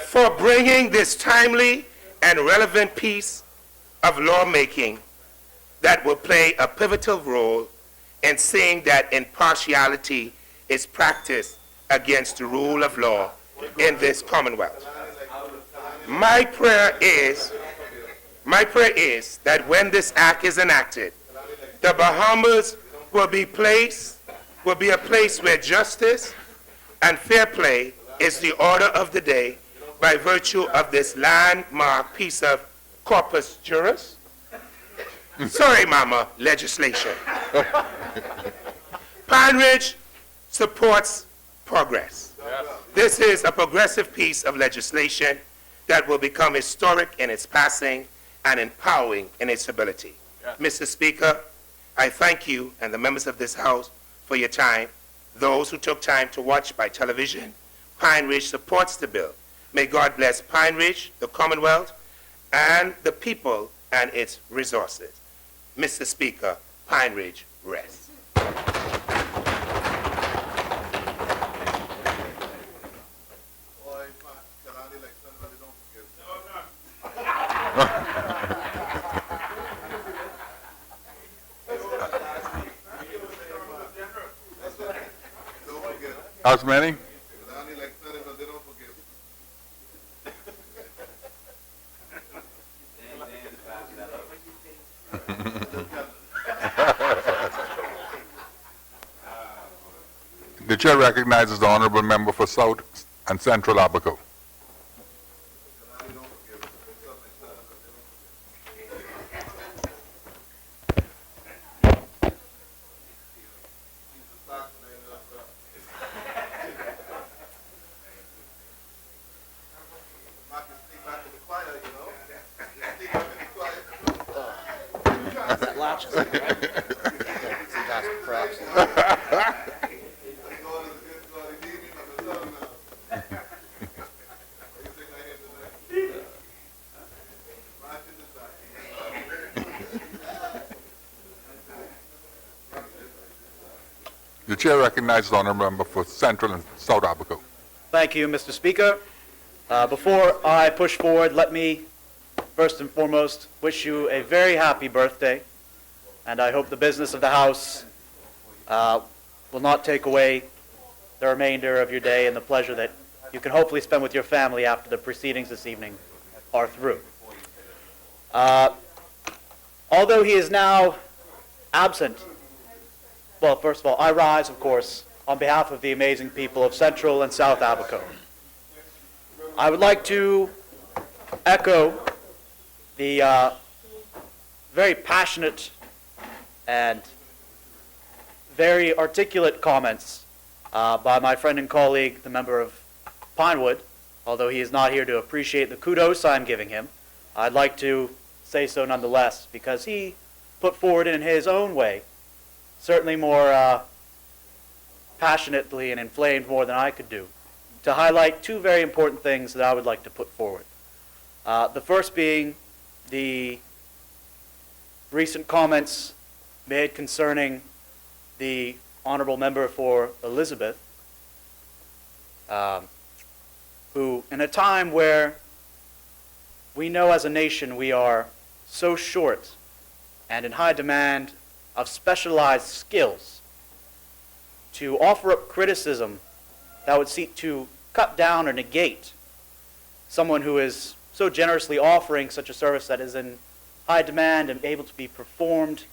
For bringing this timely and relevant piece of lawmaking that will play a pivotal role in seeing that impartiality is practiced against the rule of law in this Commonwealth. My prayer is that when this act is enacted, the Bahamas will be a place where justice and fair play is the order of the day by virtue of this landmark piece of corpus juris. Sorry, Mama, legislation. Pine Ridge supports progress. This is a progressive piece of legislation that will become historic in its passing and empowering in its ability. Mr. Speaker, I thank you and the members of this House for your time. Those who took time to watch by television, Pine Ridge supports the bill. May God bless Pine Ridge, the Commonwealth, and the people and its resources. Mr. Speaker, Pine Ridge rests.
As many? The chair recognizes the honorable member for South and Central Abaco.
That latches, right? Sometimes perhaps.
The chair recognizes the honourable member for Central and South Abaco.
Thank you, Mr. Speaker. Before I push forward, let me first and foremost wish you a very happy birthday, and I hope the business of the House will not take away the remainder of your day and the pleasure that you can hopefully spend with your family after the proceedings this evening are through. Although he is now absent, well, first of all, I rise, of course, on behalf of the amazing people of Central and South Abaco. I would like to echo the very passionate and very articulate comments by my friend and colleague, the member of Pinewood. Although he is not here to appreciate the kudos I'm giving him, I'd like to say so nonetheless, because he put forward in his own way, certainly more passionately and inflamed more than I could do, to highlight two very important things that I would like to put forward. The first being the recent comments made concerning the honorable member for Elizabeth, who, in a time where we know as a nation we are so short and in high demand of specialized skills, to offer up criticism that would seek to cut down or negate someone who is so generously offering such a service that is in high demand and able to be performed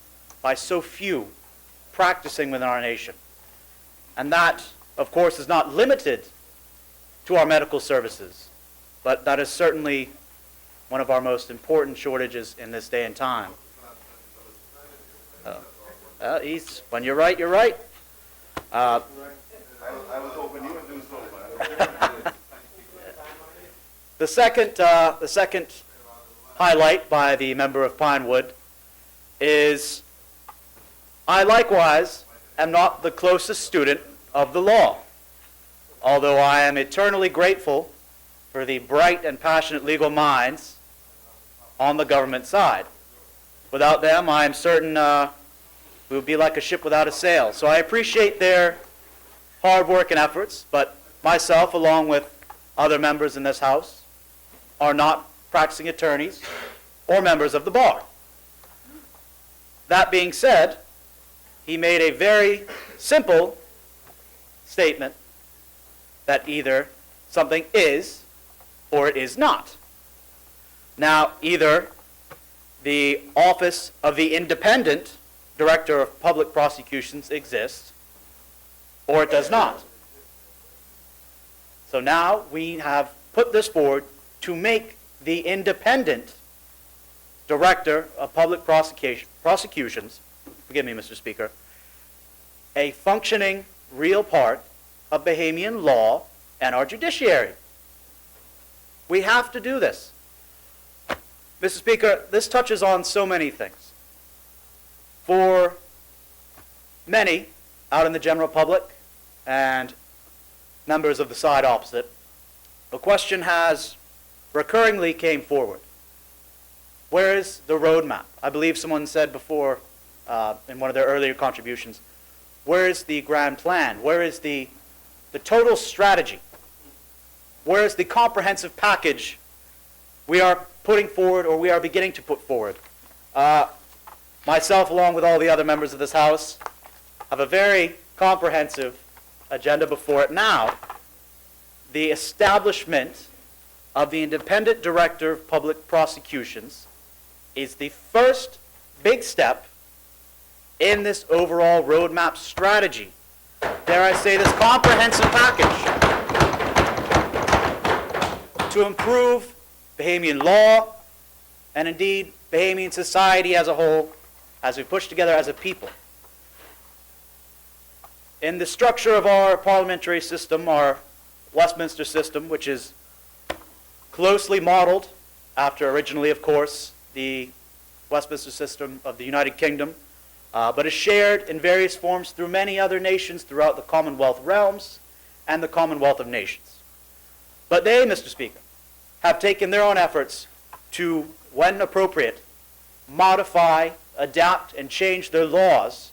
by so few practicing within our nation. And that, of course, is not limited to our medical services, but that is certainly one of our most important shortages in this day and time. When you're right, you're right.
I was hoping you would do so, man.
The second highlight by the member of Pinewood is I likewise am not the closest student of the law, although I am eternally grateful for the bright and passionate legal minds on the government side. Without them, I am certain we would be like a ship without a sail. So I appreciate their hard work and efforts, but myself, along with other members in this House, are not practicing attorneys or members of the bar. That being said, he made a very simple statement that either something is or it is not. Now, either the office of the Independent Director of Public Prosecutions exists or it does not. So now we have put this forward to make the Independent Director of Public Prosecutions, forgive me, Mr. Speaker, a functioning, real part of Bahamian law and our judiciary. We have to do this. Mr. Speaker, this touches on so many things. For many out in the general public and members of the side opposite, the question has recurringly came forward. Where is the roadmap? I believe someone said before in one of their earlier contributions, where is the grand plan? Where is the total strategy? Where is the comprehensive package we are putting forward or we are beginning to put forward? Myself, along with all the other members of this House, have a very comprehensive agenda before it now. The establishment of the Independent Director of Public Prosecutions is the first big step in this overall roadmap strategy. Dare I say this comprehensive package to improve Bahamian law and indeed Bahamian society as a whole as we push together as a people. In the structure of our parliamentary system, our Westminster system, which is closely modeled after originally, of course, the Westminster system of the United Kingdom, but is shared in various forms through many other nations throughout the Commonwealth realms and the Commonwealth of Nations. But they, Mr. Speaker, have taken their own efforts to, when appropriate, modify, adapt, and change their laws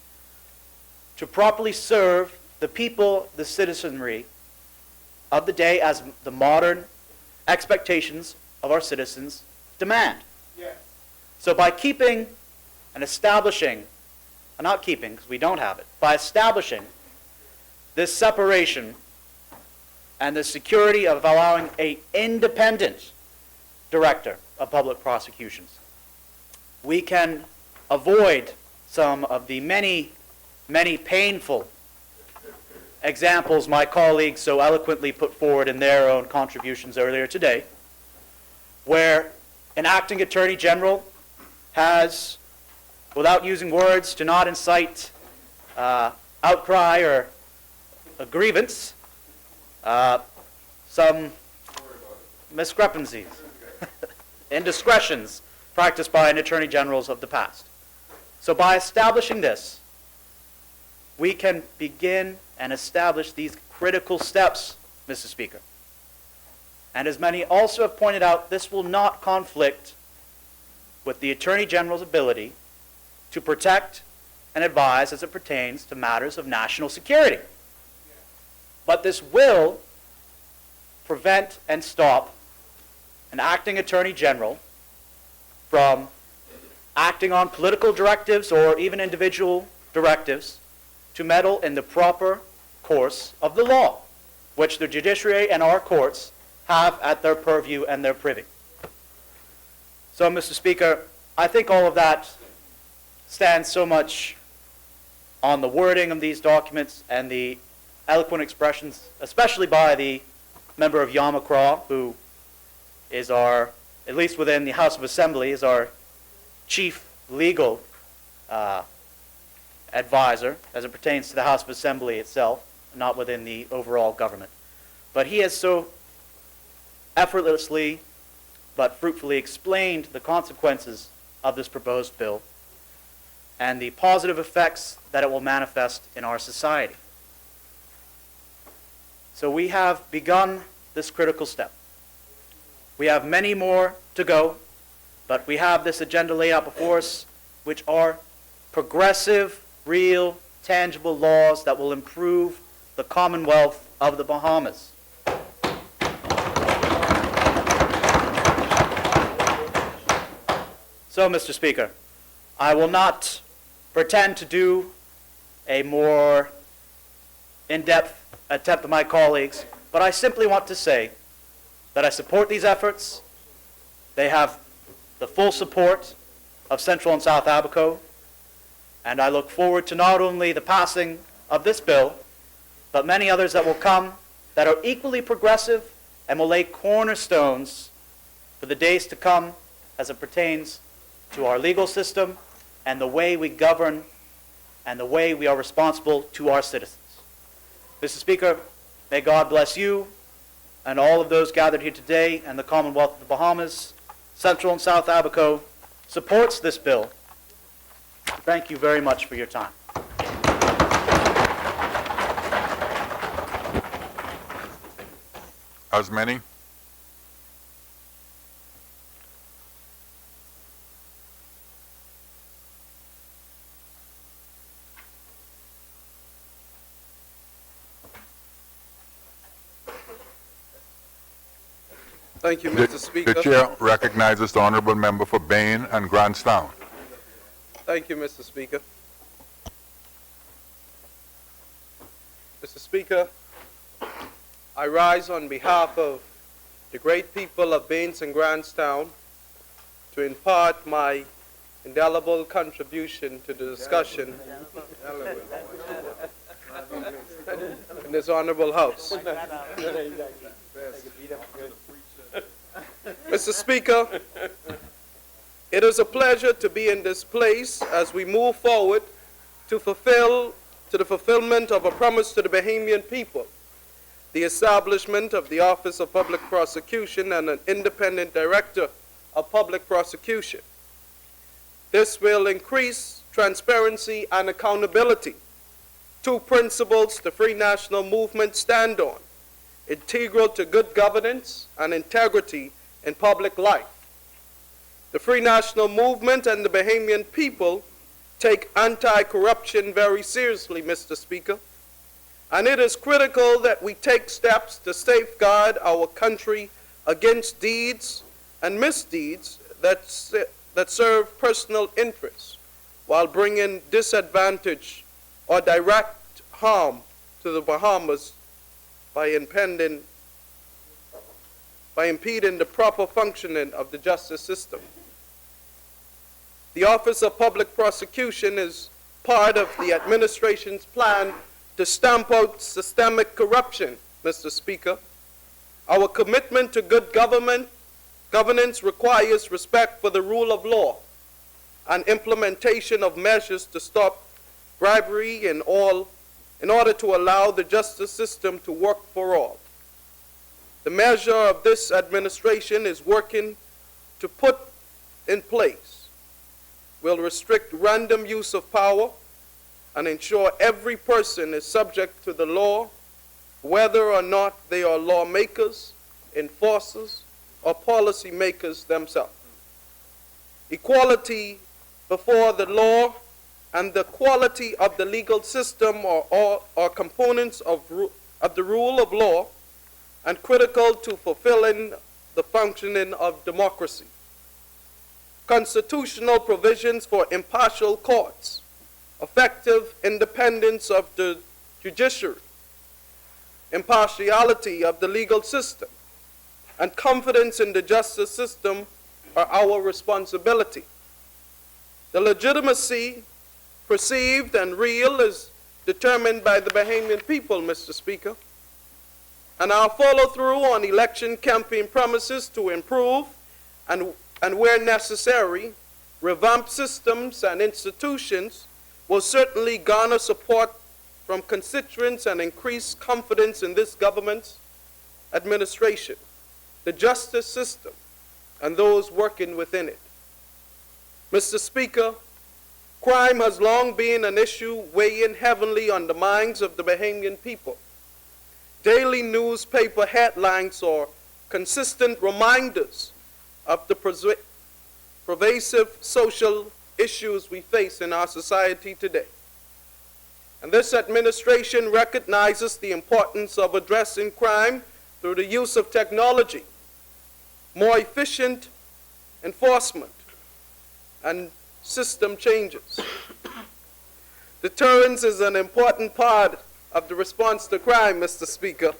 to properly serve the people, the citizenry of the day as the modern expectations of our citizens demand.
Yes.
So by keeping and establishing, not keeping because we don't have it, by establishing this separation and the security of allowing an independent director of public prosecutions, we can avoid some of the many, many painful examples my colleagues so eloquently put forward in their own contributions earlier today, where an acting attorney general has, without using words to not incite outcry or a grievance, some discrepancies, indiscretions practiced by an attorney generals of the past. So by establishing this, we can begin and establish these critical steps, Mr. Speaker. And as many also have pointed out, this will not conflict with the Attorney General's ability to protect and advise as it pertains to matters of national security. But this will prevent and stop an acting Attorney General from acting on political directives or even individual directives to meddle in the proper course of the law, which the judiciary and our courts have at their purview and their privy. So, Mr. Speaker, I think all of that stands so much on the wording of these documents and the eloquent expressions, especially by the member of Yamakra, who is our, at least within the House of Assembly, is our chief legal advisor as it pertains to the House of Assembly itself, not within the overall government. But he has so effortlessly but fruitfully explained the consequences of this proposed bill and the positive effects that it will manifest in our society. So we have begun this critical step. We have many more to go, but we have this agenda laid out before us, which are progressive, real, tangible laws that will improve the Commonwealth of the Bahamas. So, Mr. Speaker, I will not pretend to do a more in-depth attempt than my colleagues, but I simply want to say that I support these efforts. They have the full support of Central and South Abaco, and I look forward to not only the passing of this bill, but many others that will come that are equally progressive and will lay cornerstones for the days to come as it pertains to our legal system and the way we govern and the way we are responsible to our citizens. Mr. Speaker, may God bless you and all of those gathered here today, and the Commonwealth of the Bahamas. Central and South Abaco supports this bill. Thank you very much for your time.
As many?
Thank you,
The
Mr. Speaker.
the chair recognizes the honorable member for Bain and Grandstown.
Thank you, Mr. Speaker. Mr. Speaker, I rise on behalf of the great people of Baines and Grandstown to impart my indelible contribution to the discussion in this honorable House. Mr. Speaker, it is a pleasure to be in this place as we move forward to the fulfillment of a promise to the Bahamian people, the establishment of the Office of Public Prosecution and an independent director of public prosecution. This will increase transparency and accountability, two principles the Free National Movement stand on, integral to good governance and integrity in public life. The Free National Movement and the Bahamian people take anti-corruption very seriously, Mr. Speaker, and it is critical that we take steps to safeguard our country against deeds and misdeeds that serve personal interests while bringing disadvantage or direct harm to the Bahamas by impeding the proper functioning of the justice system. The Office of Public Prosecution is part of the administration's plan to stamp out systemic corruption, Mr. Speaker. Our commitment to good governance requires respect for the rule of law and implementation of measures to stop bribery in order to allow the justice system to work for all. The measure of this administration is working to put in place will restrict random use of power and ensure every person is subject to the law, whether or not they are lawmakers, enforcers, or policymakers themselves. Equality before the law and the quality of the legal system are components of the rule of law and critical to fulfilling the functioning of democracy. Constitutional provisions for impartial courts, effective independence of the judiciary, impartiality of the legal system, and confidence in the justice system are our responsibility. The legitimacy, perceived and real, is determined by the Bahamian people, Mr. Speaker. And our follow-through on election campaign promises to improve and where necessary, revamp systems and institutions will certainly garner support from constituents and increase confidence in this government's administration, the justice system, and those working within it. Mr. Speaker, crime has long been an issue weighing heavily on the minds of the Bahamian people. Daily newspaper headlines are consistent reminders of the pervasive social issues we face in our society today. And this administration recognizes the importance of addressing crime through the use of technology, more efficient enforcement, and system changes. Deterrence is an important part of the response to crime, Mr. Speaker,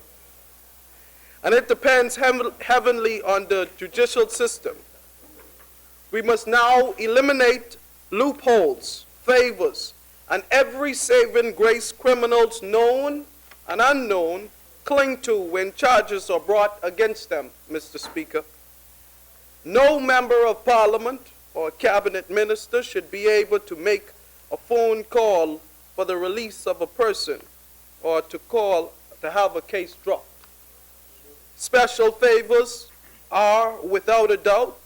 and it depends heavily on the judicial system. We must now eliminate loopholes, favors, and every saving grace criminals known and unknown cling to when charges are brought against them, Mr. Speaker. No member of Parliament or cabinet minister should be able to make a phone call for the release of a person or to have a case dropped. Special favors are, without a doubt,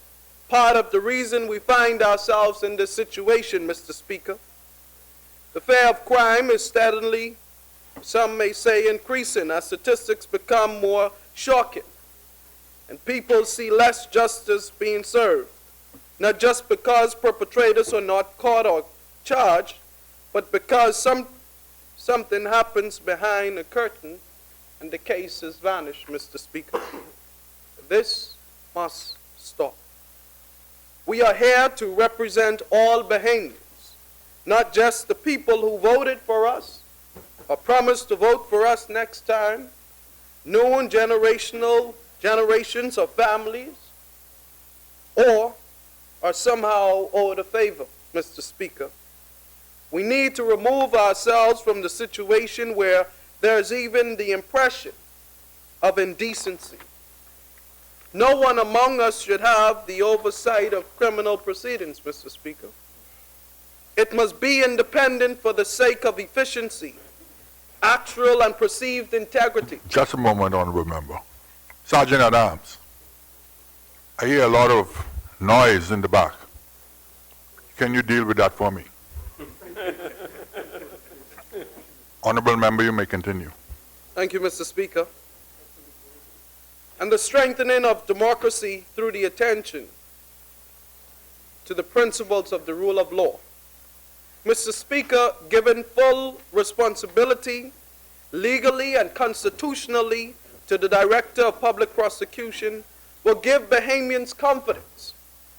part of the reason we find ourselves in this situation, Mr. Speaker. The fear of crime is steadily, some may say, increasing as statistics become more shocking and people see less justice being served, not just because perpetrators are not caught or charged, but because something happens behind a curtain and the case has vanished, Mr. Speaker. This must stop. We are here to represent all Bahamians, not just the people who voted for us or promised to vote for us next time, known generations of families, or are somehow owed a favor, Mr. Speaker. We need to remove ourselves from the situation where there's even the impression of indecency. No one among us should have the oversight of criminal proceedings, Mr. Speaker. It must be independent for the sake of efficiency, actual and perceived integrity.
Just a moment, honorable member. Sergeant at Arms, I hear a lot of noise in the back. Can you deal with that for me? Honorable member, you may continue.
Thank you, Mr. Speaker. And the strengthening of democracy through the attention to the principles of the rule of law. Mr. Speaker, given full responsibility legally and constitutionally to the Director of Public Prosecution, will give Bahamians confidence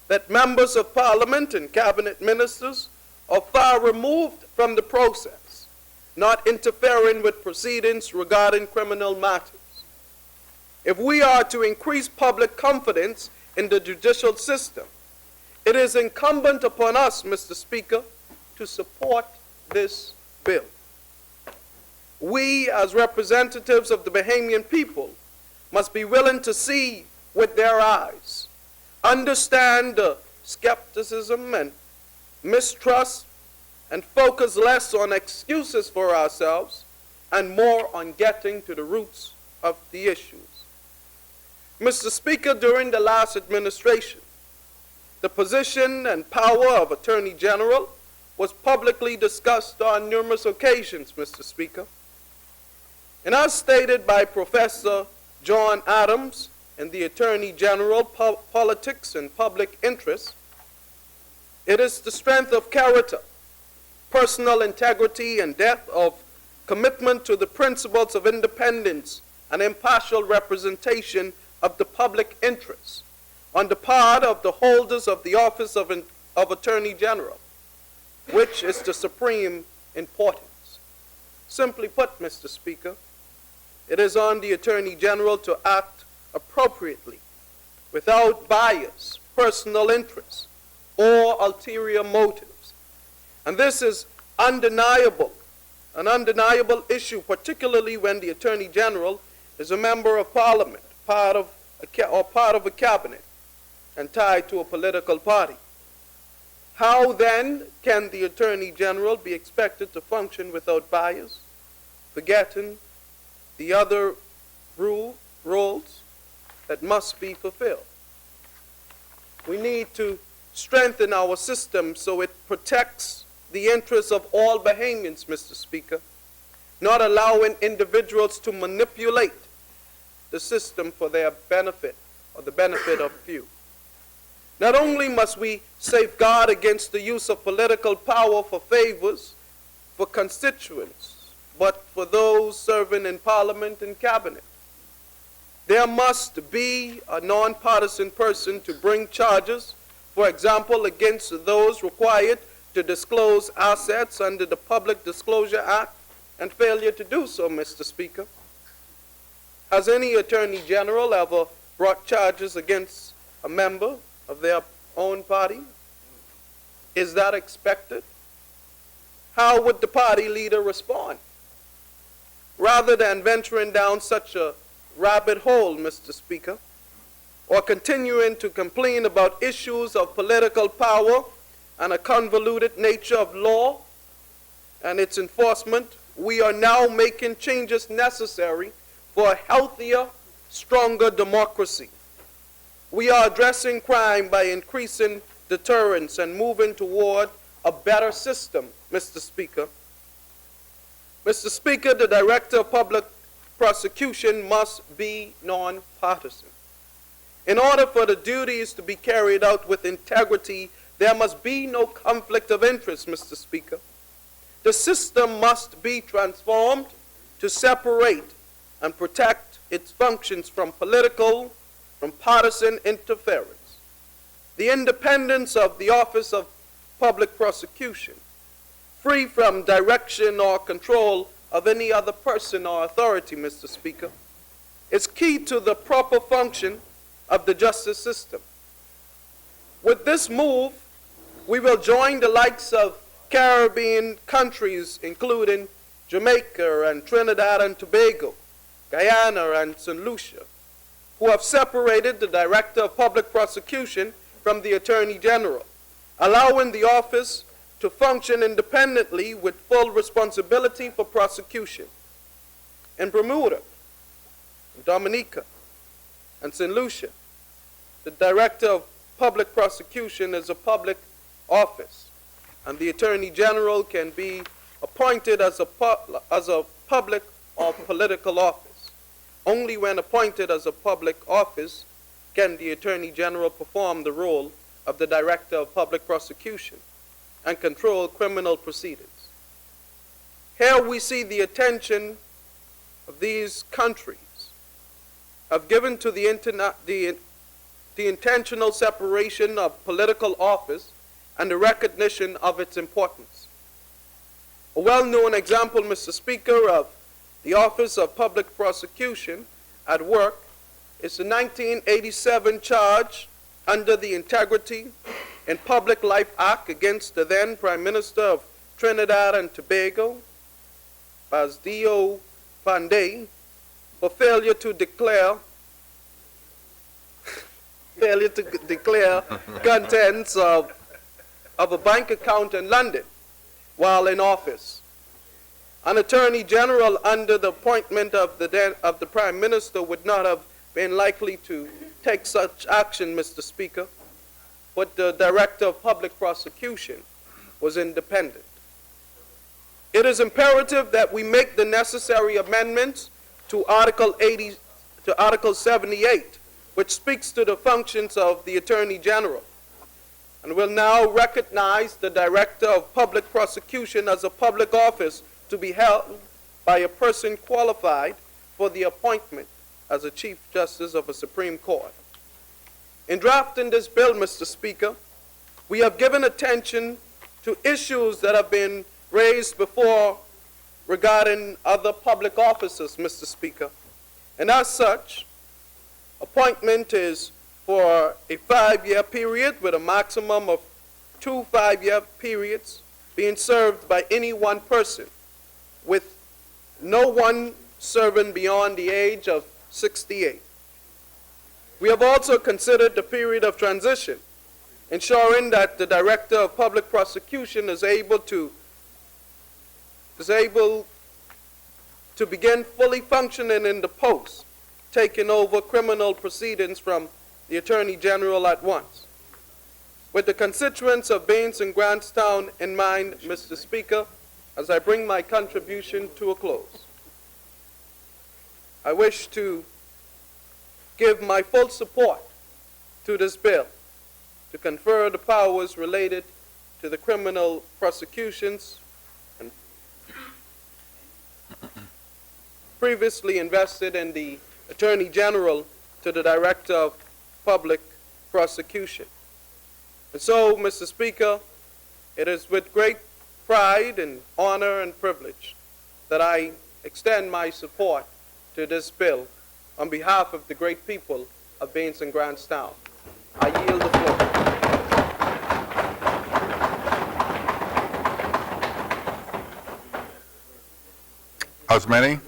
that members of Parliament and cabinet ministers are far removed from the process, not interfering with proceedings regarding criminal matters. If we are to increase public confidence in the judicial system, it is incumbent upon us, Mr. Speaker, to support this bill. We, as representatives of the Bahamian people, must be willing to see with their eyes, understand the skepticism and mistrust, and focus less on excuses for ourselves and more on getting to the roots of the issues. Mr. Speaker, during the last administration, the position and power of Attorney General was publicly discussed on numerous occasions, Mr. Speaker. And as stated by Professor John Adams in the Attorney General Politics and Public Interest, it is the strength of character, personal integrity, and depth of commitment to the principles of independence and impartial representation of the public interest on the part of the holders of the office of Attorney General, which is the supreme importance. Simply put, Mr. Speaker, it is on the Attorney General to act appropriately, without bias, personal interest, or ulterior motives. And this is undeniable, an undeniable issue, particularly when the Attorney General is a member of Parliament, part of a cabinet, and tied to a political party. How then can the Attorney General be expected to function without bias, forgetting the other roles that must be fulfilled? We need to strengthen our system so it protects the interests of all Bahamians, Mr. Speaker, not allowing individuals to manipulate the system for their benefit or the benefit of few. Not only must we safeguard against the use of political power for favors for constituents, but for those serving in Parliament and Cabinet. There must be a nonpartisan person to bring charges, for example, against those required to disclose assets under the Public Disclosure Act and failure to do so, Mr. Speaker. Has any Attorney General ever brought charges against a member of their own party? Is that expected? How would the party leader respond? Rather than venturing down such a rabbit hole, Mr. Speaker, or continuing to complain about issues of political power and a convoluted nature of law and its enforcement, we are now making changes necessary for a healthier, stronger democracy. We are addressing crime by increasing deterrence and moving toward a better system, Mr. Speaker. Mr. Speaker, the Director of Public Prosecution must be nonpartisan. In order for the duties to be carried out with integrity, there must be no conflict of interest, Mr. Speaker. The system must be transformed to separate and protect its functions from partisan interference. The independence of the Office of Public Prosecution, free from direction or control of any other person or authority, Mr. Speaker, is key to the proper function of the justice system. With this move, we will join the likes of Caribbean countries, including Jamaica and Trinidad and Tobago, Guyana and St. Lucia, who have separated the Director of Public Prosecution from the Attorney General, allowing the office to function independently with full responsibility for prosecution. In Bermuda, Dominica, and St. Lucia, the Director of Public Prosecution is a public office, and the Attorney General can be appointed as a public or political office. Only when appointed as a public office can the Attorney General perform the role of the Director of Public Prosecution and control criminal proceedings. Here we see the attention of these countries have given to the intentional separation of political office and the recognition of its importance. A well-known example, Mr. Speaker, of the Office of Public Prosecution at work is the 1987 charge under the Integrity in Public Life Act against the then Prime Minister of Trinidad and Tobago, Basilio Pandey, for failure to declare contents of a bank account in London while in office. An Attorney General under the appointment of the Prime Minister would not have been likely to take such action, Mr. Speaker, but the Director of Public Prosecution was independent. It is imperative that we make the necessary amendments to Article 78, which speaks to the functions of the Attorney General, and will now recognize the Director of Public Prosecution as a public office to be held by a person qualified for the appointment as a Chief Justice of a Supreme Court. In drafting this bill, Mr. Speaker, we have given attention to issues that have been raised before regarding other public officers, Mr. Speaker. And as such, appointment is for a 5-year period with a maximum of 2 5-year periods being served by any one person, with no one serving beyond the age of 68. We have also considered the period of transition, ensuring that the Director of Public Prosecution is able to begin fully functioning in the post, taking over criminal proceedings from the Attorney General at once. With the constituents of Baines and Grantstown in mind, Mr. Speaker, as I bring my contribution to a close, I wish to give my full support to this bill to confer the powers related to the criminal prosecutions and previously invested in the Attorney General to the Director of Public Prosecution. And so, Mr. Speaker, it is with great pride and honor and privilege that I extend my support to this bill on behalf of the great people of Baines and Grantstown. I yield the floor.
As many?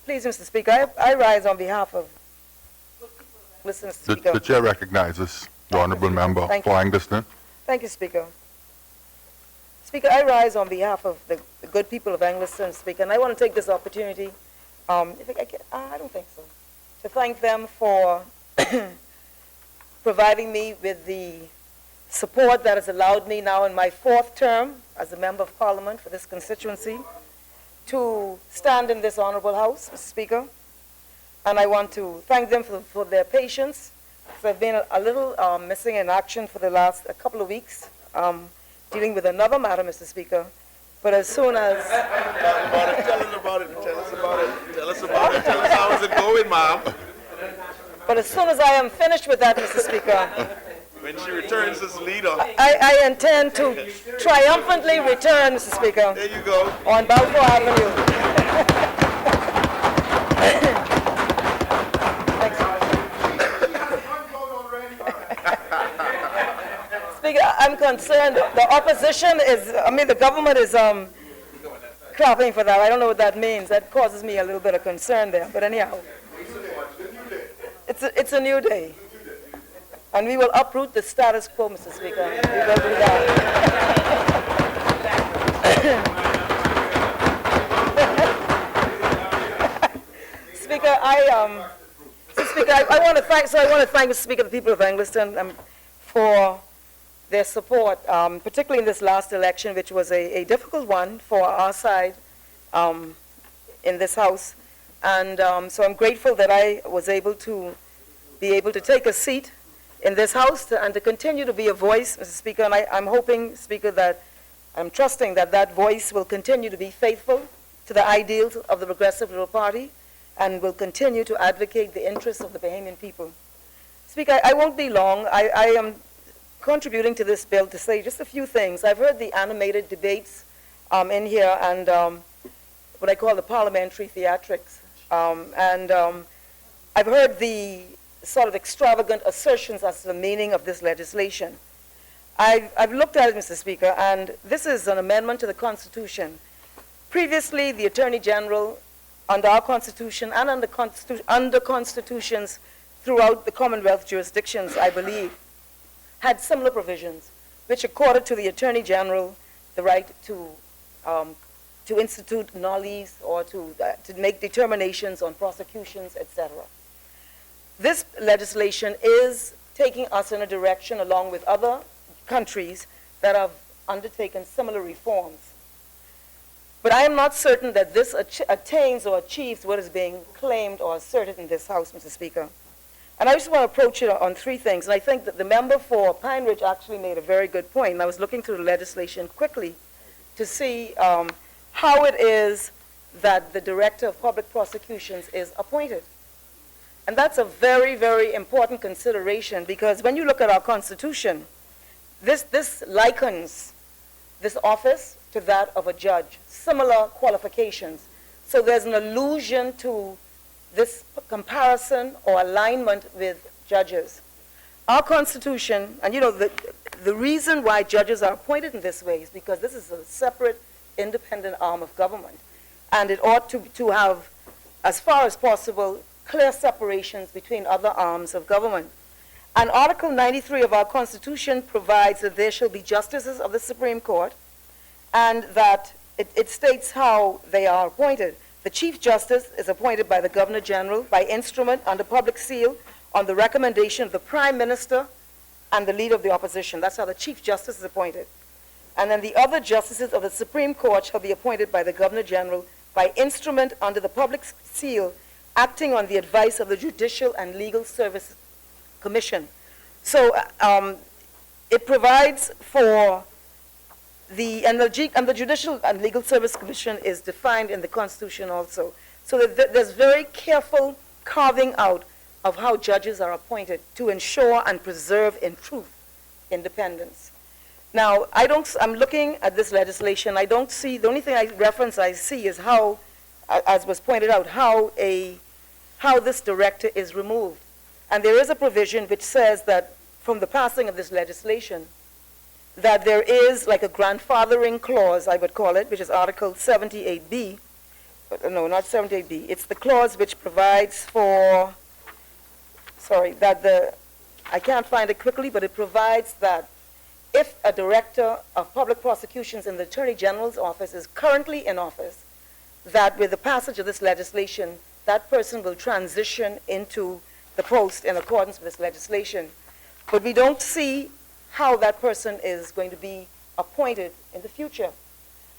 Please, Mr. Speaker, I rise on behalf of... Listen, Mr. Speaker.
The chair recognizes the honorable member
Thank
for
you.
Angleston.
Thank you, Speaker. Speaker, I rise on behalf of the good people of Angleston, Speaker, and I want to take this opportunity, I don't think so, to thank them for providing me with the support that has allowed me now in my 4th term as a Member of Parliament for this constituency to stand in this honorable House, Mr. Speaker. And I want to thank them for their patience. I've been a little missing in action for the last couple of weeks, dealing with another matter, Mr. Speaker. But as soon as...
Tell us about it. Tell us about it. Tell us about it. Tell us how is it going, ma'am.
But as soon as I am finished with that, Mr. Speaker,
When she returns as leader.
I intend to triumphantly return, Mr. Speaker,
There you go.
on Balfour Avenue. Speaker, I'm concerned, the opposition is, the government is clapping for that. I don't know what that means. That causes me a little bit of concern there. But anyhow, it's a new day. And we will uproot the status quo, Mr. Speaker. We will do that. Speaker, I want to thank Mr. Speaker, the people of Engliston for their support, particularly in this last election, which was a difficult one for our side in this House. And so I'm grateful that I was able to take a seat in this House and to continue to be a voice, Mr. Speaker. And I'm hoping, Speaker, that I'm trusting that that voice will continue to be faithful to the ideals of the Progressive Liberal Party and will continue to advocate the interests of the Bahamian people. Speaker, I won't be long. I am contributing to this bill to say just a few things. I've heard the animated debates in here and what I call the parliamentary theatrics. I've heard the sort of extravagant assertions as to the meaning of this legislation. I've looked at it, Mr. Speaker, and this is an amendment to the Constitution. Previously, the Attorney General, under our Constitution and under constitutions throughout the Commonwealth jurisdictions, I believe, had similar provisions, which accorded to the Attorney General the right to institute nollies or to make determinations on prosecutions, etc. This legislation is taking us in a direction along with other countries that have undertaken similar reforms. But I am not certain that this attains or achieves what is being claimed or asserted in this House, Mr. Speaker. And I just want to approach it on three things. And I think that the member for Pine Ridge actually made a very good point. And I was looking through the legislation quickly to see how it is that the Director of Public Prosecutions is appointed. And that's a very, very important consideration because when you look at our Constitution, this likens this office to that of a judge, similar qualifications. So there's an allusion to this comparison or alignment with judges. Our Constitution, and the reason why judges are appointed in this way is because this is a separate, independent arm of government. And it ought to have, as far as possible, clear separations between other arms of government. And Article 93 of our Constitution provides that there shall be justices of the Supreme Court, and that it states how they are appointed. The Chief Justice is appointed by the Governor General by instrument under public seal on the recommendation of the Prime Minister and the Leader of the Opposition. That's how the Chief Justice is appointed. And then the other justices of the Supreme Court shall be appointed by the Governor General by instrument under the public seal acting on the advice of the Judicial and Legal Service Commission. So it provides for and the Judicial and Legal Service Commission is defined in the Constitution also. So there's very careful carving out of how judges are appointed to ensure and preserve in truth independence. Now, I'm looking at this legislation, I don't see, the only thing I see is how, as was pointed out, how this director is removed. And there is a provision which says that from the passing of this legislation, that there is like a grandfathering clause, I would call it, which is Article 78B. No, not 78B. It's the clause which provides for, I can't find it quickly, but it provides that if a director of public prosecutions in the Attorney General's office is currently in office, that with the passage of this legislation, that person will transition into the post in accordance with this legislation. But we don't see how that person is going to be appointed in the future.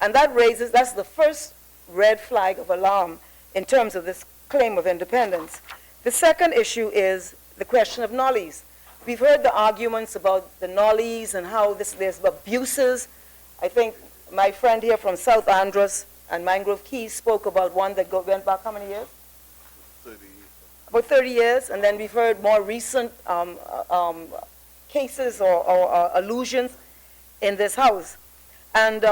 And that's the first red flag of alarm in terms of this claim of independence. The second issue is the question of nollies. We've heard the arguments about the nollies and how there's abuses. I think my friend here from South Andros and Mangrove Keys spoke about one that went back how many years?
30 years.
About 30 years. And then we've heard more recent cases or allusions in this House. And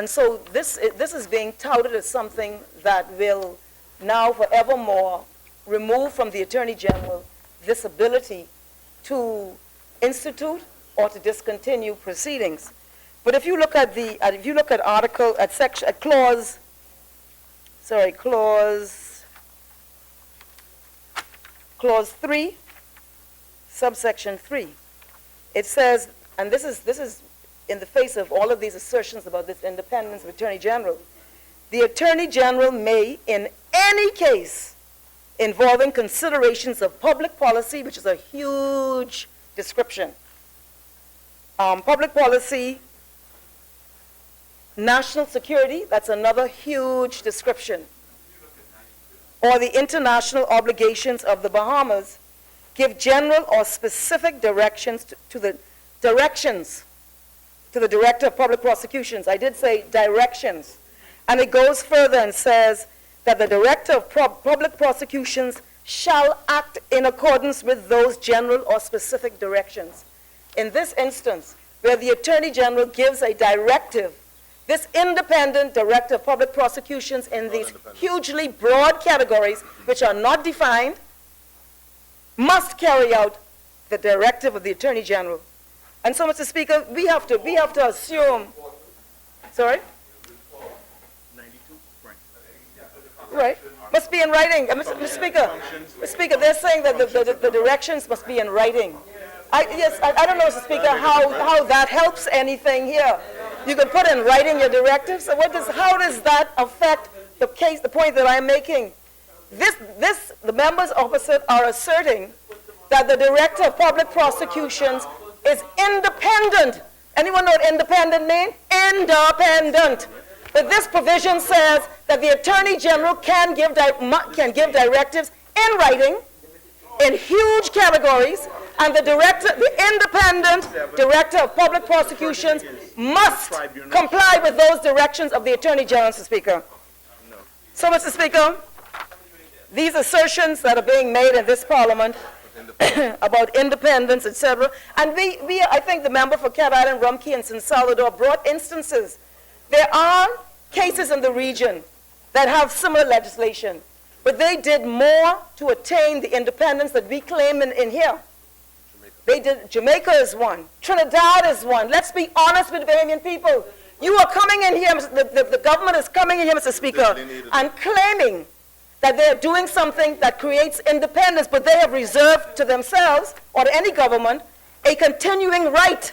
so this is being touted as something that will now forevermore remove from the Attorney General this ability to institute or to discontinue proceedings. But if you look at clause 3, subsection 3, it says, and this is in the face of all of these assertions about this independence of Attorney General, the Attorney General may, in any case involving considerations of public policy, which is a huge description, public policy, national security, that's another huge description, or the international obligations of the Bahamas, give general or specific directions to the Director of Public Prosecutions. I did say directions. And it goes further and says that the Director of Public Prosecutions shall act in accordance with those general or specific directions. In this instance, where the Attorney General gives a directive, this independent Director of Public Prosecutions in these hugely broad categories, which are not defined, must carry out the directive of the Attorney General. And so, Mr. Speaker, we have to assume, sorry? Right, must be in writing. Mr. Speaker, they're saying that the directions must be in writing. I don't know, Mr. Speaker, how that helps anything here. You can put in writing your directives. So how does that affect the point that I'm making? The members opposite are asserting that the Director of Public Prosecutions is independent. Anyone know what independent means? Independent. But this provision says that the Attorney General can give directives in writing in huge categories, and the independent Director of Public Prosecutions must comply with those directions of the Attorney General, Mr. Speaker. So, Mr. Speaker, these assertions that are being made in this Parliament about independence, etc., and I think the member for Cat Island, Rumkey, and San Salvador brought instances. There are cases in the region that have similar legislation, but they did more to attain the independence that we claim in here. Jamaica is one. Trinidad is one. Let's be honest with the Bahamian people. You are coming in here, the government is coming in here, Mr. Speaker, and claiming that they're doing something that creates independence, but they have reserved to themselves, or to any government, a continuing right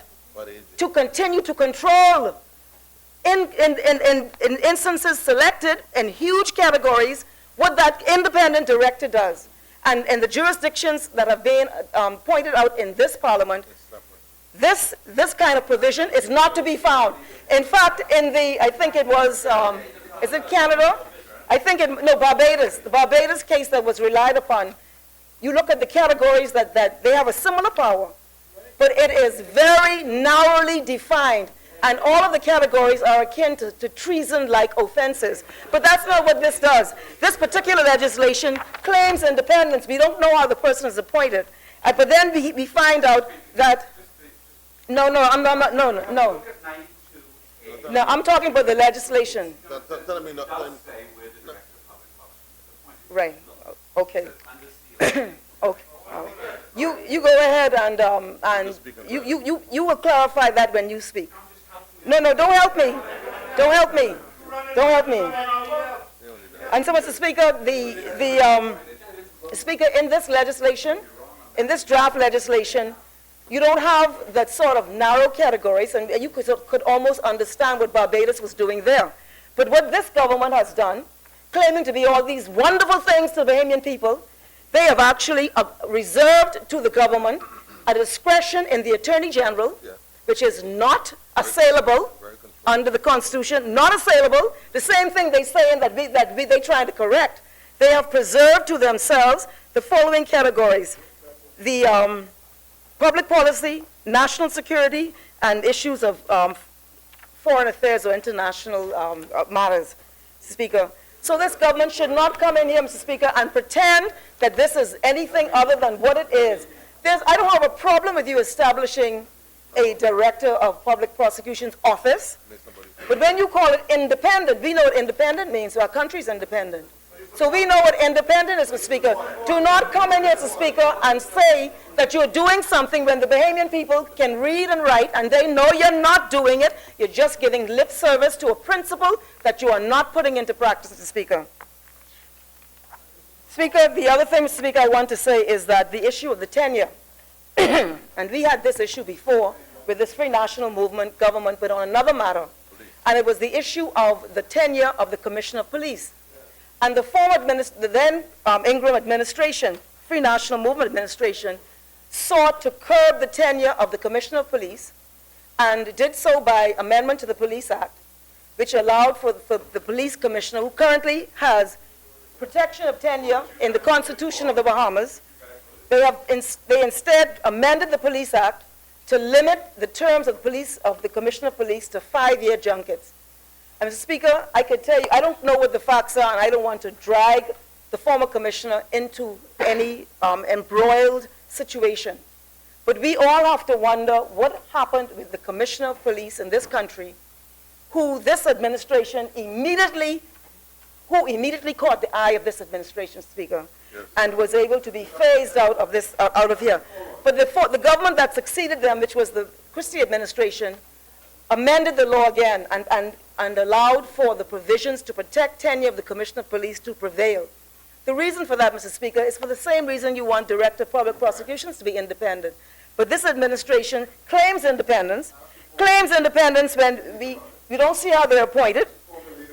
to continue to control in instances selected in huge categories what that independent director does. And in the jurisdictions that have been pointed out in this Parliament, this kind of provision is not to be found. In fact, I think it was, is it Canada? Barbados. The Barbados case that was relied upon, you look at the categories that they have a similar power, but it is very narrowly defined, and all of the categories are akin to treason-like offenses. But that's not what this does. This particular legislation claims independence. We don't know how the person is appointed. But then we find out that, no, I'm talking about the legislation. Right, okay. Okay. You go ahead and you will clarify that when you speak. No, don't help me. Don't help me. Don't help me. And so, Mr. Speaker, the Speaker, in this legislation, in this draft legislation, you don't have that sort of narrow categories, and you could almost understand what Barbados was doing there. But what this government has done, claiming to be all these wonderful things to the Bahamian people, they have actually reserved to the government a discretion in the Attorney General, which is not assailable under the Constitution, not assailable. The same thing they say they're trying to correct. They have preserved to themselves the following categories: the public policy, national security, and issues of foreign affairs or international matters, Speaker. So this government should not come in here, Mr. Speaker, and pretend that this is anything other than what it is. I don't have a problem with you establishing a director of public prosecution's office, but when you call it independent, we know what independent means. Our country's independent. So we know what independent is, Mr. Speaker. Do not come in here, Mr. Speaker, and say that you're doing something when the Bahamian people can read and write, and they know you're not doing it. You're just giving lip service to a principle that you are not putting into practice, Mr. Speaker. Speaker, the other thing, Mr. Speaker, I want to say is that the issue of the tenure, and we had this issue before with this Free National Movement government, but on another matter, and it was the issue of the tenure of the Commissioner of Police. And the then Ingram administration, Free National Movement administration, sought to curb the tenure of the Commissioner of Police and did so by amendment to the Police Act, which allowed for the police commissioner, who currently has protection of tenure in the Constitution of the Bahamas. They instead amended the Police Act to limit the terms of the Commissioner of Police to 5-year junkets. And Mr. Speaker, I can tell you, I don't know what the facts are, and I don't want to drag the former commissioner into any embroiled situation. But we all have to wonder what happened with the Commissioner of Police in this country, who this administration immediately caught the eye of this administration, Speaker, and was able to be phased out of here. But the government that succeeded them, which was the Christie administration, amended the law again and allowed for the provisions to protect tenure of the Commissioner of Police to prevail. The reason for that, Mr. Speaker, is for the same reason you want Director of Public Prosecutions to be independent. But this administration claims independence when we don't see how they're appointed,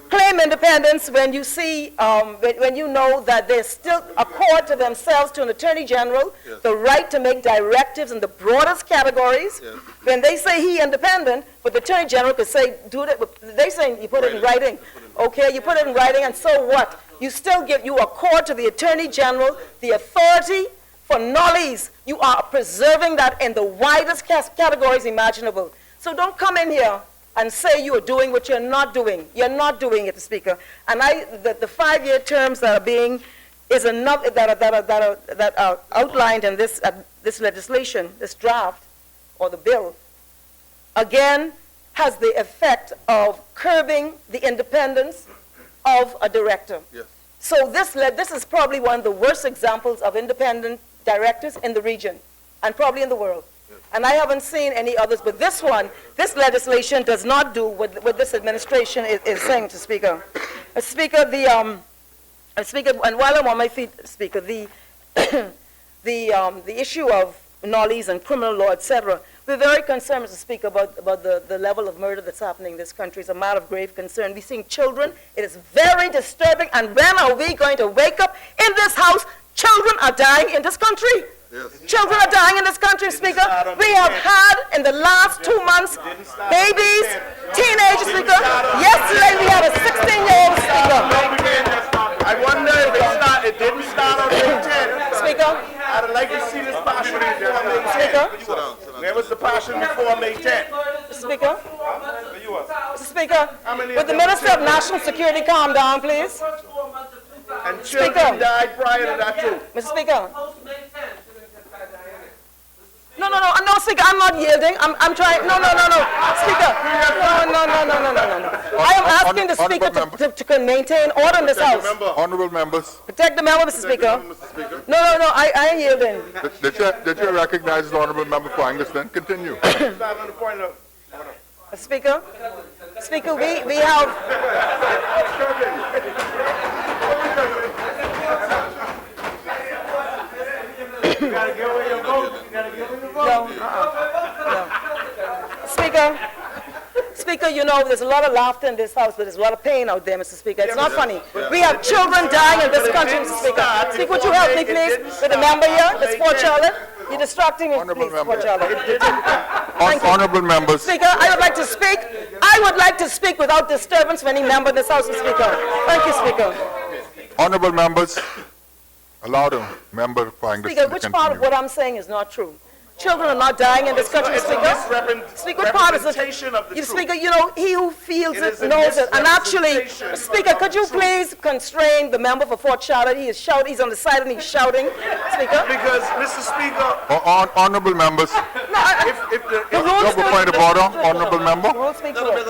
claim independence when you see, when you know that they still accord to themselves, to an Attorney General, the right to make directives in the broadest categories. When they say he independent, but the Attorney General could say, do it, they say you put it in writing. Okay, you put it in writing, and so what? You still you accord to the Attorney General the authority for nollies. You are preserving that in the widest categories imaginable. So don't come in here and say you are doing what you're not doing. You're not doing it, Speaker. And the 5-year terms that are being that are outlined in this legislation, this draft or the bill, again has the effect of curbing the independence of a director.
Yes.
So this is probably one of the worst examples of independent directors in the region and probably in the world. And I haven't seen any others, but this legislation does not do what this administration is saying, Mr. Speaker. Speaker, and while I'm on my feet, Speaker, the issue of nollies and criminal law, etc., we're very concerned, Mr. Speaker, about the level of murder that's happening in this country. It's a matter of grave concern. We're seeing children. It is very disturbing. And when are we going to wake up in this house? Children are dying in this country.
Yes.
Children are dying in this country, Speaker. We have had in the last 2 months babies, teenagers, Speaker. Yesterday we had a 16-year-old, Speaker.
I wonder if it didn't start on May 10th.
Speaker.
I'd like to see this passion before May 10th.
Speaker.
Where was the passion before May 10th?
Speaker. Mr. Speaker, would the Minister of National Security calm down, please?
And children died prior to that too.
Mr. Speaker. No, Speaker, I'm not yielding. I'm trying. No. Speaker. No. I am asking the Speaker to maintain order in this house.
Honorable members,
Protect the member, Mr. Speaker. No, I ain't yielding.
did you recognize the honorable member for Angleston? Continue.
Speaker, we have. No. Speaker, you know, there's a lot of laughter in this house, but there's a lot of pain out there, Mr. Speaker. It's not funny. We have children dying in this country, Mr. Speaker. Speaker, would you help me, please, with the member here, Ms. Fort Charlotte? You're distracting me,
Honorable
please, Fort Charlotte.
Honorable members,
Speaker, I would like to speak. I would like to speak without disturbance of any member in this house, Mr. Speaker. Thank you, Speaker.
honorable members, allow the member for Angleston
Speaker,
to
which
continue.
part of what I'm saying is not true? Children are not dying in this country,
It's a
Speaker. Speaker, what part is it?
misrepresentation of the
You
truth.
Speaker, you know, he who feels
It
it
is a
knows it. And actually,
misrepresentation
Speaker,
of
could you
the truth.
please constrain the member for Fort Charlotte? He is shouting, he's on the side and he's shouting. Speaker?
Because, Mr. Speaker,
Honorable members,
No,
if the,
the
if,
rules
you have a point of order, honorable member?
Rules speak for it.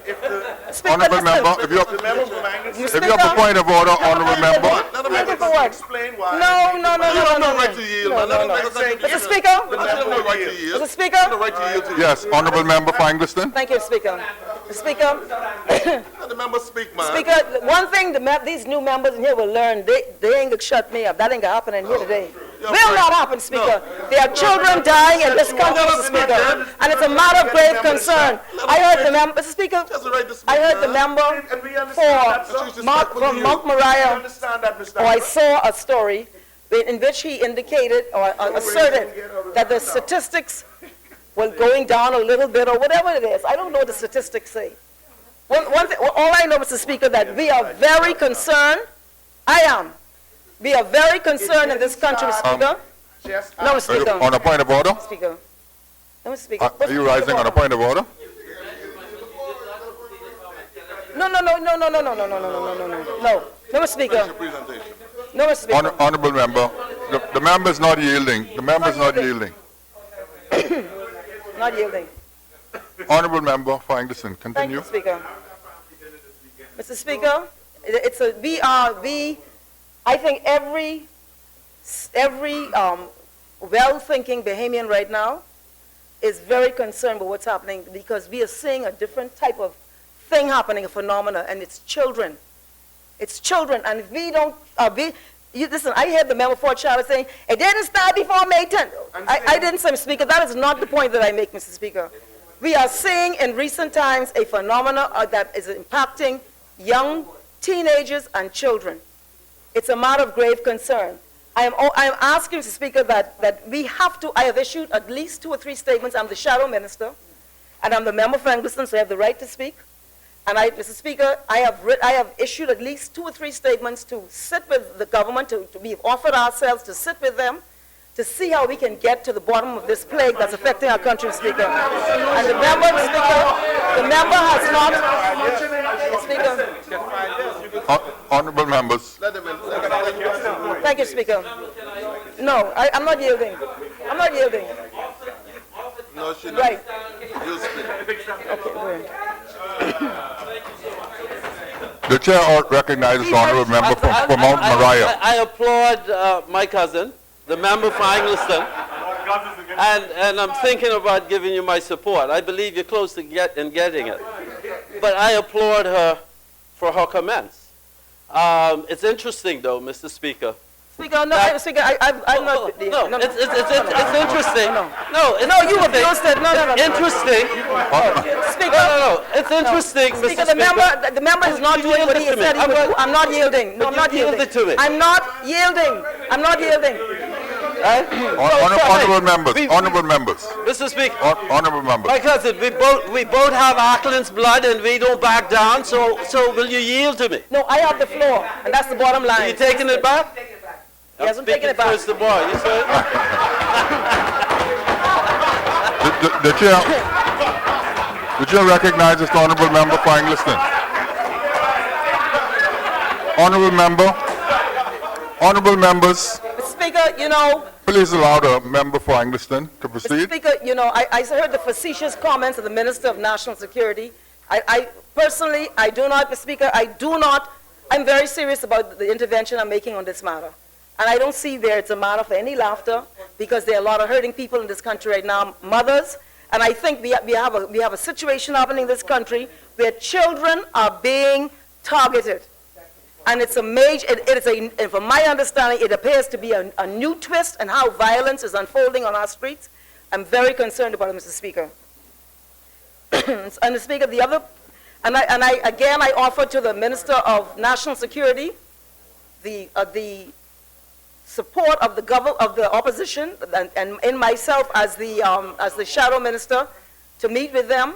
if the,
Speaker,
Honorable
listen.
member, if you have,
the member from Angus
if you have a point of order, honorable member,
let him
Thank you for what?
explain why.
No, no, no, no, no, no.
right to yield,
No,
man.
no,
Let
no.
him make a
Mr. Speaker?
no right to yield.
Mr. Speaker?
No right to yield to you.
yes, honorable member for Angleton.
Thank you, Speaker. Speaker,
Let the member speak, man.
Speaker, one thing these new members in here will learn, they ain't gonna shut me up. That ain't gonna happen in here today. Will not happen, Speaker. There are children dying in this country, Mr. Speaker, and it's a matter of grave concern. I heard the member, Mr. Speaker,
That's the right to speak,
I heard the
man.
member
And we understand that, sir.
from Mount
We
Moriah,
understand that, Mr.
or I saw a story in which he indicated or asserted that the statistics were going down a little bit or whatever it is. I don't know what the statistics say. One thing, all I know, Mr. Speaker, that we are very concerned. I am. We are very concerned in this country, Mr. Speaker.
Just
No, Mr.
Are you
Speaker.
on a point of order?
Speaker. No, Mr. Speaker.
Are you rising on a point of order?
No, no, no, no, no, no, no, no, no, no, no, no, no, no. No, Mr. Speaker.
Presentation.
No, Mr. Speaker.
Honorable member, the member is not yielding. The member is not yielding.
Not yielding.
Honorable member for Angleton,
Thank
continue.
you, Speaker. Mr. Speaker, I think every well-thinking Bahamian right now is very concerned with what's happening because we are seeing a different type of thing happening, a phenomena, and it's children. It's children, and if we don't, listen, I heard the member for Charlotte saying, it didn't start before May 10th. I didn't say, Mr. Speaker, that is not the point that I make, Mr. Speaker. We are seeing in recent times a phenomena that is impacting young teenagers and children. It's a matter of grave concern. I am asking, Mr. Speaker, that we have to, I have issued at least 2 or 3 statements. I'm the shadow minister, and I'm the member for Angleton, so I have the right to speak. And Mr. Speaker, I have issued at least 2 or 3 statements to sit with the government, we've offered ourselves to sit with them, to see how we can get to the bottom of this plague that's affecting our country, Mr. Speaker. And the member, Mr. Speaker, the member has not, Speaker.
Honorable members,
Thank you, Speaker. No, I'm not yielding. I'm not yielding.
No, she
Right.
You speak.
Okay, great.
the chair recognizes the honorable member for Mount Moriah.
I applaud my cousin, the member for Angleton, and I'm thinking about giving you my support. I believe you're close to getting it. But I applaud her for her comments. It's interesting, though, Mr. Speaker.
Speaker, no, Speaker, I'm not.
No, it's interesting. No, it's
No, you
interesting.
abused it. No, no, no.
Interesting.
Speaker.
No. It's interesting, Mr.
Speaker,
Speaker.
the member is not doing what he
Yield it to
said
me.
he would do. I'm not yielding. No, I'm not
Yield
yielding.
it to me.
I'm not yielding. I'm not yielding.
Honorable members, honorable members,
Mr. Speaker,
honorable members.
my cousin, we both have Ackland's blood and we don't back down, so will you yield to me?
No, I have the floor, and that's the bottom line.
Are you taking it back?
He hasn't taken it back.
First the boy, you said?
The chair recognizes the honorable member for Angleton. Honorable members,
Speaker, you know,
please allow the member for Angleton to proceed.
Speaker, you know, I heard the facetious comments of the Minister of National Security. I personally, I do not, Mr. Speaker, I'm very serious about the intervention I'm making on this matter. And I don't see there it's a matter for any laughter because there are a lot of hurting people in this country right now, mothers. And I think we have a situation happening in this country where children are being targeted. And it's a major, and from my understanding, it appears to be a new twist in how violence is unfolding on our streets. I'm very concerned about it, Mr. Speaker. And Mr. Speaker, I offer to the Minister of National Security the support of the opposition and in myself as the shadow minister to meet with them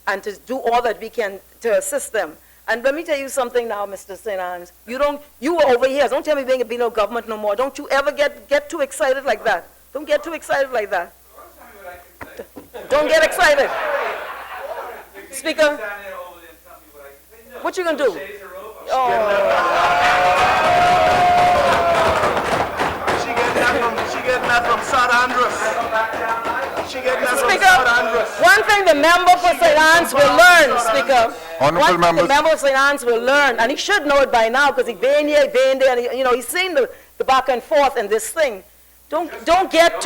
and to do all that we can to assist them. And let me tell you something now, Mr. St. Anne's. You were over here. Don't tell me there ain't be no government no more. Don't you ever get too excited like that. Don't get too excited like that. Don't get excited. Speaker, what you gonna do? Oh.
She getting that from St. Andrews. She getting that from
Speaker,
St. Andrews.
one thing the member for St. Anne's will learn, Speaker.
Honorable
One thing
members.
the member of St. Anne's will learn, and he should know it by now because he's been here, and he's seen the back and forth in this thing. Do not get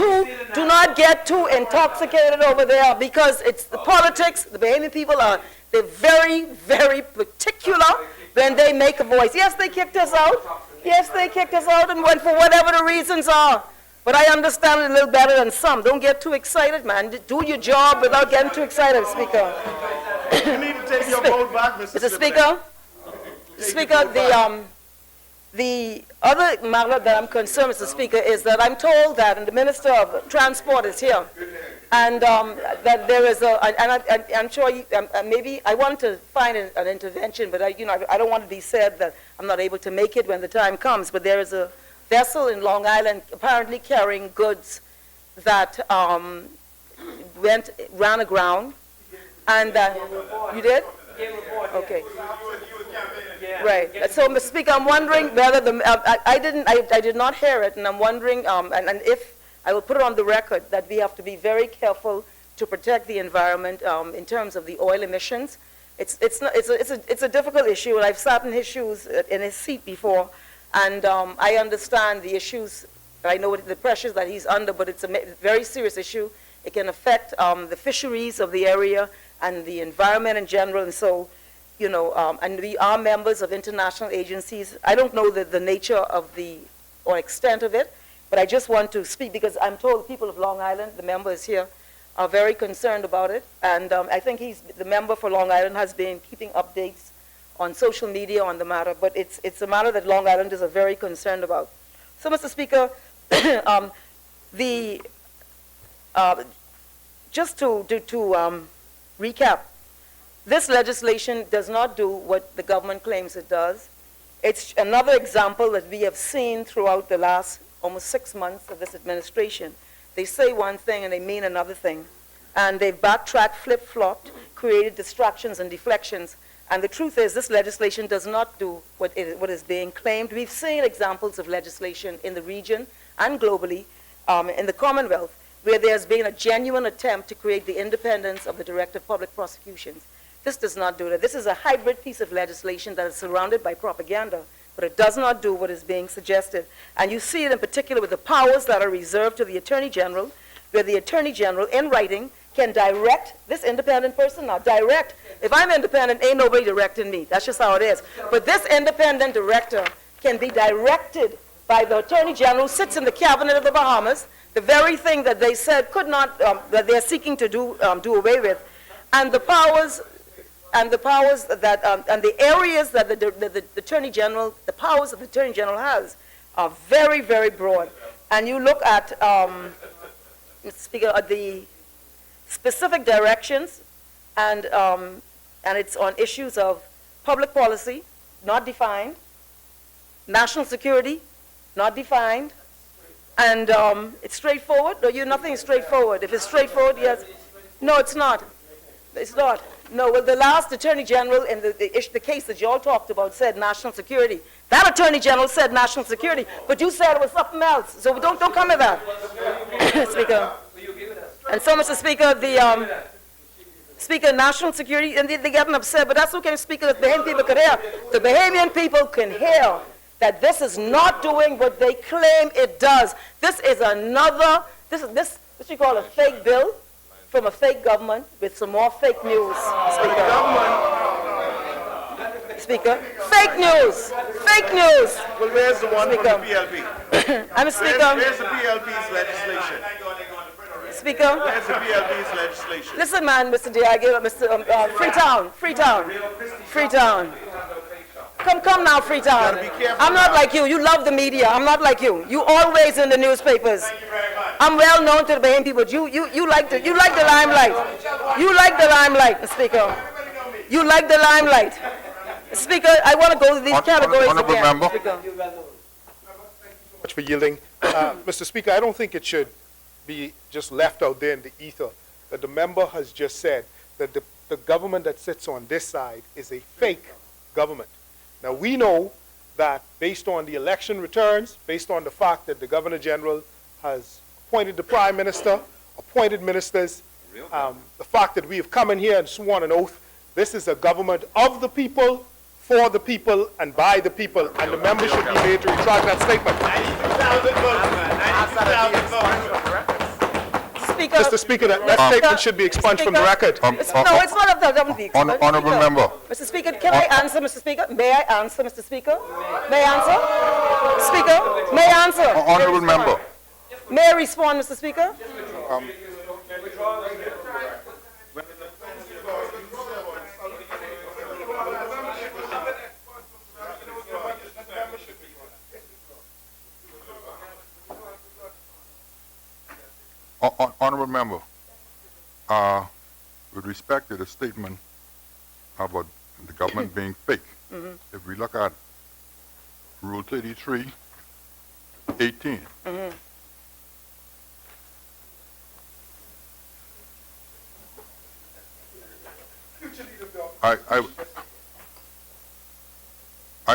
too intoxicated over there because it's the politics. The Bahamian people they're very, very particular when they make a voice. Yes, they kicked us out. Yes, they kicked us out and went for whatever the reasons are. But I understand it a little better than some. Don't get too excited, man. Do your job without getting too excited, Speaker.
You need to take your vote back,
Mr. Speaker. Speaker, the other matter that I'm concerned, Mr. Speaker, is that I'm told that, and the Minister of Transport is here, and that there is I'm sure maybe I want to find an intervention, but I don't want to be said that I'm not able to make it when the time comes. But there is a vessel in Long Island apparently carrying goods that ran aground, and you did? Okay. Right. So, Mr. Speaker, I'm wondering whether I did not hear it, and I'm wondering, and if I will put it on the record that we have to be very careful to protect the environment in terms of the oil emissions. It's a difficult issue, and I've sat in his shoes in his seat before, and I understand the issues. I know the pressures that he's under, but it's a very serious issue. It can affect the fisheries of the area and the environment in general, and so. And we are members of international agencies. I don't know the nature of or extent of it, but I just want to speak because I'm told the people of Long Island, the members here, are very concerned about it. And I think the member for Long Island has been keeping updates on social media on the matter, but it's a matter that Long Islanders are very concerned about. So, Mr. Speaker, just to recap, this legislation does not do what the government claims it does. It's another example that we have seen throughout the last almost 6 months of this administration. They say one thing and they mean another thing. And they've backtracked, flip-flopped, created distractions and deflections. And the truth is this legislation does not do what is being claimed. We've seen examples of legislation in the region and globally in the Commonwealth where there's been a genuine attempt to create the independence of the Director of Public Prosecutions. This does not do that. This is a hybrid piece of legislation that is surrounded by propaganda, but it does not do what is being suggested. And you see it in particular with the powers that are reserved to the Attorney General, where the Attorney General, in writing, can direct this independent person. Now, direct. If I'm independent, ain't nobody directing me. That's just how it is. But this independent director can be directed by the Attorney General, who sits in the cabinet of the Bahamas, the very thing that they said could not, that they're seeking to do away with. And the powers that, and the areas that the Attorney General, the powers that the Attorney General has are very, very broad. And you look at, Mr. Speaker, at the specific directions, and it's on issues of public policy, not defined, national security, not defined, and it's straightforward. No, nothing is straightforward. If it's straightforward, yes. No, it's not. It's not. No, well, the last Attorney General in the case that you all talked about said national security. That Attorney General said national security, but you said it was something else. So don't come with that, Speaker. And so, Mr. Speaker, Speaker, national security, and they're getting upset, but that's okay, Speaker, the Bahamian people can hear. The Bahamian people can hear that this is not doing what they claim it does. This is this you call a fake bill from a fake government with some more fake news, Speaker. Speaker, fake news, fake news.
Well, where's the one from the PLP?
I'm a Speaker.
Where's the PLP's legislation?
Speaker.
Where's the PLP's legislation?
Listen, man, Mr. Diageo, Mr. Freetown. Come now, Freetown. I'm not like you. You love the media. I'm not like you. You always in the newspapers. I'm well known to the Bahamian people. You like the limelight. You like the limelight, Speaker. You like the limelight. Speaker, I want to go to these categories
Honorable
again.
member.
Speaker.
Thank you so much for yielding. Mr. Speaker, I don't think it should
be just left out there in the ether, that the member has just said that the government that sits on this side is a fake government. Now, we know that based on the election returns, based on the fact that the Governor General has appointed the Prime Minister, appointed ministers, the fact that we have come in here and sworn an oath, this is a government of the people, for the people, and by the people, and the members should be made to retract that statement.
Speaker.
Mr. Speaker, that statement should be expunged from the record.
No, it's not of that government.
Honorable member.
Mr. Speaker, can I answer, Mr. Speaker? May I answer, Mr. Speaker? May I answer? Speaker, may I answer?
Honorable member.
May I respond, Mr. Speaker?
Honorable member, with respect to the statement about the government being fake, if we look at Rule 33:18, I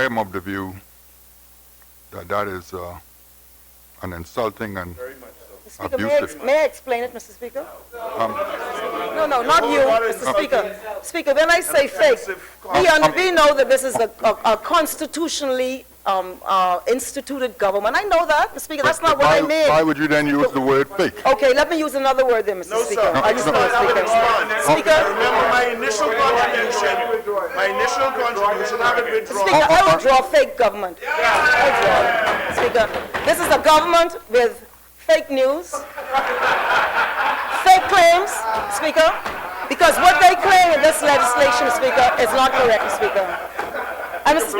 am of the view that that is an insulting and
Speaker,
abusive.
may I explain it, Mr. Speaker? No, not you, Mr. Speaker. Speaker, when I say fake, we know that this is a constitutionally instituted government. I know that, Mr. Speaker. That's not what I mean.
Why would you then use the word fake?
Okay, let me use another word then, Mr. Speaker. I just want to Speaker.
Remember my initial contribution, I have it withdrawn.
Speaker, I withdraw fake government. I withdraw. Speaker, this is a government with fake news, fake claims, Speaker, because what they claim in this legislation, Speaker, is not correct, Speaker. And Mr.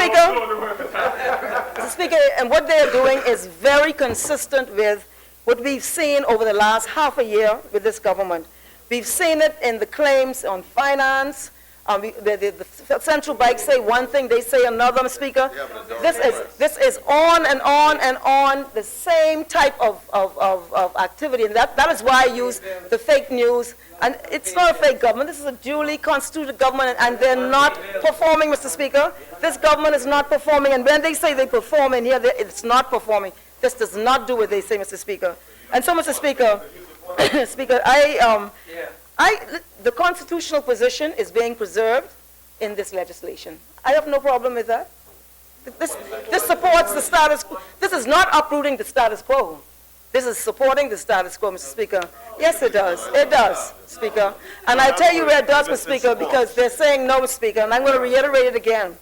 Speaker, and what they are doing is very consistent with what we've seen over the last half a year with this government. We've seen it in the claims on finance. The central bank say one thing, they say another, Mr. Speaker. This is on and on and on, the same type of activity. And that is why I use the fake news. And it's not a fake government. This is a duly constituted government, and they're not performing, Mr. Speaker. This government is not performing. And when they say they perform in here, it's not performing. This does not do what they say, Mr. Speaker. And so, Mr. Speaker, Speaker, the constitutional position is being preserved in this legislation. I have no problem with that. This supports the status quo. This is not uprooting the status quo. This is supporting the status quo, Mr. Speaker. Yes, it does. It does, Speaker. And I tell you where it does, Mr. Speaker, because they're saying no, Mr. Speaker, and I'm going to reiterate it again.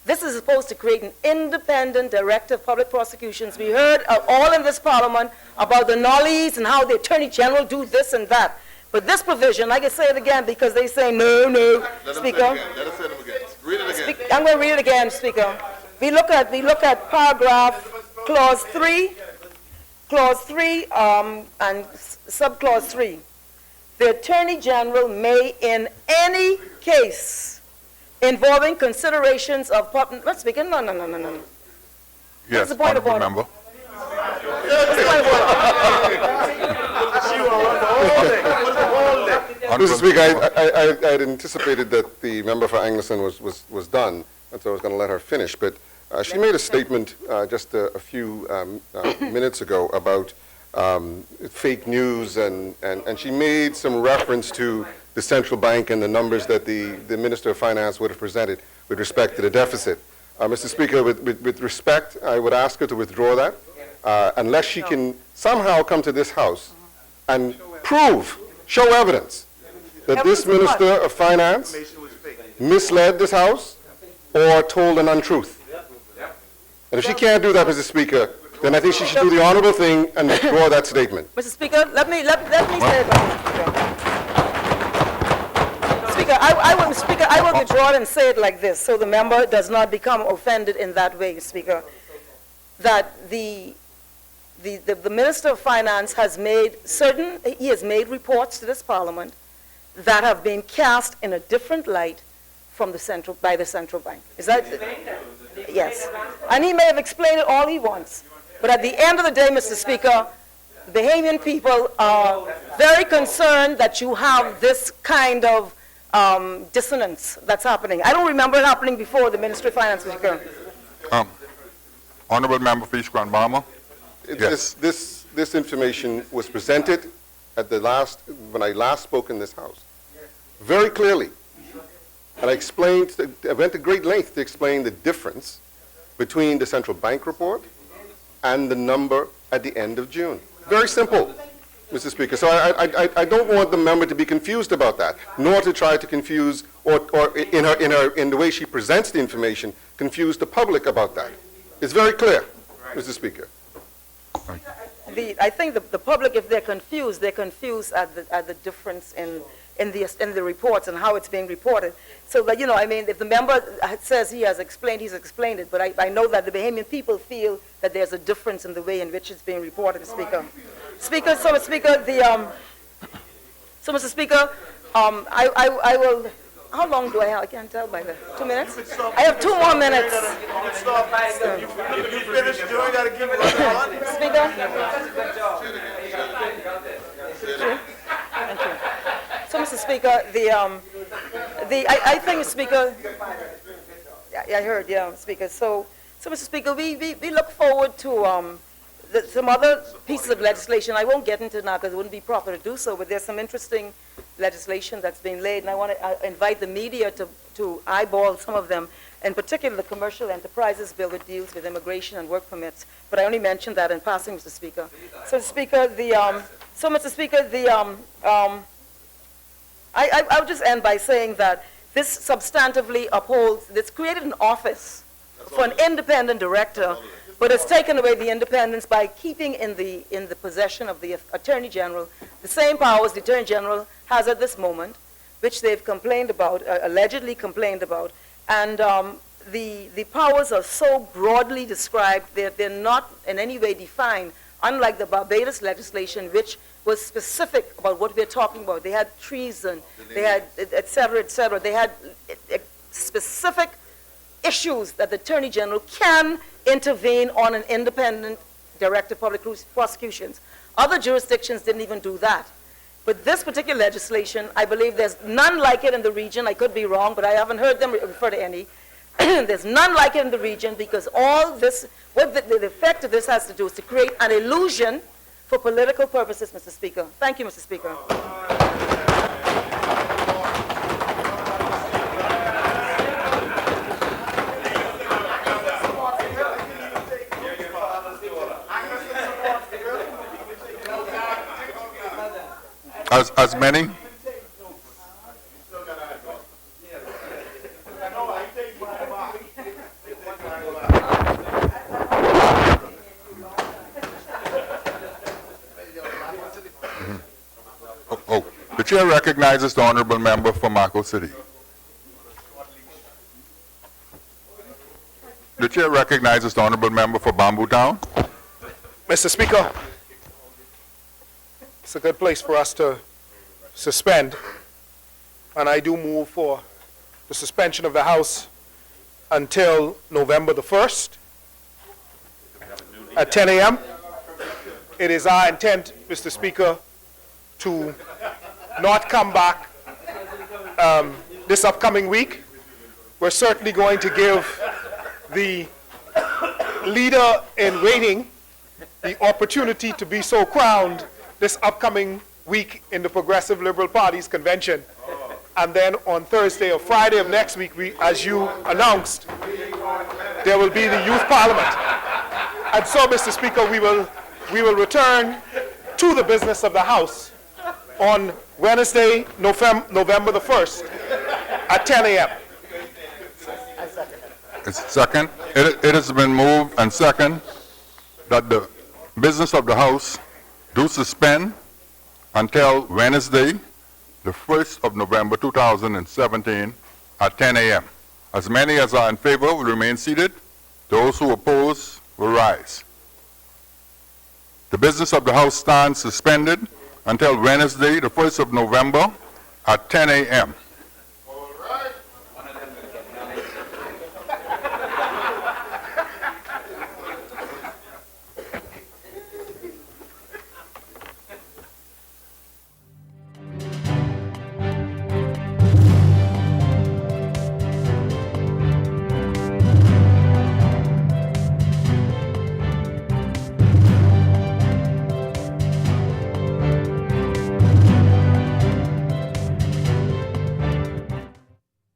This is supposed to create an independent director of public prosecutions. We heard all in this Parliament about the nollies and how the Attorney General do this and that. But this provision, I can say it again because they say no, Speaker.
Let us say them again. Read it again.
I'm going to read it again, Speaker. We look at paragraph clause 3, and subclause 3. The Attorney General may, in any case involving considerations of public, Mr. Speaker, no.
Yes,
the point of order?
member.
Mr. Speaker, I had anticipated that the member for Angleson was done, and so I was going to let her finish. But she made a statement just a few minutes ago about fake news, and she made some reference to the central bank and the numbers that the Minister of Finance would have presented with respect to the deficit. Mr. Speaker, with respect, I would ask her to withdraw that, unless she can somehow come to this House and show evidence that this Minister of Finance misled this House or told an untruth. And if she can't do that, Mr. Speaker, then I think she should do the honorable thing and withdraw that statement.
Mr. Speaker, let me say it like this, Speaker. Speaker, I will withdraw it and say it like this, so the member does not become offended in that way, Speaker. That the Minister of Finance has made reports to this Parliament that have been cast in a different light from by the central bank. Is that? Yes. And he may have explained it all he wants. But at the end of the day, Mr. Speaker, the Bahamian people are very concerned that you have this kind of dissonance that's happening. I don't remember it happening before the Ministry of Finance, Mr. Speaker.
Honorable Member for East Grand Bahama? Yes.
This information was presented at when I last spoke in this House, very clearly. And I went to great length to explain the difference between the central bank report and the number at the end of June. Very simple, Mr. Speaker. So I don't want the member to be confused about that, nor to try to confuse, or in the way she presents the information, confuse the public about that. It's very clear, Mr. Speaker.
I think the public, if they're confused at the difference in the reports and how it's being reported. So that, you know, I mean, if the member says he has explained, he's explained it, but I know that the Bahamian people feel that there's a difference in the way in which it's being reported, Speaker. Mr. Speaker, I will, how long do I have? I can't tell by the 2 minutes? I have 2 more minutes.
You finish doing that again?
Speaker? Thank you. So, Mr. Speaker, I think, Speaker, I heard, yeah, Speaker. So Mr. Speaker, we look forward to some other pieces of legislation. I won't get into it now because it wouldn't be proper to do so, but there's some interesting legislation that's being laid, and I want to invite the media to eyeball some of them, in particular the Commercial Enterprises Bill that deals with immigration and work permits. But I only mentioned that in passing, Mr. Speaker. So, Speaker, Mr. Speaker, I'll just end by saying that this substantively upholds, it's created an office for an independent director, but it's taken away the independence by keeping in the possession of the Attorney General the same powers the Attorney General has at this moment, which they've complained about, allegedly complained about, and the powers are so broadly described, they're not in any way defined, unlike the Barbados legislation, which was specific about what we're talking about. They had treason, they had et cetera, et cetera. They had specific issues that the Attorney General can intervene on an independent director of public prosecutions. Other jurisdictions didn't even do that. But this particular legislation, I believe there's none like it in the region. I could be wrong, but I haven't heard them refer to any. There's none like it in the region because all this, what the effect of this has to do is to create an illusion for political purposes, Mr. Speaker. Thank you, Mr. Speaker.
As many? The chair recognizes the honorable member for Marco City. The chair recognizes the honorable member for Bamboo Town.
Mr. Speaker, it's a good place for us to suspend, and I do move for the suspension of the House until November the 1st at 10 a.m. It is our intent, Mr. Speaker, to not come back this upcoming week. We're certainly going to give the leader in waiting the opportunity to be so crowned this upcoming week in the Progressive Liberal Party's convention. And then on Thursday or Friday of next week, as you announced, there will be the Youth Parliament. And so, Mr. Speaker, we will return to the business of the House on Wednesday, November the 1st at 10 a.m.
It's second. It has been moved and second that the business of the House do suspend until Wednesday, the 1st of November 2017 at 10 a.m. As many as are in favor will remain seated. Those who oppose will rise. The business of the House stands suspended until Wednesday, the 1st of November at 10 a.m.